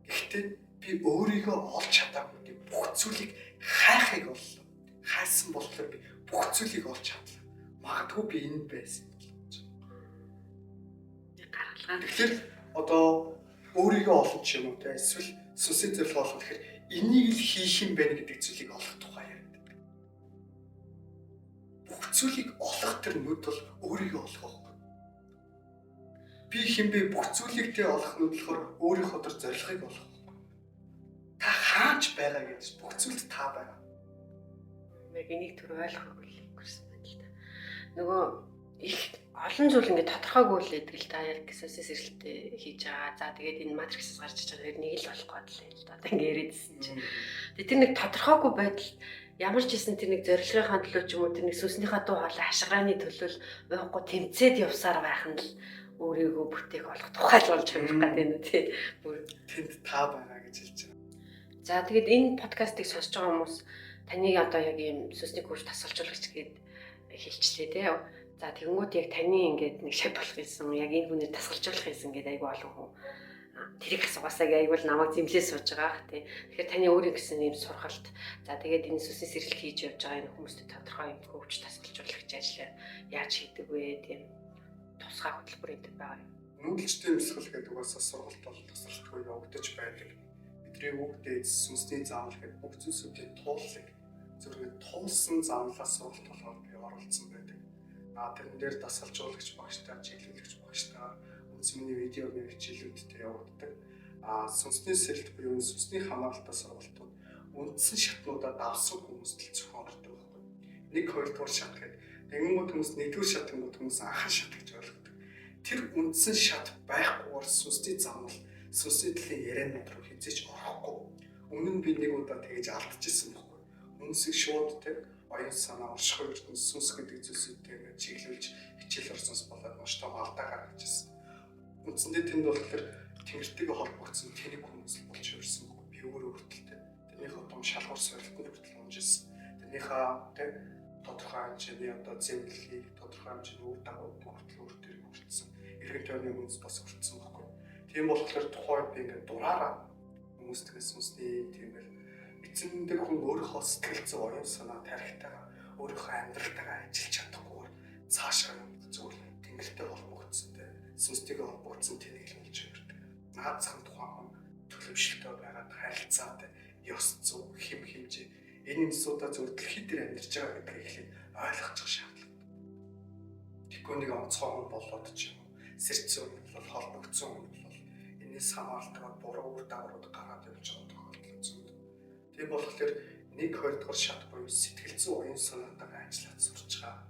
гэхдээ би өөрийгөө олж чадаагүй гэдэг бүх зүйлийг хайхыг боллоо. Хайсан болохоор би бүх зүйлийг олж чадлаа. Магадгүй би энэ байсан гэж байна. Тэгэхээр одоо өөрийгөө олох юм уу те эсвэл сүнсээ зэрлэг олох гэхээр энийг л хийх юм байна гэдэг зүйлийг олох тухай яриад. Бүх зүйлийг олох тэр нүд бол өөрийгөө олох байхгүй. Би хинбэ бүх зүйлийг тэ олох нүд болохоор өөрийнхөө төр зорилгыг олох байхгүй. Та хаач байгаа гэж бүх зүйлд та байгаа. Нэг энийг түр ойлгох үлгэрсэн байна л да. Нөгөө их олон зүйл ингээд тодорхойгүй л байдаг л да. Яг гэсээс сэрэлтээ хийж байгаа. За тэгээд энэ матриксээс гарч иж байгаа нэг л болох гээд л да. Одоо ингээд яриадсэн чинь. Тэгээд тэр нэг тодорхойгүй байдал ямар ч гэсэн тэр нэг зорилгынхаа төлөө ч юм уу тэр нэг сүнснийхаа дуу хоолой хашгирааны төлөө уухгүй тэмцээд явсаар байх нь л өөрийгөө бүтээх болох тухайлбалж хамжих гэдэг нь тий. Бүр тэнд та байгаа гэж хэлж байгаа. За тэгээд энэ подкастыг сонсож байгаа хүмүүс таныг одоо яг ийм сүнсний коуч тасалжуулагч гээд хэлчлээ тий. За тэгэнгүүт яг таны ингээд нэг шав болох юмсан яг энэ хүнээр тасгалжуулах юмсан гэдэг айгүй олон хүн тэрийг асуугаасаа айгүй л намайг зэмлээ сууж байгаа тий. Тэгэхээр таны өөрийн гэсэн ийм сургалт за тэгээд энэ сүнсний сэрэлт хийж явж байгаа энэ хүмүүстээ тодорхой юм коуч тасгалжуулагч ажлаа яаж хийдэг вэ тийм тусгай хөтөлбөр энэ байгаа юм. Нүүдэлчтэй өмсгөл гэдэг угаасаа сургалт бол тасралтгүй явагдаж байдаг. Бидний үгдээ сүнсний заавал гэдэг бүх зүйлсүүдийн тууллыг зөвхөн туулсан заавлаас сургалт болохоор би оролцсон байдаг. Тэрэн дээр дасгалжуулагч багштай, чиглүүлэгч багштай үнцний видеоны хичээлүүдтэй явагддаг. Сүнсний сэрэлт буюу сүнсний хамгаалалтаа сургалтууд үндсэн шатнуудаа давсан хүмүүст л зөвхөн ордог байхгүй. 1 2 дугаар шат гэдэг. Тэгэнгүүт хүмүүс 1-р шат гэнгүүт хүмүүс анхан шат гэж ойлгодог. Тэр үндсэн шат байхгүйгээр сүнсний замал сүнсний төлөв ярианууд руу хизээч орохгүй. Өмнө нь би нэг удаа тэгэж алдчихсан байхгүй. үнсийг шууд те оюун санаа оршихуй ертөнц сүнс гэдэг зүйлсүүдтэй ингээд чиглүүлж хичээл орсноос болоод маш том алдаа гаргаж ирсэн. Үндсэндээ тэнд болохоор тэнгэртэйгээ холбогдсон тэнэг хүмүүс болж ирсэн. Би өөрөө хүртэлтэй. Тэрнийхээ том шалгуур сорилтанд хүртэл унжсэн. Тэрнийхээ те тодорхой хэмжээний одоо зэмлэлийг тодорхой хэмжээний үр дагавар хүртэл өөртөө хүртсэн. Иргэн тойрны хүмүүс бас хүртсэн байхгүй. Тийм болохоор тухайд би ингээд дураараа хүмүүстээс сүнсний тиймэр эцэндээ хүн өөрийнхөө сэтгэл зүй оюун санаа тарихтайгаа өөрийнхөө амьдралтайгаа ажиллаж чадахгүйгээр цаашаа зүгээр тэнгэртэй холбогдсон те сүнстэйгээ холбогдсон тэнэг л болж ирдэг. Наацхан тухайн төлөвшөлтөй байгаад харилцаа те ёс зүй хэм хэмжээ энэ юмсуудаа зөв дэлхий дээр амьдарч байгаа гэдгийг эхлээд ойлгочих шаардлагатай. Тэгэхгүй нэг онцгой хүн болоод ч юм уу сэрцэн бол холбогдсон хүн бол энэс хамаалтайгаар буруу үр дагаврууд гараад явж байгаа тохиолдол зүйд. Тийм болохоор 1-2 дугаар шат буюу сэтгэл зүй оюун санаатайгаа ажиллаад сурч байгаа.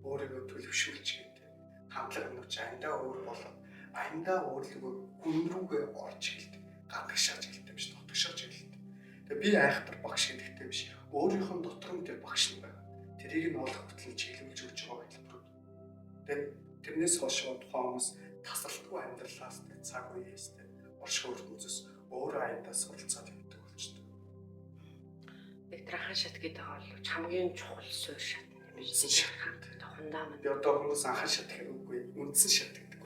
Өөрийгөө төлөвшүүлж гэдэг. Хандлага нүч андаа өөр болоод андаа өөрлөгөө гүн рүүгээ орж эхэлдэг. Гангашааж эхэлдэг биш дотгошоож эхэлдэг. Тэгээ би айхтар багш гэдэгтэй биш. Өөрийнхөө дотор нь тэр багш нь байна. Тэрийг нь олох хөтлөн чиглүүлж өгч байгаа хэлбэрүүд. Тэгээ тэрнээс хойш тухайн хүмүүс тасралтгүй амьдралаас цаг үеэс орших ертөнцөөс өөрөө аяндаа суралцаад явдаг болчихдог. Виктор Ханшат гэдэг бол хамгийн чухал суурь шат юм биш үү? Фундамент. Би одоо хүмүүс анхан шат гэх үгүй үндсэн шат гэдэг.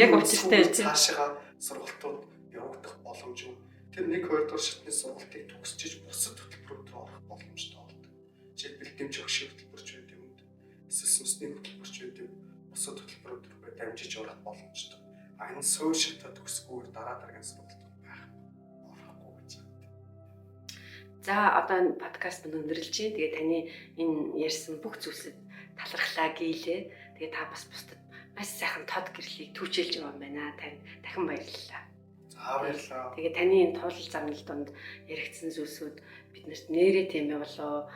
Яг учиртай тийм. Цаашаа сургалтууд явагдах боломжгүй. Тэр 1-2 дугаар шатны сургалтыг төгсөж бусад хөтөлбөрөөр орох боломжтой болдог. Жишээлбэл дэмж өгшийн хөтөлбөрч байдаг юм. Эсвэл сүнсний хөтөлбөрч байдаг. Бусад хөтөлбөрөөр рүү дамжиж орох боломжтой. Энэ суурь шатаа төгсгүйгээр дараагийн сургалт байх. Орохгүй гэж байна. За одоо энэ подкаст нь өндөрлж байна. Тэгээ таны энэ ярьсан бүх зүйлсэд талархлаа гээйлээ. Тэгээ та бас бусдад маш сайхан тод гэрлийг түүчилж байгаа юм байна. Танд дахин баярлалаа. За баярлалаа. Тэгээ таны энэ туулал замнал донд яригдсан зүйлсүүд биднэрт нэрээ тийм болоо.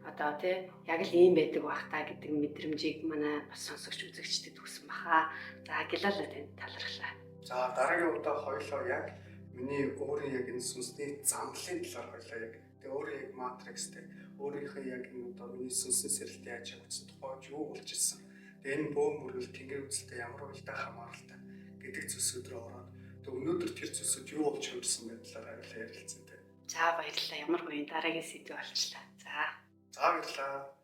Одоо тий яг л ийм байдаг байх та гэдэг мэдрэмжийг манай бас сонсогч үзэгчдэд өгсөн баха. За гялалаа танд талархлаа. За дараагийн удаа хоёлоо яг миний өөрийн яг энэ сүнсний замлын талаар хоёлоо яг тэгээ өөрийн яг матрикстэй өөрийнхөө яг энэ одоо миний сүнсний сэрэлт яаж явагдсан тухайд юу болж ирсэн. Тэгээ энэ бөө мөргөл тэнгэр үзэлтэй ямар уялдаа хамааралтай гэдэг зүйлсүүд рүү ороод тэгээ өнөөдөр тэр зүйлсүүд юу болж хөрсөн гэдэг талаар ярилцсан тий. За баярлалаа. Ямар гоё дараагийн сэдв болчлаа. За баярлалаа.